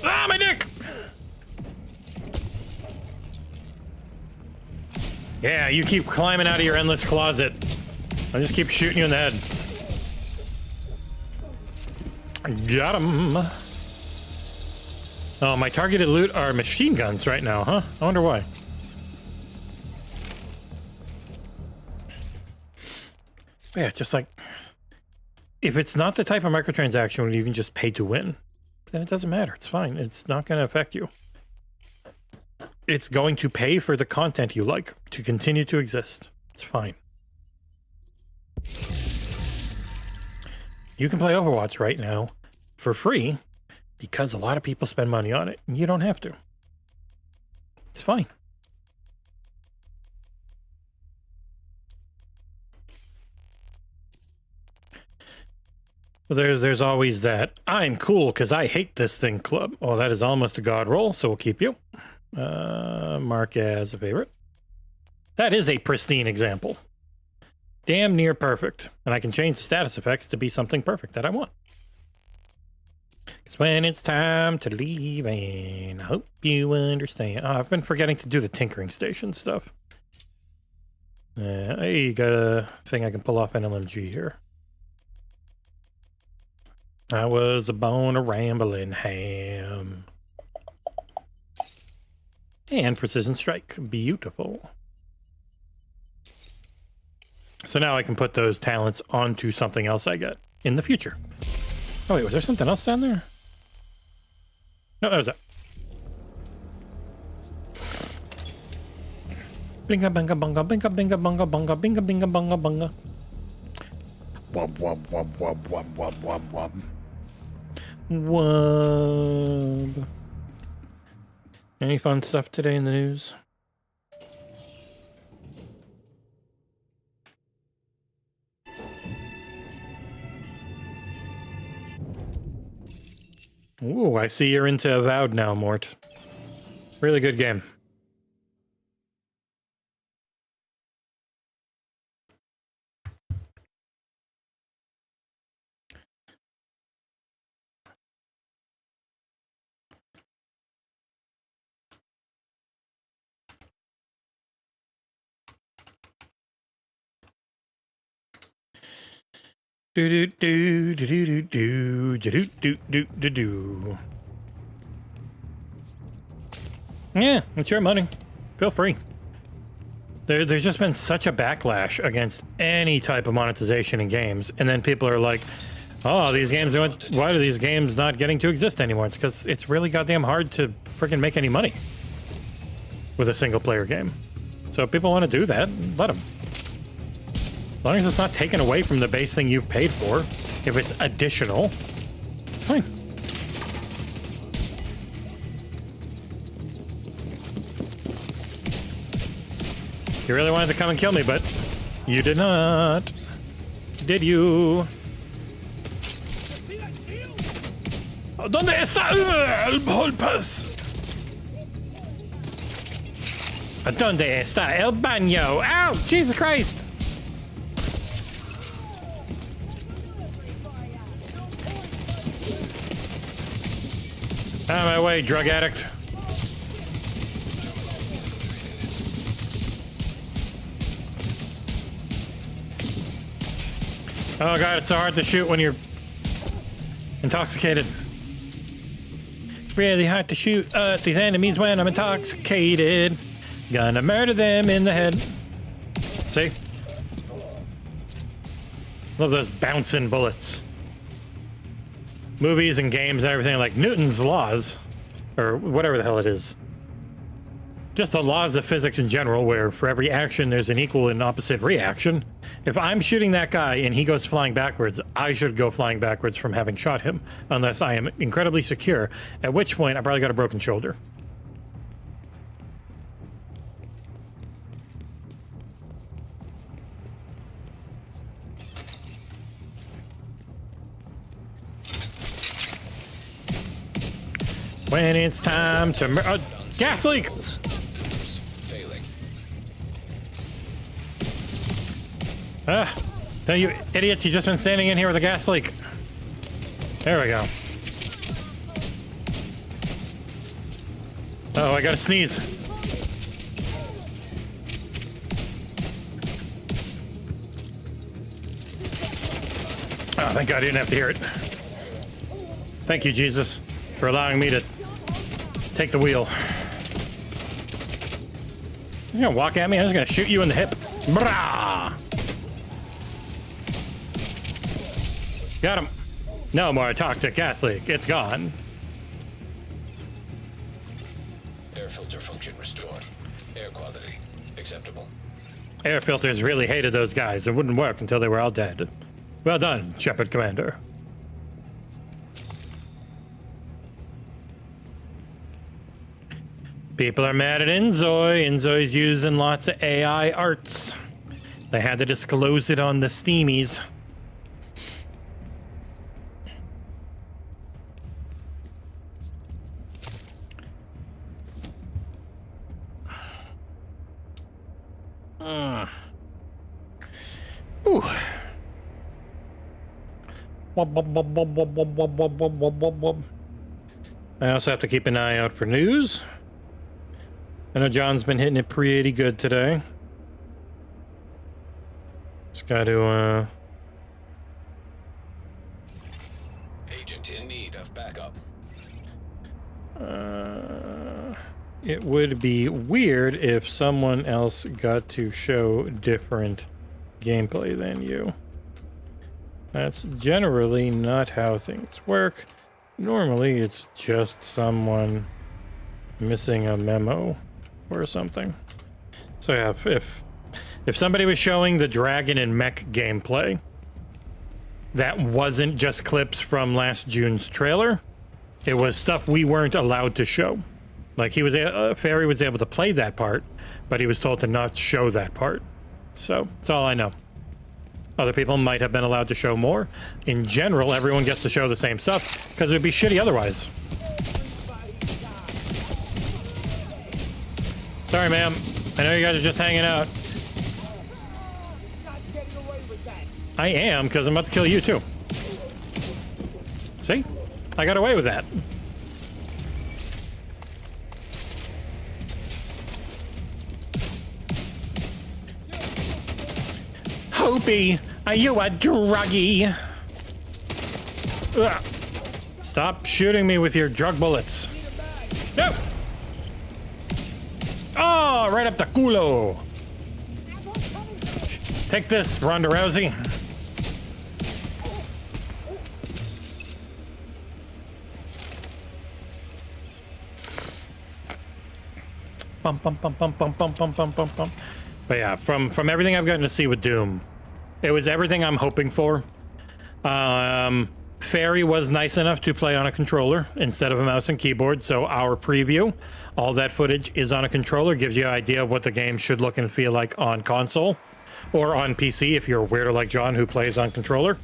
Ah, my dick! Yeah, you keep climbing out of your endless closet. I'll just keep shooting you in the head. Got him. Oh, my targeted loot are machine guns right now, huh? I wonder why. Yeah, it's just like, if it's not the type of microtransaction where you can just pay to win, then it doesn't matter. It's fine. It's not going to affect you. It's going to pay for the content you like to continue to exist. It's fine. You can play Overwatch right now for free because a lot of people spend money on it, and you don't have to. It's fine. Well, there's always that I'm cool because I hate this thing club. Oh, that is almost a god roll, so we'll keep you. Mark as a favorite. That is a pristine example. Damn near perfect. And I can change the status effects to be something perfect that I want. Because when it's time to leave, and I hope you understand. Oh, I've been forgetting to do the tinkering station stuff. Hey, got a thing I can pull off an LMG here. I was a bone a rambling ham. And precision strike. Beautiful. So now I can put those talents onto something else I get in the future. Oh wait, was there something else down there? No, that was it. Binga binga bunga binga binga bunga bunga binga binga bunga bunga. Wub wub wub wub wub wub wub wub. Wub. Any fun stuff today in the news? Ooh, I see you're into Avowed now, Mort. Really good game. Do do do do do do do do do do do. Yeah, it's your money. Feel free. There's just been such a backlash against any type of monetization in games, and then people are like, "Oh, these games don't. Why are these games not getting to exist anymore?" It's because it's really goddamn hard to freaking make any money with a single-player game. So if people want to do that, let them. As long as it's not taken away from the base thing you've paid for, if it's additional, it's fine. You really wanted to come and kill me, but you did not. Did you? ¿Dónde está el pulpus? ¿Dónde está el baño? Ow! Jesus Christ! Out of my way, drug addict. Oh god, it's so hard to shoot when you're intoxicated. Really hard to shoot at these enemies when I'm intoxicated. Gonna murder them in the head. See? Love those bouncing bullets. Movies and games and everything like Newton's laws, or whatever the hell it is. Just the laws of physics in general, where for every action there's an equal and opposite reaction. If I'm shooting that guy and he goes flying backwards, I should go flying backwards from having shot him, unless I am incredibly secure, at which point I probably got a broken shoulder. When it's time to gas leak! Failing. Ah, no, you idiots, you've just been standing in here with a gas leak. There we go. Oh, I gotta sneeze. Oh, thank God I didn't have to hear it. Thank you, Jesus, for allowing me to Take the wheel. He's gonna walk at me. I'm just gonna shoot you in the hip. Brah! Got him. No more toxic gas leak. It's gone. Air filter function restored. Air quality acceptable. Air filters really hated those guys. It wouldn't work until they were all dead. Well done, Shepard Commander. People are mad at Inzoy. Inzoy's using lots of AI arts. They had to disclose it on the Steamies. Ooh. I also have to keep an eye out for news. I know John's been hitting it pretty good today. Just got to, Agent in need of backup. it would be weird if someone else got to show different gameplay than you. That's generally not how things work. Normally, it's just someone missing a memo or something. So yeah, if somebody was showing the dragon and mech gameplay, that wasn't just clips from last June's trailer. It was stuff we weren't allowed to show. Like Fairy was able to play that part, but he was told to not show that part. So that's all I know. Other people might have been allowed to show more. In general, everyone gets to show the same stuff because it would be shitty otherwise. Sorry, ma'am. I know you guys are just hanging out. I am, because I'm about to kill you too. See? I got away with that. Hoopy, are you a druggie? Ugh. Stop shooting me with your drug bullets. No! Oh, right up the culo. Take this, Ronda Rousey. Bum, bum, bum, bum, bum, bum, bum, bum, bum, bum. But yeah, from everything I've gotten to see with Doom, it was everything I'm hoping for. Fairy was nice enough to play on a controller instead of a mouse and keyboard, so our preview, all that footage is on a controller, gives you an idea of what the game should look and feel like on console, or on PC if you're a weirdo like John who plays on controller.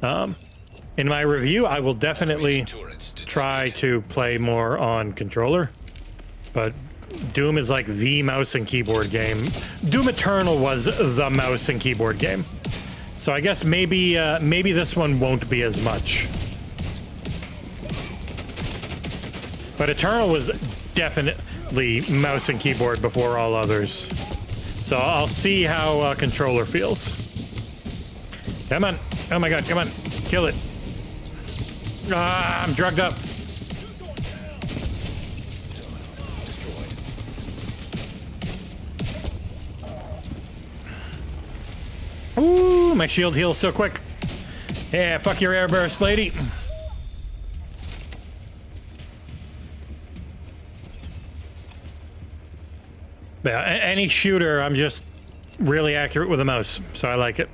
In my review, I will definitely try to play more on controller, but Doom is like the mouse and keyboard game. Doom Eternal was the mouse and keyboard game. So I guess maybe this one won't be as much. But Eternal was definitely mouse and keyboard before all others. So I'll see how controller feels. Come on. Oh my god, come on. Kill it. Ah, I'm drugged up. Ooh, my shield heals so quick. Yeah, fuck your airburst, lady. Yeah, any shooter, I'm just really accurate with a mouse, so I like it.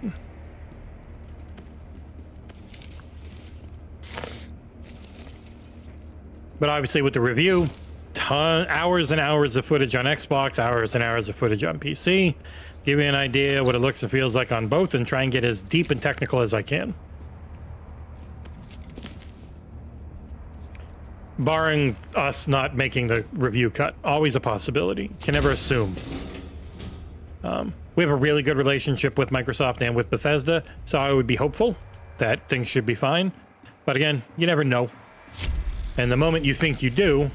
But obviously with the review, hours and hours of footage on Xbox, hours and hours of footage on PC. Give me an idea what it looks and feels like on both and try and get as deep and technical as I can. Barring us not making the review cut. Always a possibility. Can never assume. We have a really good relationship with Microsoft and with Bethesda, so I would be hopeful that things should be fine. But again, you never know. And the moment you think you do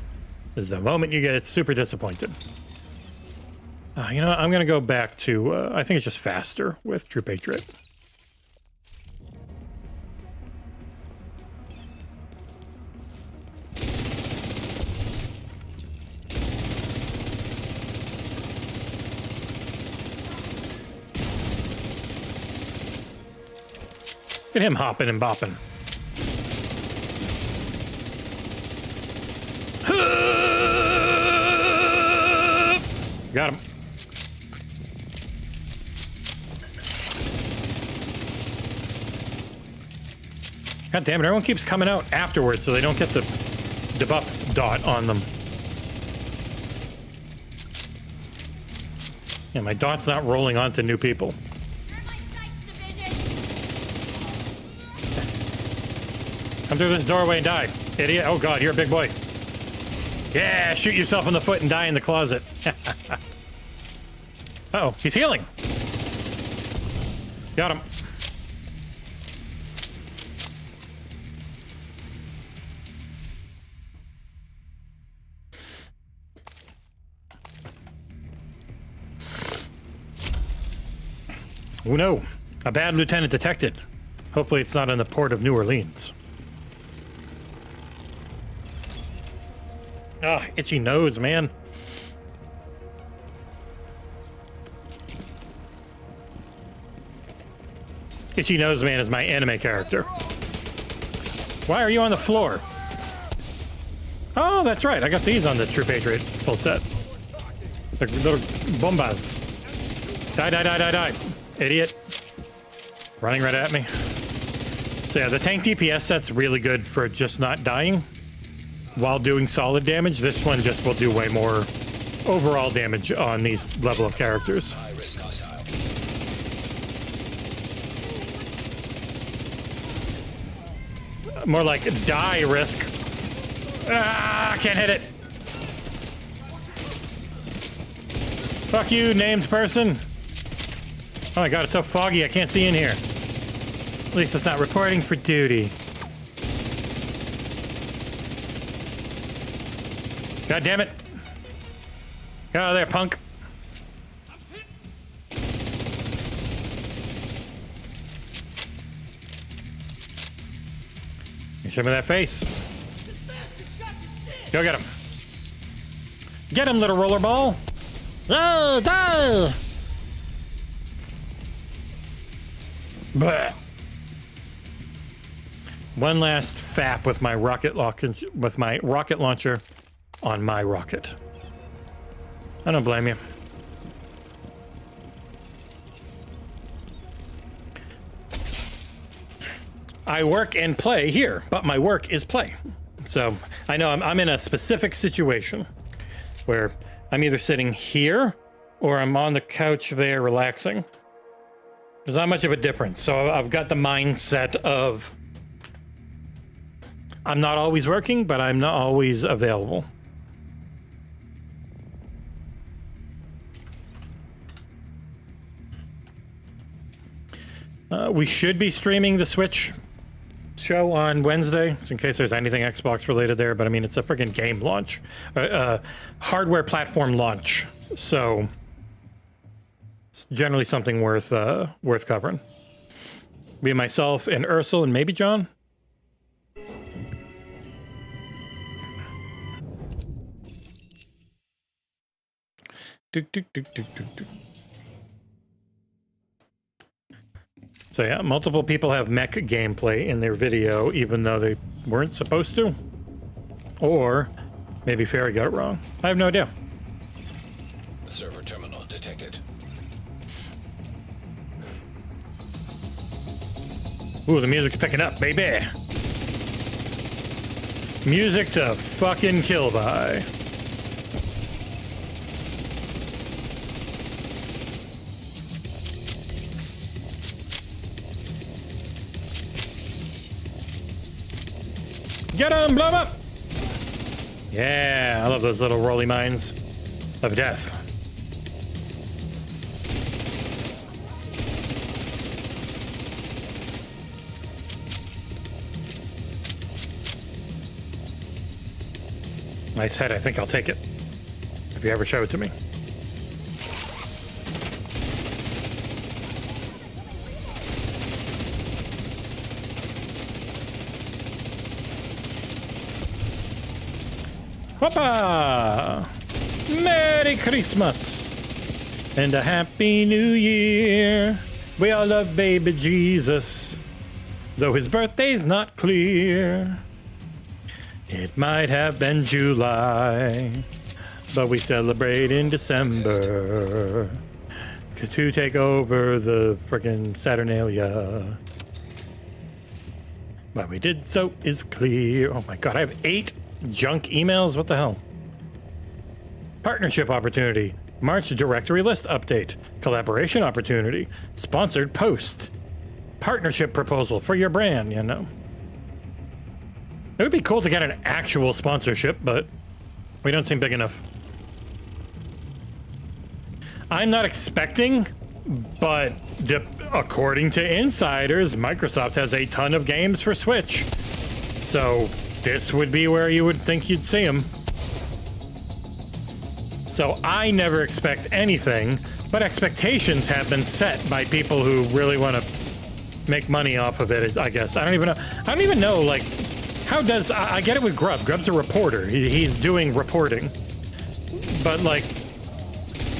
is the moment you get super disappointed. You know what? I'm going to go back to, I think it's just faster with True Patriot. Look at him hopping and bopping. Got him. God damn it, everyone keeps coming out afterwards so they don't get the debuff dot on them. Yeah, my dot's not rolling onto new people. Come through this doorway and die, idiot. Oh god, you're a big boy. Yeah, shoot yourself in the foot and die in the closet. Uh-oh, he's healing. Got him. Oh no, a bad lieutenant detected. Hopefully it's not in the port of New Orleans. Ah, itchy nose, man. Itchy Nose Man is my anime character. Why are you on the floor? Oh, that's right. I got these on the True Patriot full set. The little bombas. Die, die, die, die, die. Idiot. Running right at me. So yeah, the tank DPS set's really good for just not dying while doing solid damage. This one just will do way more overall damage on these level of characters. More like die risk. Ah, can't hit it. Fuck you, named person. Oh my god, it's so foggy I can't see in here. At least it's not reporting for duty. God damn it. Get out of there, punk. Show me that face. Go get him. Get him, little rollerball. Oh, die! Bleh. One last fap with my rocket launcher on my rocket. I don't blame you. I work and play here, but my work is play. So I know I'm in a specific situation where I'm either sitting here or I'm on the couch there relaxing. There's not much of a difference. So I've got the mindset of I'm not always working, but I'm not always available. We should be streaming the Switch show on Wednesday, just in case there's anything Xbox related there, but I mean, it's a freaking game launch, hardware platform launch, so it's generally something worth covering. Me, myself, and Ursel, and maybe John. So yeah, multiple people have mech gameplay in their video, even though they weren't supposed to. Or maybe Fairy got it wrong. I have no idea. Server terminal detected. Ooh, the music's picking up, baby. Music to fucking kill by. Get him, blow him up! Yeah, I love those little rolly mines of death. Nice head, I think I'll take it. If you ever show it to me. Whoppa! Merry Christmas and a Happy New Year. We all love baby Jesus. Though his birthday's not clear. It might have been July, but we celebrate in December to take over the frickin' Saturnalia. Why we did so is clear. Oh my god, I have 8 junk emails. What the hell? Partnership opportunity. March directory list update. Collaboration opportunity. Sponsored post. Partnership proposal for your brand, you know. It would be cool to get an actual sponsorship, but we don't seem big enough. I'm not expecting, but according to insiders, Microsoft has a ton of games for Switch. So this would be where you would think you'd see them. So I never expect anything, but expectations have been set by people who really want to make money off of it, I guess. I don't even know, like, how does... I get it with Grubb. Grubb's a reporter. He's doing reporting. But, like,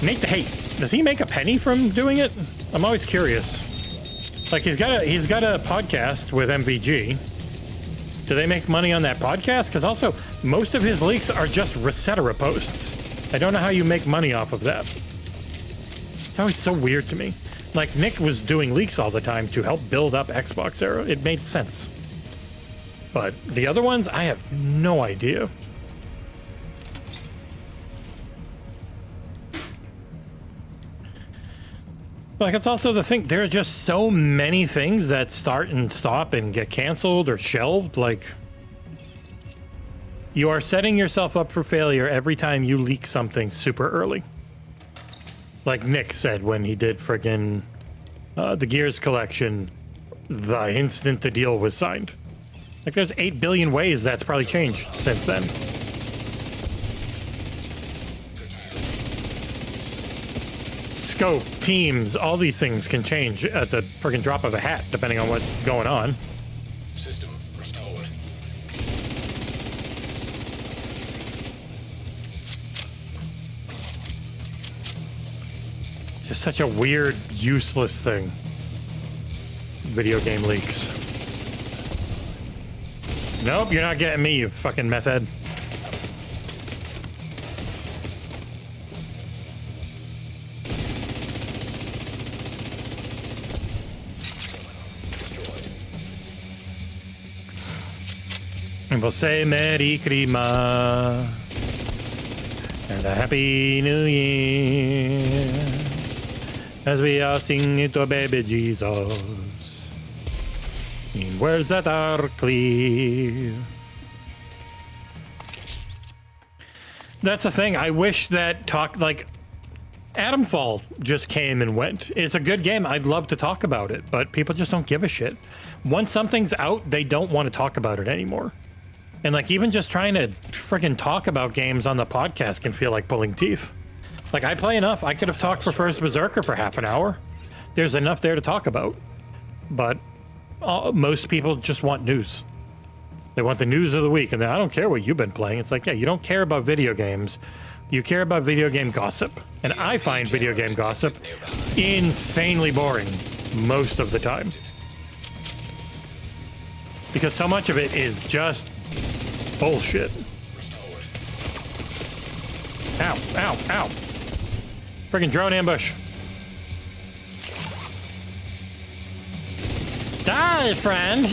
Nate the Hate, does he make a penny from doing it? I'm always curious. Like, he's got a podcast with MVG. Do they make money on that podcast? Because also, most of his leaks are just Resetera posts. I don't know how you make money off of that. It's always so weird to me. Like, Nick was doing leaks all the time to help build up XboxEra. It made sense. But the other ones, I have no idea. Like, it's also the thing, there are just so many things that start and stop and get canceled or shelved. Like, you are setting yourself up for failure every time you leak something super early. Like Nick said when he did friggin' the Gears collection the instant the deal was signed. Like, there's 8 billion ways that's probably changed since then. Scope, teams, all these things can change at the friggin' drop of a hat, depending on what's going on. System restored. Just such a weird, useless thing. Video game leaks. Nope, you're not getting me, you fucking meth head. And we'll say Merry Christmas and a Happy New Year as we all sing it to baby Jesus in words that are clear. That's the thing. I wish that Adamfall just came and went. It's a good game. I'd love to talk about it, but people just don't give a shit. Once something's out, they don't want to talk about it anymore. And like, even just trying to freaking talk about games on the podcast can feel like pulling teeth. Like, I play enough. I could have talked for First Berserker for half an hour. There's enough there to talk about. But most people just want news. They want the news of the week. And I don't care what you've been playing. It's like, yeah, you don't care about video games. You care about video game gossip. And I find video game gossip insanely boring most of the time. Because so much of it is just bullshit. Ow, ow, ow. Friggin' drone ambush. Die, friend.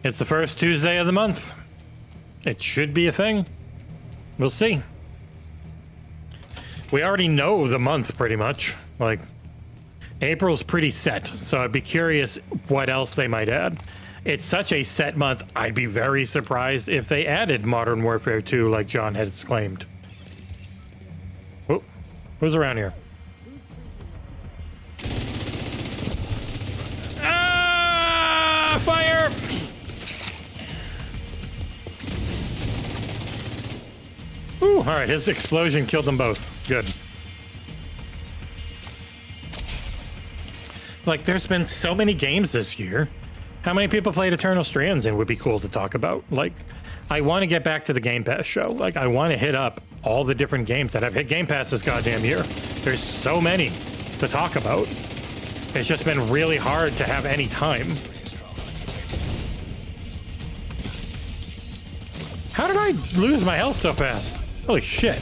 It's the first Tuesday of the month. It should be a thing. We'll see. We already know the month pretty much. Like, April's pretty set, so I'd be curious what else they might add. It's such a set month, I'd be very surprised if they added Modern Warfare 2 like John has claimed. Oh, who's around here? Ah! Fire! Ooh, alright, his explosion killed them both. Good. Like, there's been so many games this year. How many people played Eternal Strands and would be cool to talk about? Like, I want to get back to the Game Pass show. Like, I want to hit up all the different games that have hit Game Pass this goddamn year. There's so many to talk about. It's just been really hard to have any time. How did I lose my health so fast? Holy shit.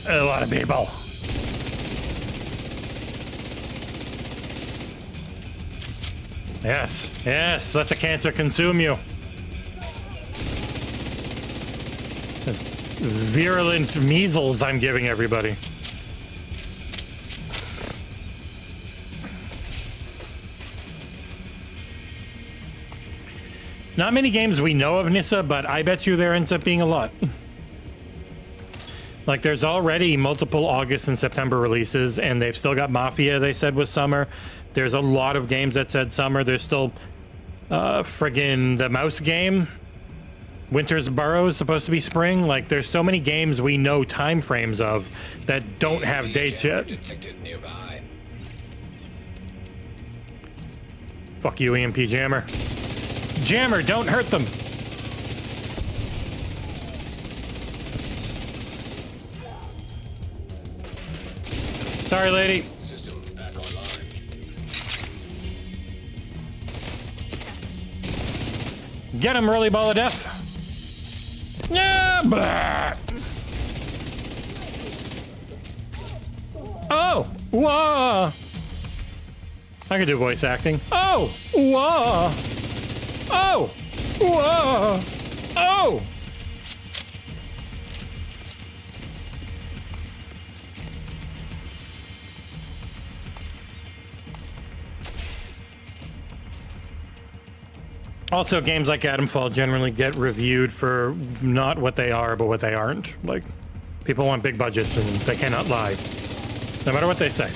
A lot of people. Yes, yes, let the cancer consume you. This virulent measles I'm giving everybody. Not many games we know of, Nissa, but I bet you there ends up being a lot. Like, there's already multiple August and September releases, and they've still got Mafia, they said, was summer. There's a lot of games that said summer. There's still friggin' the mouse game. Winter's Burrow is supposed to be spring. Like, there's so many games we know time frames of that don't have dates yet. Fuck you, EMP Jammer. Jammer, don't hurt them. Sorry, lady. System back online. Get him, early ball of death. Yeah, blah. Oh, whoa. I can do voice acting. Oh, whoa. Oh, whoa. Oh. Also, games like Adamfall generally get reviewed for not what they are, but what they aren't. Like, people want big budgets and they cannot lie, no matter what they say.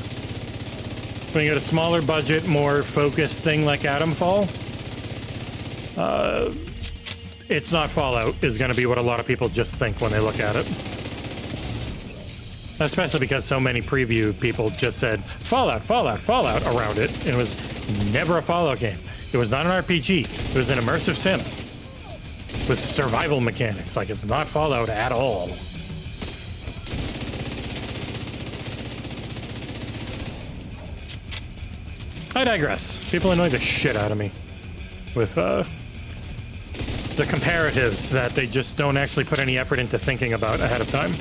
When you get a smaller budget, more focused thing like Adamfall, it's not Fallout is going to be what a lot of people just think when they look at it. Especially because so many preview people just said Fallout, Fallout, Fallout around it, and it was never a Fallout game. It was not an RPG. It was an immersive sim with survival mechanics. Like, it's not Fallout at all. I digress. People annoy the shit out of me with the comparatives that they just don't actually put any effort into thinking about ahead of time.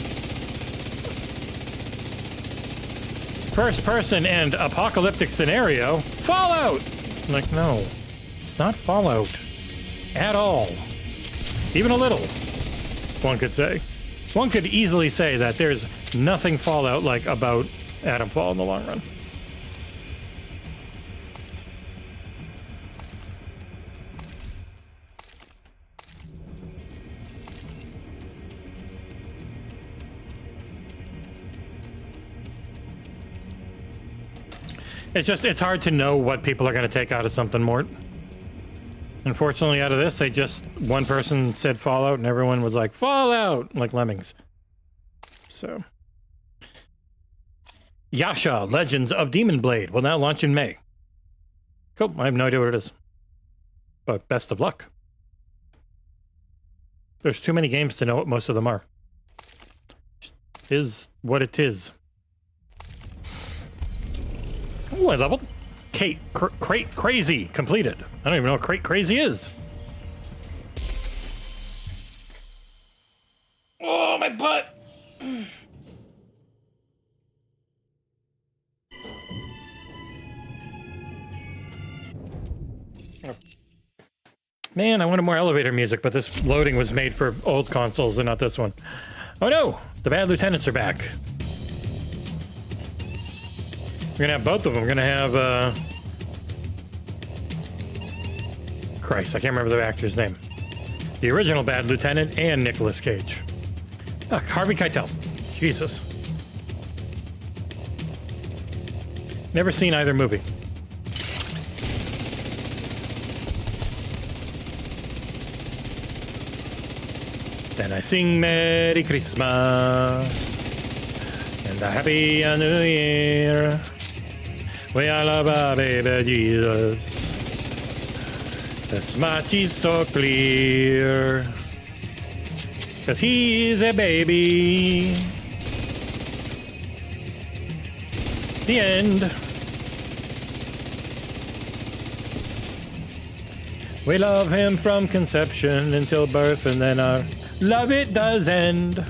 First person and apocalyptic scenario, Fallout! I'm like, no, it's not Fallout at all. Even a little, one could say. One could easily say that there's nothing Fallout-like about Adamfall in the long run. It's hard to know what people are going to take out of something, Mort. Unfortunately, out of this, one person said Fallout and everyone was like, Fallout! Like lemmings. So. Yasha, Legends of Demon Blade will now launch in May. Cool, I have no idea what it is. But best of luck. There's too many games to know what most of them are. Just is what it is. Ooh, I leveled. Kate, Crate Crazy completed. I don't even know what Crate Crazy is. Oh, my butt. Man, I wanted more elevator music, but this loading was made for old consoles and not this one. Oh no, the bad lieutenants are back. We're gonna have both of them. We're gonna have, Christ, I can't remember the actor's name. The original Bad Lieutenant and Nicolas Cage. Harvey Keitel. Jesus. Never seen either movie. Then I sing Merry Christmas. And And a happy new year. We all love our baby Jesus. The smart is so clear. 'Cause he's a baby. The end. We love him from conception until birth, and then our love it does end.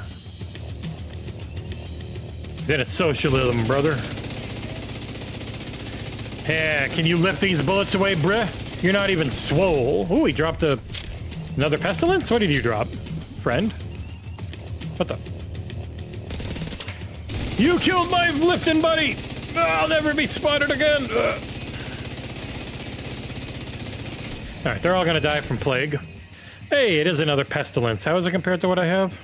Then it's socialism, brother. Yeah, can you lift these bullets away, bruh? You're not even swole. Ooh, he dropped another pestilence? What did you drop, friend? What the? You killed my lifting buddy! I'll never be spotted again! Alright, they're all gonna die from plague. Hey, it is another pestilence. How is it compared to what I have?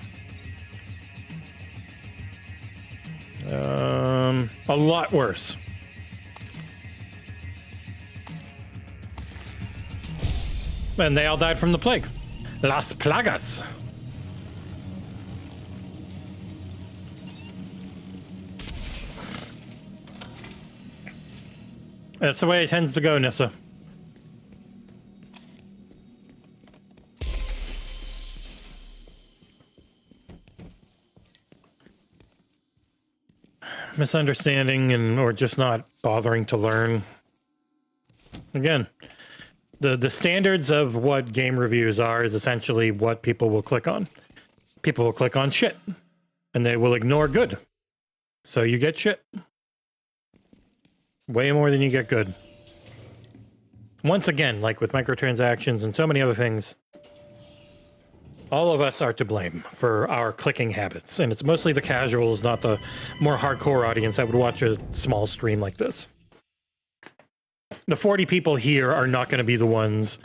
A lot worse. And they all died from the plague. Las Plagas. That's the way it tends to go, Nissa. Misunderstanding or just not bothering to learn. Again, the standards of what game reviews are is essentially what people will click on. People will click on shit, and they will ignore good. So you get shit. Way more than you get good. Once again, like with microtransactions and so many other things, all of us are to blame for our clicking habits, and it's mostly the casuals, not the more hardcore audience that would watch a small stream like this. The 40 people here are not going to be the ones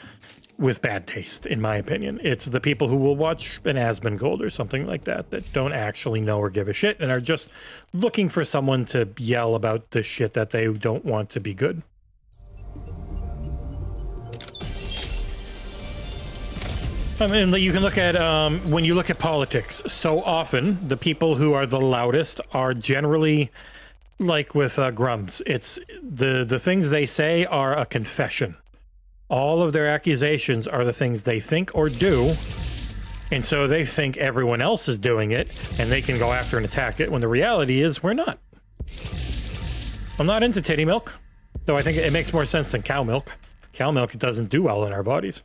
with bad taste, in my opinion. It's the people who will watch an Asmongold or something like that that don't actually know or give a shit and are just looking for someone to yell about the shit that they don't want to be good. I mean, you can look at, when you look at politics, so often the people who are the loudest are generally like with Grums. It's the things they say are a confession. All of their accusations are the things they think or do, and so they think everyone else is doing it, and they can go after and attack it, when the reality is we're not. I'm not into titty milk, though I think it makes more sense than cow milk. Cow milk doesn't do well in our bodies.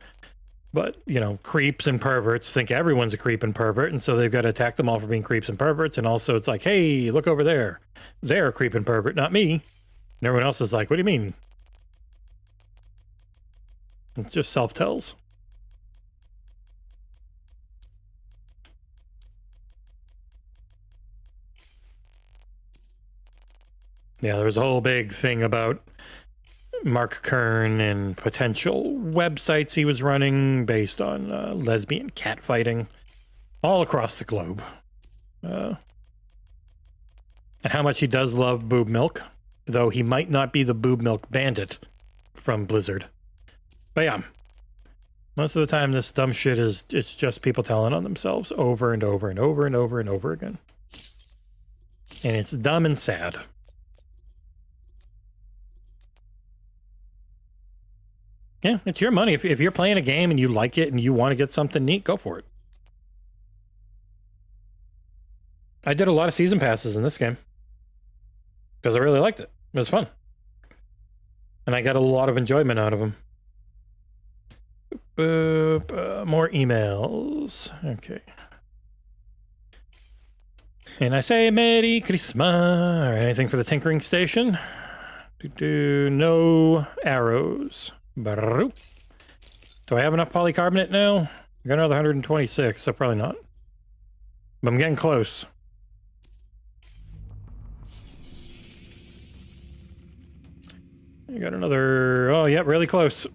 But, you know, creeps and perverts think everyone's a creep and pervert, and so they've got to attack them all for being creeps and perverts, and also it's like, hey, look over there. They're a creep and pervert, not me. And everyone else is like, what do you mean? It's just self-tells. Yeah, there was a whole big thing about Mark Kern and potential websites he was running based on lesbian catfighting all across the globe. And how much he does love boob milk, though he might not be the boob milk bandit from Blizzard. But yeah, most of the time this dumb shit it's just people telling on themselves over and over and over and over and over again. And it's dumb and sad. Yeah, it's your money. If you're playing a game and you like it and you want to get something neat, go for it. I did a lot of season passes in this game because I really liked it. It was fun. And I got a lot of enjoyment out of them. Boop, more emails. Okay. And I say Merry Christmas or anything for the tinkering station. No arrows. Do I have enough polycarbonate now? I got another 126, so probably not. But I'm getting close. I got another... Oh, yeah, really close.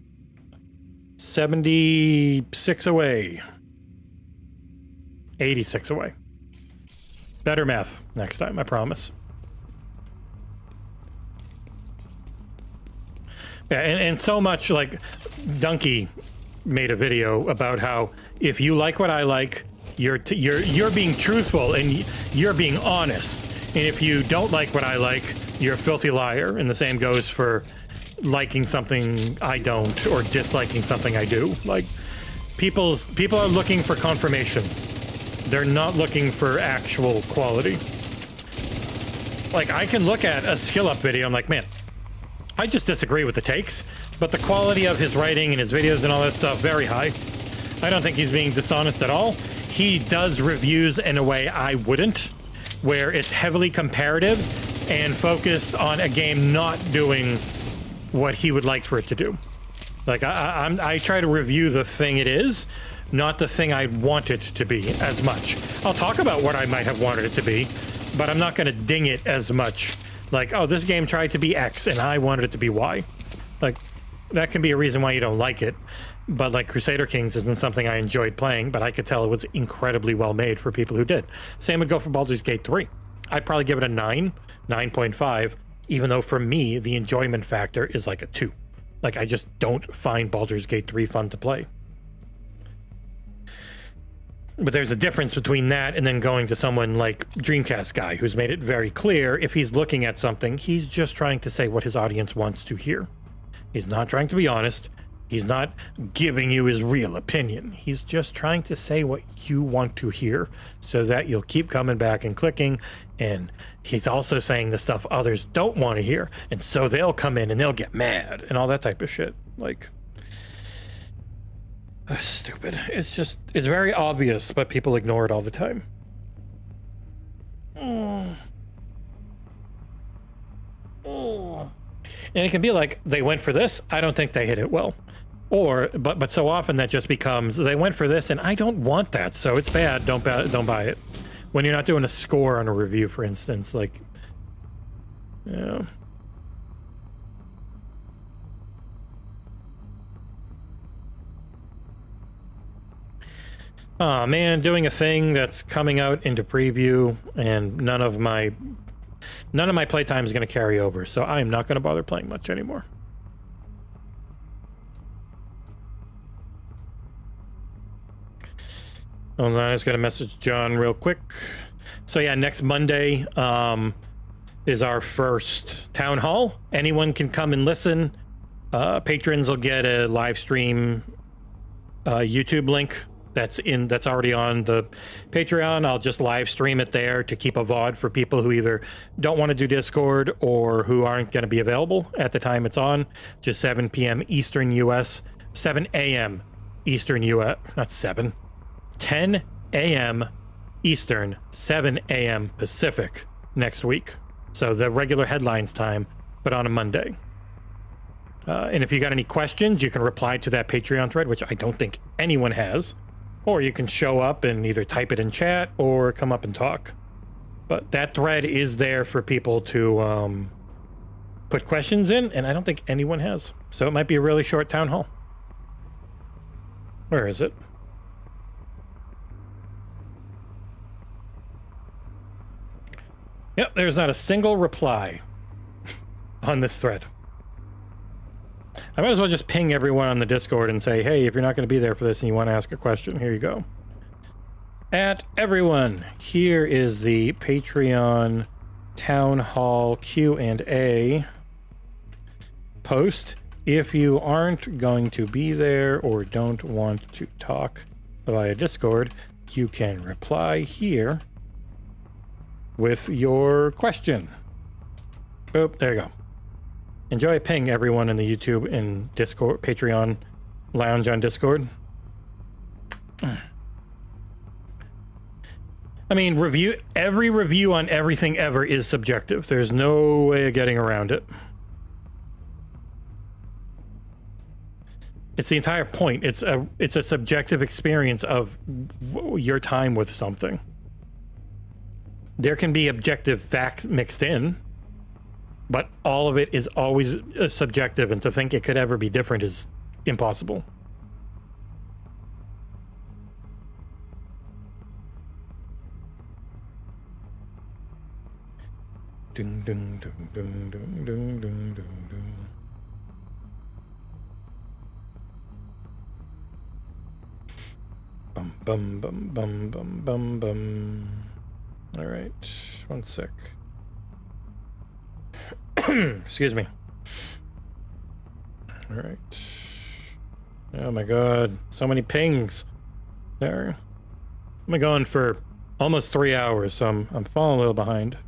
76 away. 86 away. Better math next time, I promise. Yeah, and so much, like, Donkey made a video about how if you like what I like, you're being truthful and you're being honest. And if you don't like what I like, you're a filthy liar. And the same goes for liking something I don't or disliking something I do. Like, people are looking for confirmation. They're not looking for actual quality. Like, I can look at a skill up video, I'm like, man, I just disagree with the takes, but the quality of his writing and his videos and all that stuff, very high. I don't think he's being dishonest at all. He does reviews in a way I wouldn't, where it's heavily comparative and focused on a game not doing what he would like for it to do. Like, I try to review the thing it is, not the thing I want it to be as much. I'll talk about what I might have wanted it to be, but I'm not going to ding it as much. Like, oh, this game tried to be X and I wanted it to be Y. Like, that can be a reason why you don't like it. But like Crusader Kings isn't something I enjoyed playing, but I could tell it was incredibly well made for people who did. Same would go for Baldur's Gate 3. I'd probably give it a 9, 9.5, even though for me, the enjoyment factor is like a 2. Like, I just don't find Baldur's Gate 3 fun to play. But there's a difference between that and then going to someone like Dreamcast Guy, who's made it very clear if he's looking at something, he's just trying to say what his audience wants to hear. He's not trying to be honest. He's not giving you his real opinion. He's just trying to say what you want to hear so that you'll keep coming back and clicking. And he's also saying the stuff others don't want to hear. And so they'll come in and they'll get mad and all that type of shit. Like, stupid. It's very obvious, but people ignore it all the time. And it can be like, they went for this, I don't think they hit it well. Or, but so often that just becomes, they went for this and I don't want that, so it's bad, don't buy it. When you're not doing a score on a review, for instance, like, yeah. Oh man, doing a thing that's coming out into preview and none of my playtime is going to carry over, so I am not going to bother playing much anymore. Hold on, I just got to message John real quick. So yeah, next Monday is our first town hall. Anyone can come and listen. Patrons will get a live stream YouTube link that's already on the Patreon. I'll just live stream it there to keep a VOD for people who either don't want to do Discord or who aren't going to be available at the time it's on. Just 7 p.m. Eastern US, 7 a.m. Eastern US, not 7. 10 a.m. Eastern, 7 a.m. Pacific next week. So the regular headlines time, but on a Monday. And if you got any questions, you can reply to that Patreon thread, which I don't think anyone has. Or you can show up and either type it in chat or come up and talk. But that thread is there for people to put questions in, and I don't think anyone has. So it might be a really short town hall. Where is it? Yep, there's not a single reply on this thread. I might as well just ping everyone on the Discord and say, hey, if you're not going to be there for this and you want to ask a question, here you go. At everyone, here is the Patreon Town Hall Q&A post. If you aren't going to be there or don't want to talk via Discord, you can reply here with your question. Boop, there you go. Enjoy ping everyone in the YouTube and Discord, Patreon lounge on Discord. I mean, every review on everything ever is subjective. There's no way of getting around it. It's the entire point. It's a subjective experience of your time with something. There can be objective facts mixed in, but all of it is always subjective, and to think it could ever be different is impossible. Ding, ding, ding, ding, ding, ding, ding, ding. Bum, bum, bum, bum, bum, bum, bum. All right, one sec. Excuse me. All right. Oh my god, so many pings. There. I'm going for almost 3 hours, so I'm falling a little behind.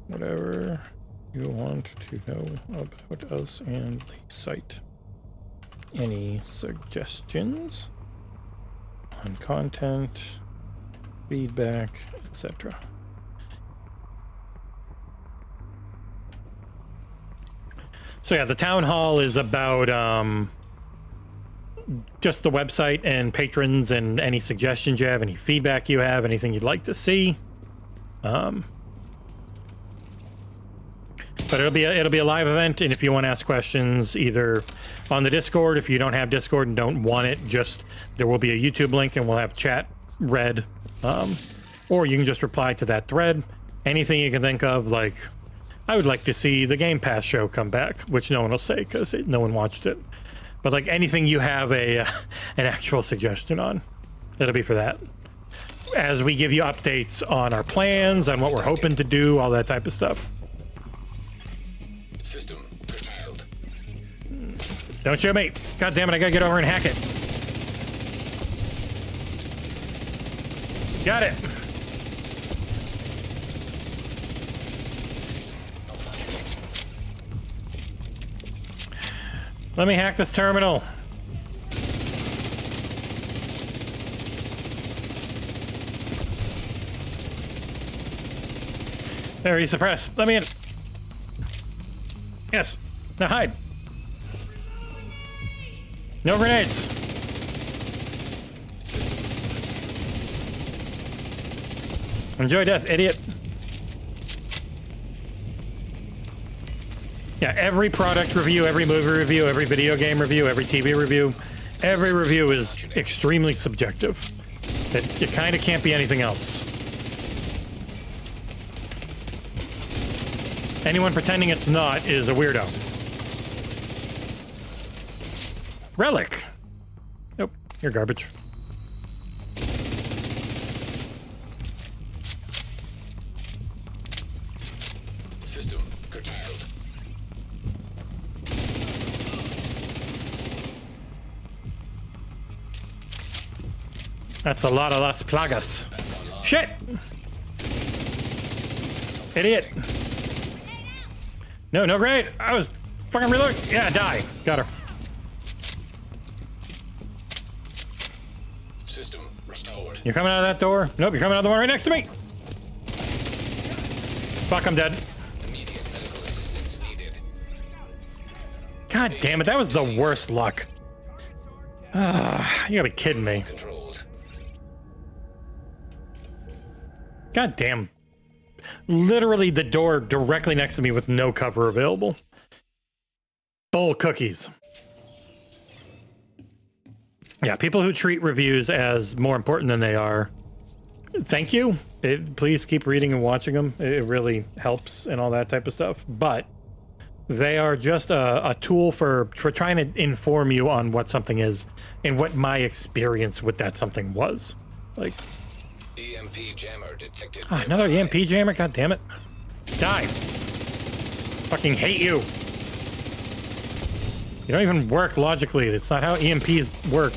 Whatever you want to know about us and the site. Any suggestions on content, feedback, etc. So yeah, the town hall is about just the website and patrons and any suggestions you have, any feedback you have, anything you'd like to see. But it'll be a live event, and if you want to ask questions either on the Discord, if you don't have Discord and don't want it, just there will be a YouTube link and we'll have chat read, or you can just reply to that thread. Anything you can think of, like I would like to see the Game Pass show come back, which no one will say because no one watched it. But like anything you have an actual suggestion on, it'll be for that. As we give you updates on our plans, on what we're hoping to do, all that type of stuff. System curtailed. Don't shoot me! God damn it! I gotta get over and hack it. Got it. Let me hack this terminal. There, he's suppressed. Let me in. Yes. Now hide. No grenades. Enjoy death, idiot. Yeah, every product review, every movie review, every video game review, every TV review, every review is extremely subjective. It kind of can't be anything else. Anyone pretending it's not is a weirdo. Relic. Nope, you're garbage. System curtailed. That's a lot of Las Plagas. Shit! Idiot. No, no grenade. I was fucking reloading. Yeah, die. Got her. System restored. You're coming out of that door? Nope, you're coming out of the one right next to me. Fuck, I'm dead. Immediate medical assistance needed. God damn it, that was the worst luck. You gotta be kidding me. Controlled. God damn. Literally the door directly next to me with no cover available. Bull cookies. Yeah, people who treat reviews as more important than they are, thank you. Please keep reading and watching them. It really helps and all that type of stuff. But they are just a tool for trying to inform you on what something is and what my experience with that something was. Like, EMP jammer detected. another EMP jammer? God damn it. Die. Fucking hate you. You don't even work logically. It's not how EMPs work.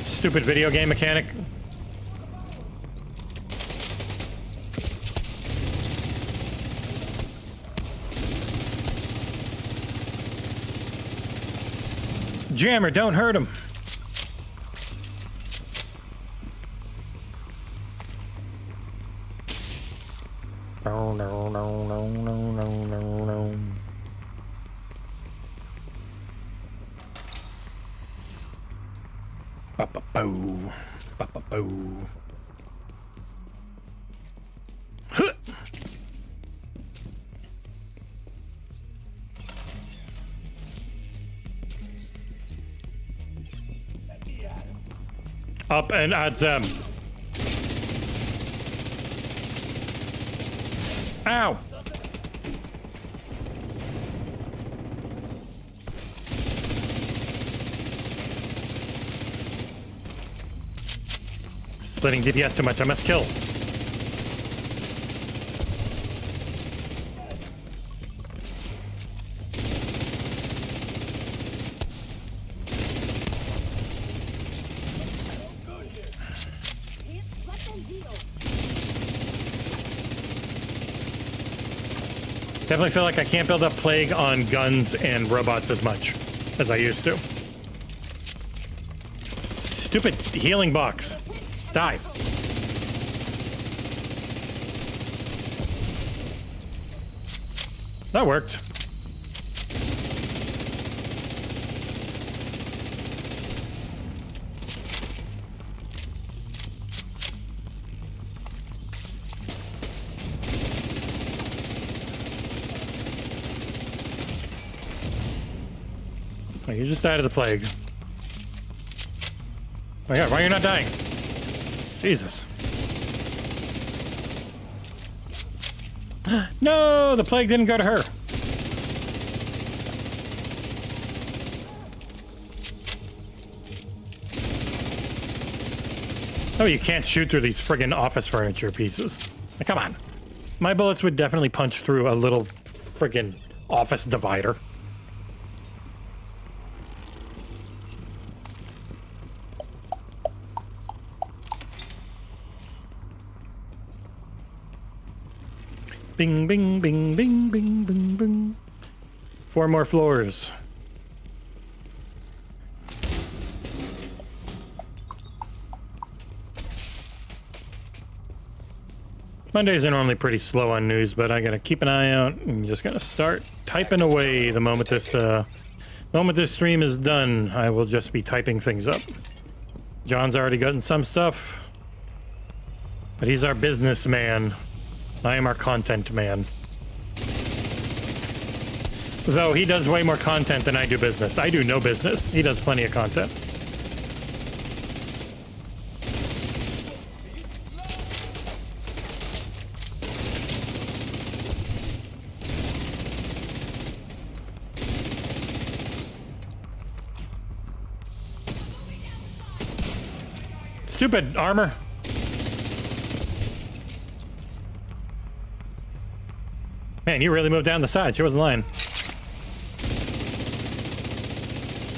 Stupid video game mechanic. Jammer, don't hurt him. No, no, no, no, no, no, no, no. Ba-ba-boo. Ba-ba-boo. Huh. Up and at them. Ow! Splitting DPS too much. I must kill. Definitely feel like I can't build up plague on guns and robots as much as I used to. Stupid healing box. Die. That worked. Oh, you just died of the plague. Oh my god, why are you not dying? Jesus. No, the plague didn't go to her. Oh, you can't shoot through these friggin' office furniture pieces. Like, come on. My bullets would definitely punch through a little friggin' office divider. Bing, bing, bing, bing, bing, bing, bing. 4 more floors. Mondays are normally pretty slow on news, but I gotta keep an eye out. I'm just gonna start typing away the moment this stream is done. I will just be typing things up. John's already gotten some stuff, but he's our businessman. I am our content man. Though he does way more content than I do business. I do no business. He does plenty of content. Stupid armor. Man, you really moved down the side. She wasn't lying.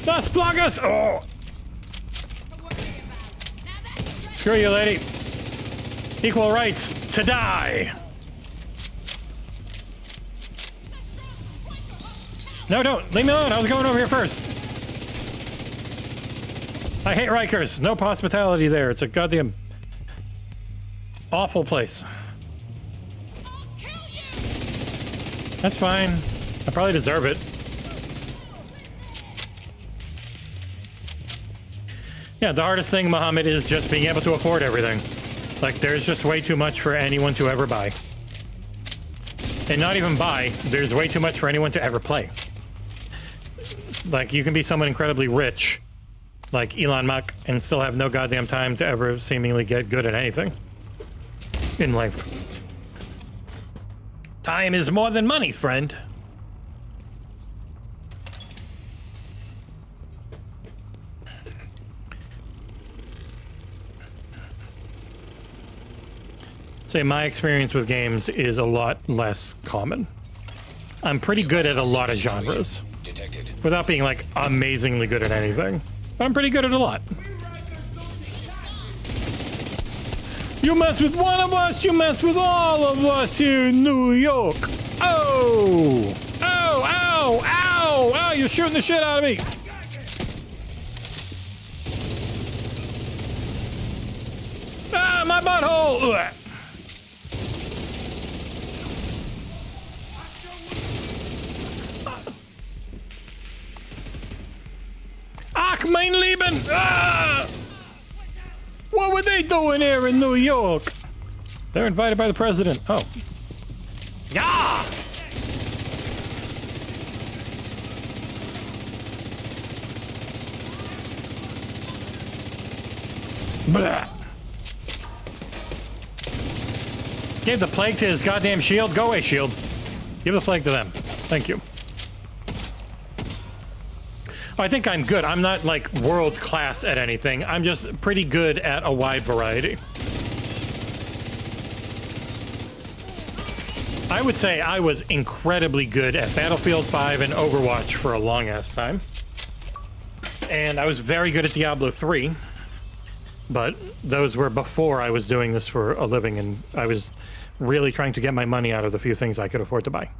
Las plagas! Oh! Screw you, lady. Equal rights to die. No, don't. Leave me alone. I was going over here first. I hate Rikers. No hospitality there. It's a goddamn awful place. That's fine. I probably deserve it. Yeah, the hardest thing, Muhammad, is just being able to afford everything. Like, there's just way too much for anyone to ever buy. And not even buy, there's way too much for anyone to ever play. Like, you can be someone incredibly rich, like Elon Musk, and still have no goddamn time to ever seemingly get good at anything in life. Time is more than money, friend. Say my experience with games is a lot less common. I'm pretty good at a lot of genres, without being like amazingly good at anything. But I'm pretty good at a lot. You mess with one of us, you mess with all of us here in New York. Oh! Oh, ow, ow, ow, you're shooting the shit out of me. Ah, my butthole! Ugh. Ach, mein Lieben! Ah! What were they doing here in New York? They're invited by the president. Oh. Yeah! Blah. Gave the plague to his goddamn shield. Go away, shield. Give the plague to them. Thank you. I think I'm good. I'm not like world class at anything. I'm just pretty good at a wide variety. I would say I was incredibly good at Battlefield 5 and Overwatch for a long ass time. And I was very good at Diablo 3. But those were before I was doing this for a living, and I was really trying to get my money out of the few things I could afford to buy.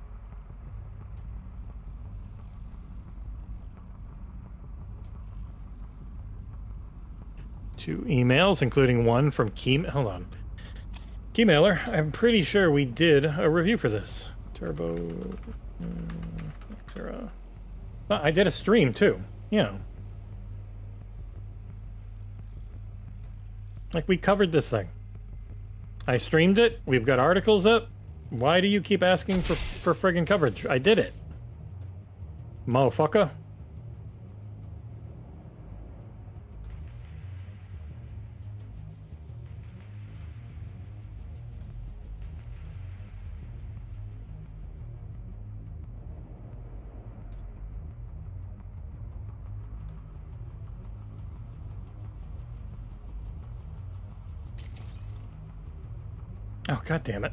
Two emails, including one from Hold on. Keymailer, I'm pretty sure we did a review for this. Turbo... XboxEra. Oh, I did a stream, too. Yeah. Like, we covered this thing. I streamed it. We've got articles up. Why do you keep asking for friggin' coverage? I did it. Motherfucker. Oh, god damn it.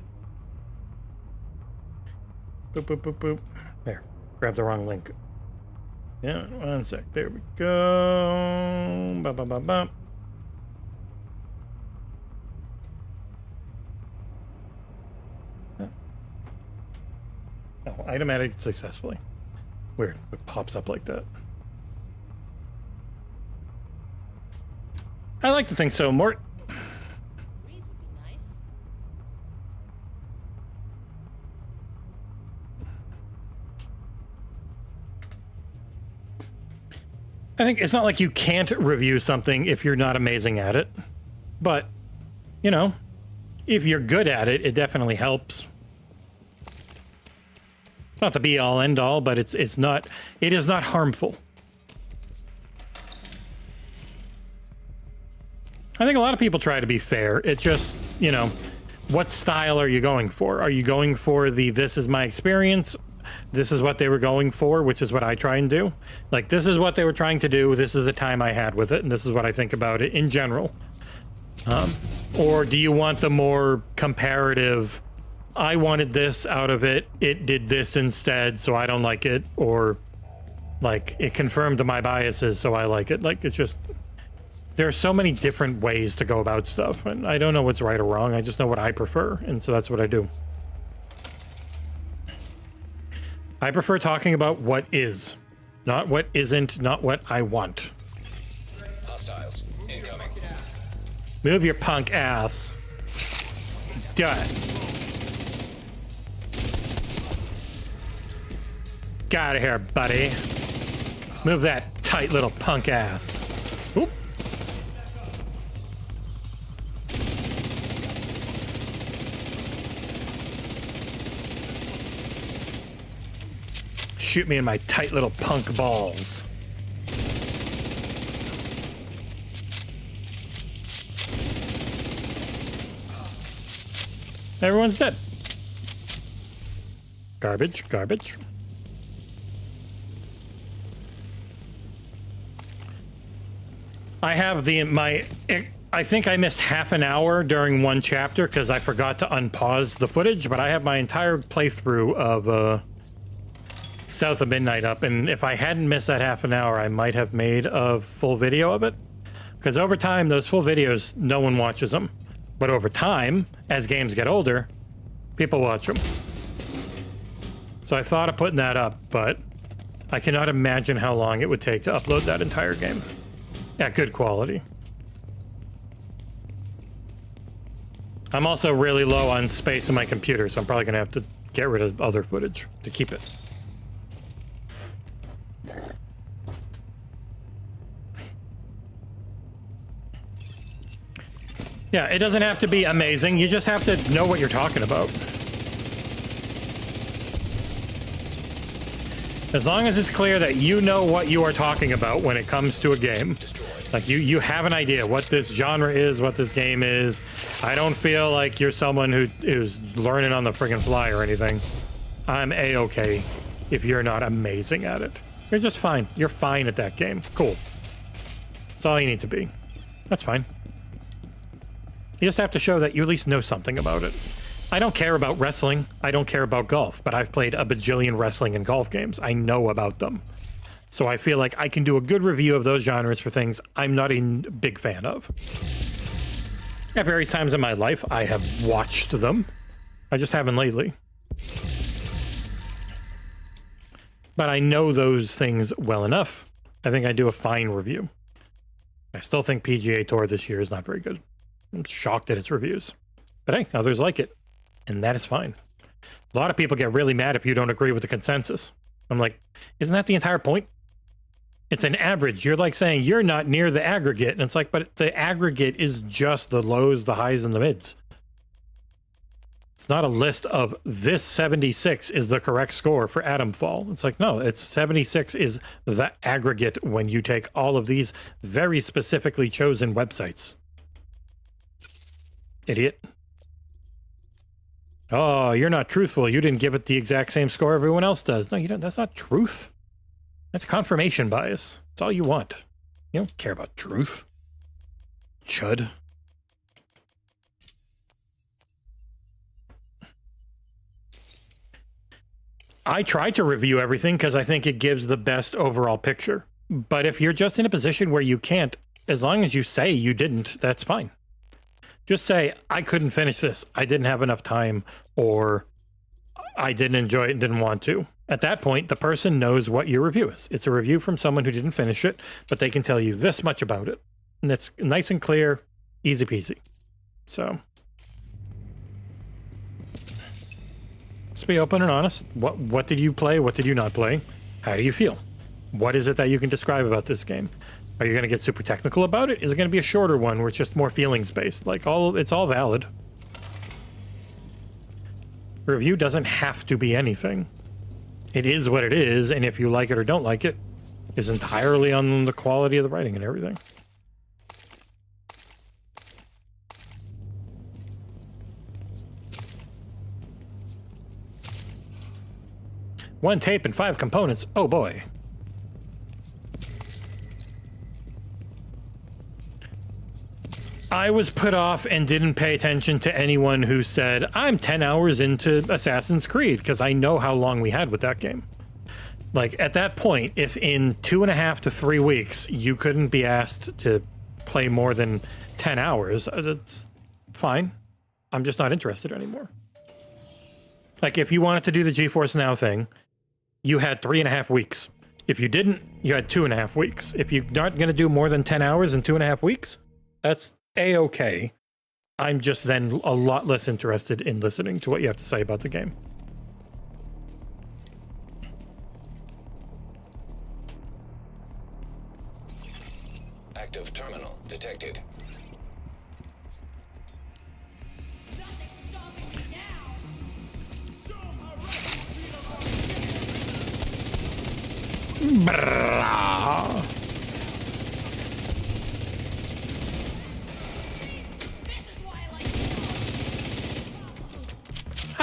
Boop, boop, boop, boop. There. Grab the wrong link. Yeah, one sec. There we go. Bop, bop, bop, bop. Oh, item added successfully. Weird. It pops up like that. I like to think so, Mort. I think it's not like you can't review something if you're not amazing at it. But, you know, if you're good at it, it definitely helps. Not the be-all, end-all, but it is not harmful. I think a lot of people try to be fair. It just, you know, what style are you going for? Are you going for the this is my experience? This is what they were going for, which is what I try and do. Like, this is what they were trying to do. This is the time I had with it, and this is what I think about it in general. Or do you want the more comparative, I wanted this out of it, it did this instead, so I don't like it, or, like, it confirmed my biases, so I like it. Like, it's just... There are so many different ways to go about stuff, and I don't know what's right or wrong. I just know what I prefer, and so that's what I do. I prefer talking about what is, not what isn't, not what I want. Hostiles incoming. Move your punk ass. Done. Get out of here, buddy. Move that tight little punk ass. Oop. Shoot me in my tight little punk balls. Everyone's dead. Garbage, garbage. I have I think I missed half an hour during one chapter because I forgot to unpause the footage, but I have my entire playthrough of South of Midnight up, and if I hadn't missed that half an hour, I might have made a full video of it. Because over time, those full videos, no one watches them. But over time, as games get older, people watch them. So I thought of putting that up, but I cannot imagine how long it would take to upload that entire game at good quality. I'm also really low on space in my computer, so I'm probably going to have to get rid of other footage to keep it. Yeah, it doesn't have to be amazing. You just have to know what you're talking about. As long as it's clear that you know what you are talking about when it comes to a game. Like you have an idea what this genre is, what this game is. I don't feel like you're someone who is learning on the friggin' fly or anything. I'm a-okay if you're not amazing at it. You're just fine. You're fine at that game. Cool. That's all you need to be. That's fine. You just have to show that you at least know something about it. I don't care about wrestling. I don't care about golf, but I've played a bajillion wrestling and golf games. I know about them. So I feel like I can do a good review of those genres for things I'm not a big fan of. At various times in my life, I have watched them. I just haven't lately. But I know those things well enough. I think I do a fine review. I still think PGA Tour this year is not very good. I'm shocked at its reviews. But hey, others like it. And that is fine. A lot of people get really mad if you don't agree with the consensus. I'm like, isn't that the entire point? It's an average. You're like saying you're not near the aggregate. And it's like, but the aggregate is just the lows, the highs, and the mids. It's not a list of this 76 is the correct score for Atomfall. It's like, no, it's 76 is the aggregate when you take all of these very specifically chosen websites. Idiot. Oh, you're not truthful. You didn't give it the exact same score everyone else does. No, you don't. That's not truth. That's confirmation bias. That's all you want. You don't care about truth. Chud. I try to review everything because I think it gives the best overall picture. But if you're just in a position where you can't, as long as you say you didn't, that's fine. Just say, I couldn't finish this. I didn't have enough time, or I didn't enjoy it and didn't want to. At that point, the person knows what your review is. It's a review from someone who didn't finish it, but they can tell you this much about it. And it's nice and clear, easy peasy. So, let's be open and honest. What did you play? What did you not play? How do you feel? What is it that you can describe about this game? Are you going to get super technical about it? Is it going to be a shorter one where it's just more feelings based? Like it's all valid. Review doesn't have to be anything. It is what it is, and if you like it or don't like it, is entirely on the quality of the writing and everything. One tape and 5 components. Oh boy. I was put off and didn't pay attention to anyone who said, I'm 10 hours into Assassin's Creed, because I know how long we had with that game. Like, at that point, if in 2.5 to 3 weeks you couldn't be asked to play more than 10 hours, that's fine. I'm just not interested anymore. Like, if you wanted to do the GeForce Now thing, you had 3.5 weeks. If you didn't, you had 2.5 weeks. If you're not going to do more than 10 hours in 2.5 weeks, that's a-okay. I'm just then a lot less interested in listening to what you have to say about the game. Active terminal detected. Brrrah.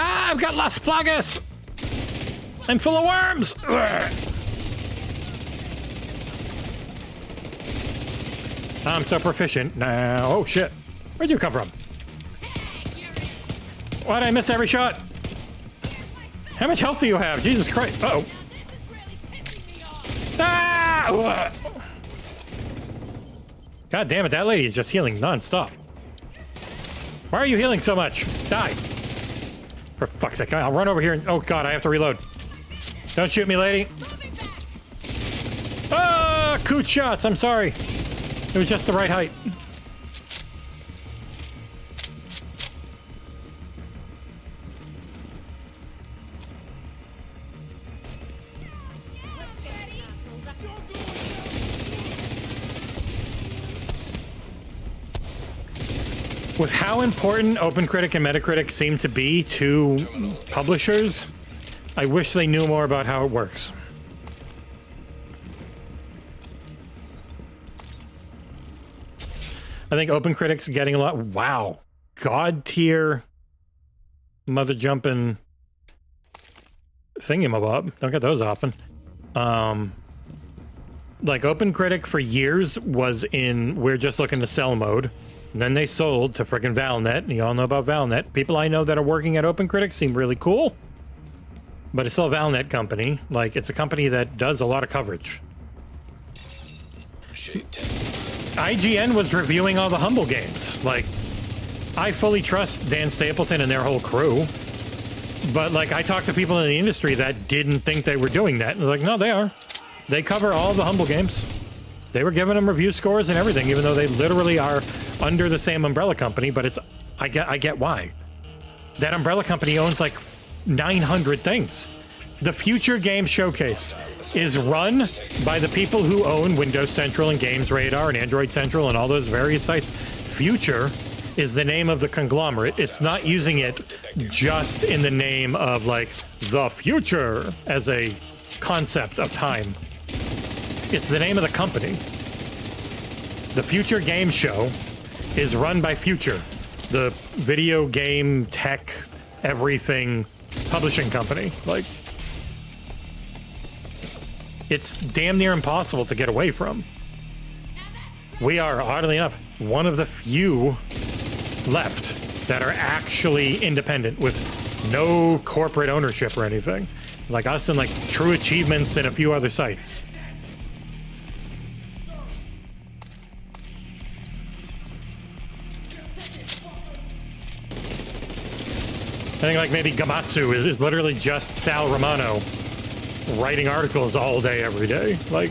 Ah, I've got Las Plagas! I'm full of worms! Ugh. I'm so proficient now. Oh shit. Where'd you come from? Why'd I miss every shot? How much health do you have? Jesus Christ. Uh-oh. Ah! God damn it, that lady is just healing non-stop. Why are you healing so much? Die. For fuck's sake, I'll run over here and... Oh god, I have to reload. Don't shoot me, lady. Ah! Coot shots, I'm sorry. It was just the right height. With how important OpenCritic and Metacritic seem to be to publishers, I wish they knew more about how it works. I think OpenCritic's getting a lot. Wow. God tier mother jumping thingamabob. Don't get those often. Like OpenCritic for years was in we're just looking to sell mode. And then they sold to freaking Valnet. And you all know about Valnet. People I know that are working at OpenCritic seem really cool. But it's still a Valnet company. Like, it's a company that does a lot of coverage. IGN was reviewing all the Humble games. Like, I fully trust Dan Stapleton and their whole crew. But, like, I talked to people in the industry that didn't think they were doing that. And they're like, no, they are. They cover all the Humble games. They were giving them review scores and everything, even though they literally are under the same umbrella company. But it's, I get why. That umbrella company owns like 900 things. The Future Game Showcase is run by the people who own Windows Central and Games Radar and Android Central and all those various sites. Future is the name of the conglomerate. It's not using it just in the name of like the future as a concept of time. It's the name of the company. The Future Game Show is run by Future, the video game tech everything publishing company. Like, it's damn near impossible to get away from. We are, oddly enough, one of the few left that are actually independent with no corporate ownership or anything. Like us and like True Achievements and a few other sites. I think like maybe Gamatsu is literally just Sal Romano writing articles all day, every day. Like,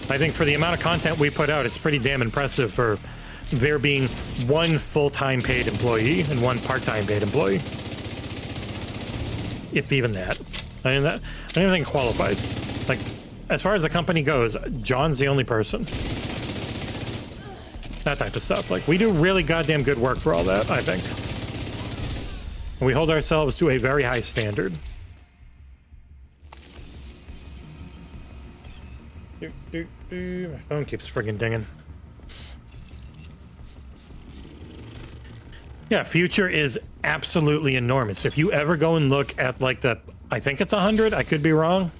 I think for the amount of content we put out, it's pretty damn impressive for there being one full-time paid employee and one part-time paid employee. If even that. I don't even think it qualifies. Like, as far as the company goes, John's the only person. That type of stuff. Like, we do really goddamn good work for all that, I think. We hold ourselves to a very high standard. My phone keeps friggin' dinging. Yeah, Future is absolutely enormous. If you ever go and look at like the, I think it's 100, I could be wrong.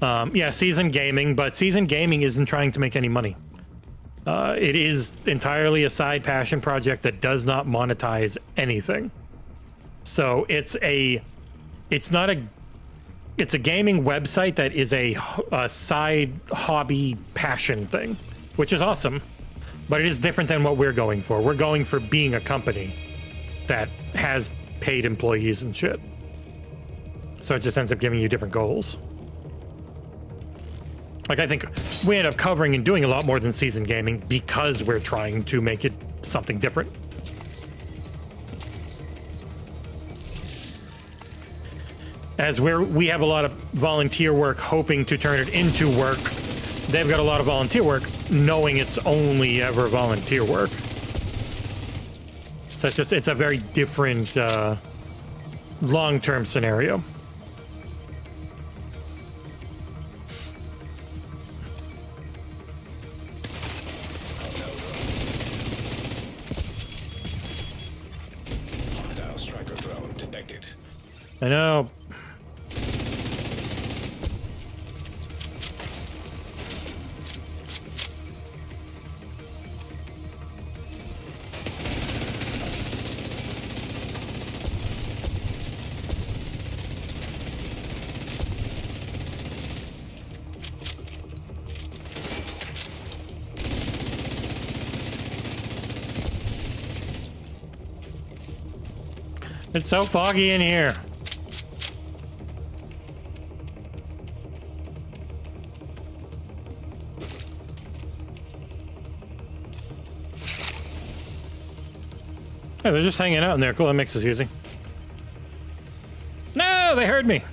Yeah, Season Gaming, but Season Gaming isn't trying to make any money. It is entirely a side passion project that does not monetize anything. So it's a gaming website that is a side hobby passion thing, which is awesome, but it is different than what we're going for. We're going for being a company that has paid employees and shit. So it just ends up giving you different goals. Like, I think we end up covering and doing a lot more than Season Gaming because we're trying to make it something different. As we have a lot of volunteer work hoping to turn it into work, they've got a lot of volunteer work knowing it's only ever volunteer work. So it's a very different long-term scenario. Hostile striker drone detected. I know. It's so foggy in here. Hey, they're just hanging out in there. Cool, that makes this easy. No, they heard me.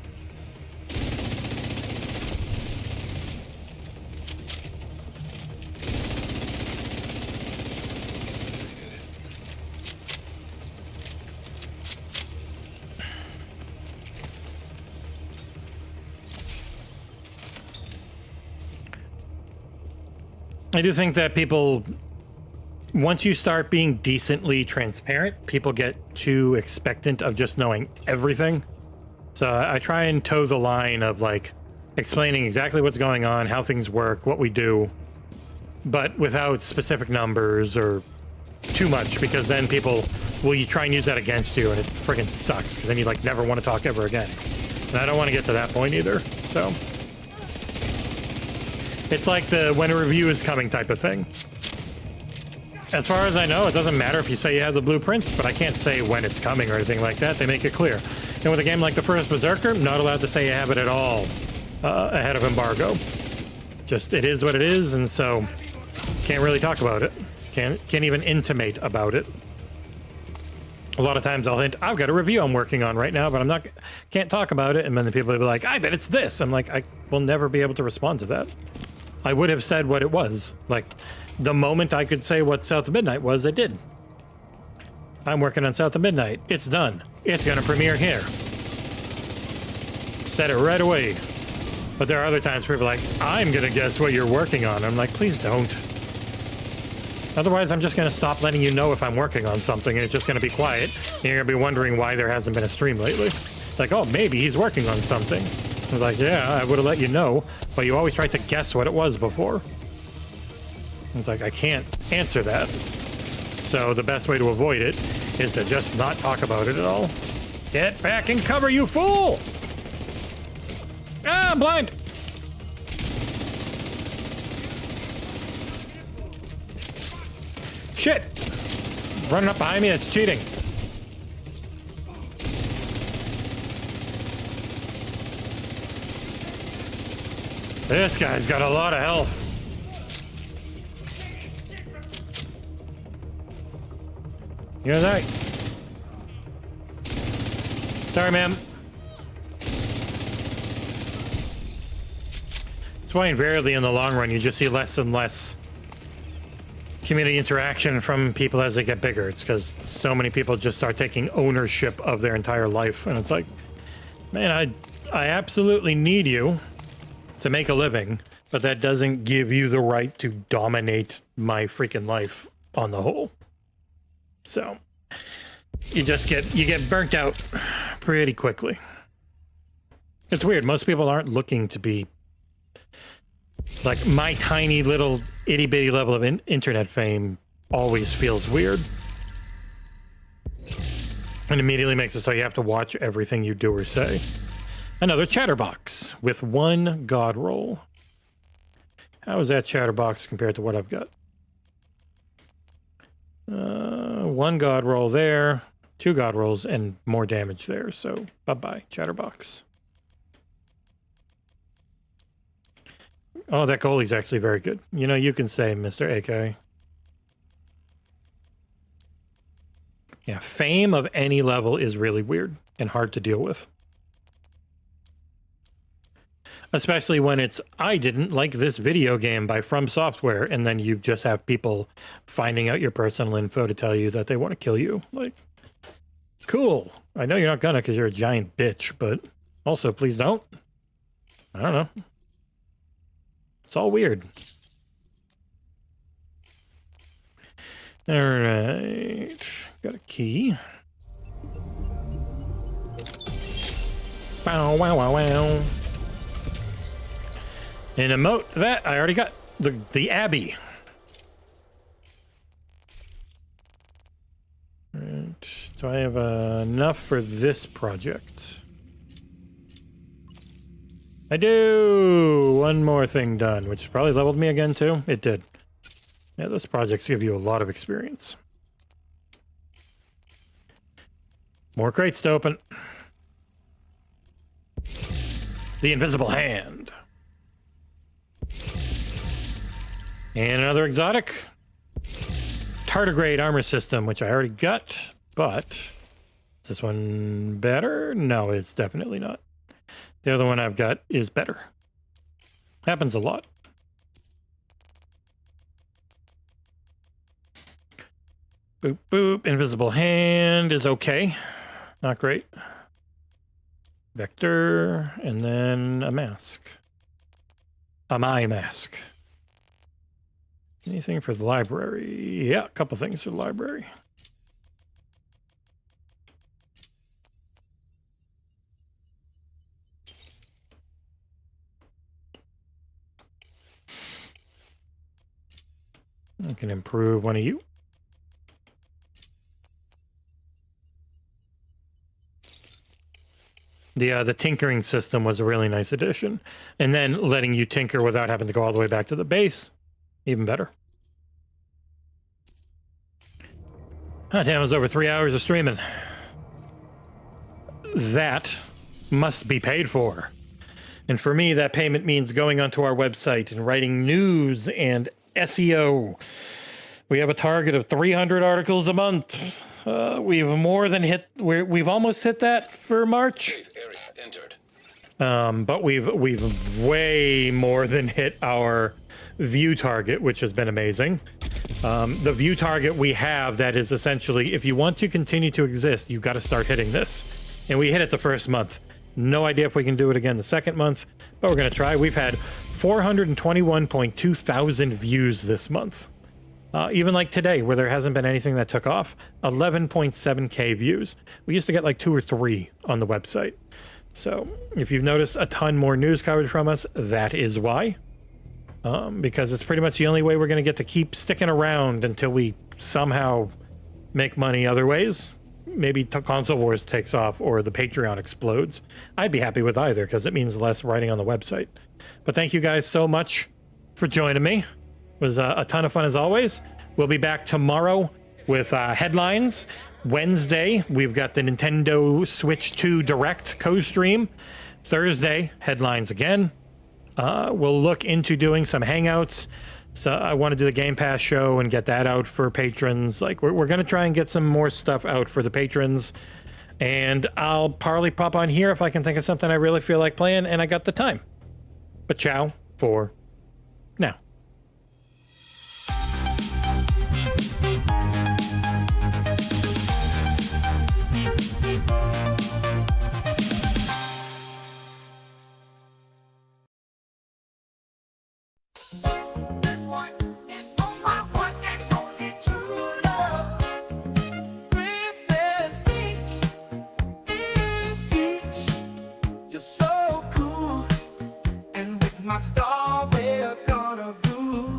I do think that people once you start being decently transparent, people get too expectant of just knowing everything. So I try and toe the line of like explaining exactly what's going on, how things work, what we do, but without specific numbers or too much, because then people will try and use that against you, and it friggin' sucks, because then you like never want to talk ever again. And I don't want to get to that point either, so. It's like the when a review is coming type of thing. As far as I know, it doesn't matter if you say you have the blueprints, but I can't say when it's coming or anything like that. They make it clear. And with a game like the first Berserker, not allowed to say you have it at all ahead of embargo. Just, it is what it is, and so can't really talk about it. Can't even intimate about it. A lot of times I'll hint, I've got a review I'm working on right now, but can't talk about it, and then the people will be like, I bet it's this. I'm like, I will never be able to respond to that. I would have said what it was. Like, the moment I could say what South of Midnight was, I did. I'm working on South of Midnight. It's done. It's gonna premiere here. Said it right away. But there are other times people are like, I'm gonna guess what you're working on. I'm like, please don't. Otherwise, I'm just gonna stop letting you know if I'm working on something, and it's just gonna be quiet, and you're gonna be wondering why there hasn't been a stream lately. Like, oh, maybe he's working on something. I was like, yeah, I would have let you know, but you always tried to guess what it was before. It's like, I can't answer that. So the best way to avoid it is to just not talk about it at all. Get back and cover, you fool! Ah, I'm blind! Shit! Running up behind me, that's cheating. This guy's got a lot of health. You're right. Sorry, ma'am. That's why invariably in the long run you just see less and less community interaction from people as they get bigger. It's because so many people just start taking ownership of their entire life, and it's like, man, I absolutely need you to make a living, but that doesn't give you the right to dominate my freaking life on the whole. So you get burnt out pretty quickly. It's weird. Most people aren't looking to be like my tiny little itty bitty level of internet fame always feels weird. And immediately makes it so you have to watch everything you do or say. Another chatterbox with one god roll. How is that chatterbox compared to what I've got? One god roll there, 2 god rolls, and more damage there. So bye-bye, chatterbox. Oh, that goalie's actually very good. You know, you can say, Mr. AK. Yeah, fame of any level is really weird and hard to deal with. Especially when it's, I didn't like this video game by From Software, and then you just have people finding out your personal info to tell you that they want to kill you. Like, cool. I know you're not gonna because you're a giant bitch, but also, please don't. I don't know. It's all weird. All right. Got a key. Wow, wow, wow, wow. An emote that I already got. The Abbey. Right. Do I have enough for this project? I do! One more thing done, which probably leveled me again too. It did. Yeah, those projects give you a lot of experience. More crates to open. The Invisible Hand. And another exotic. Tardigrade armor system, which I already got, but is this one better? No, it's definitely not. The other one I've got is better. Happens a lot. Boop, boop. Invisible Hand is okay. Not great. Vector, and then a mask. A my mask. Anything for the library? Yeah, a couple things for the library. I can improve one of you. The tinkering system was a really nice addition. And then letting you tinker without having to go all the way back to the base, even better. Ah, damn, it was over 3 hours of streaming. That must be paid for. And for me, that payment means going onto our website and writing news and SEO. We have a target of 300 articles a month. We've more than hit. We've almost hit that for March. Area entered. But we've way more than hit our view target, which has been amazing. The view target we have, that is essentially, if you want to continue to exist, you got to start hitting this. And we hit it the first month. No idea if we can do it again the second month, but we're going to try. We've had 421.2 thousand views this month. Even like today, where there hasn't been anything that took off, 11.7K views. We used to get like 2 or 3 on the website. So if you've noticed a ton more news coverage from us, that is why. Because it's pretty much the only way we're going to get to keep sticking around until we somehow make money other ways. Maybe Console Wars takes off or the Patreon explodes. I'd be happy with either because it means less writing on the website. But thank you guys so much for joining me. It was a ton of fun as always. We'll be back tomorrow with headlines. Wednesday, we've got the Nintendo Switch 2 Direct co-stream. Thursday, headlines again. We'll look into doing some hangouts. So I want to do the Game Pass show and get that out for patrons. Like we're going to try and get some more stuff out for the patrons. And I'll probably pop on here if I can think of something I really feel like playing and I got the time. But ciao for now. This one is for my one and only true love, Princess Peach. You're so cool, and with my star we're gonna rule.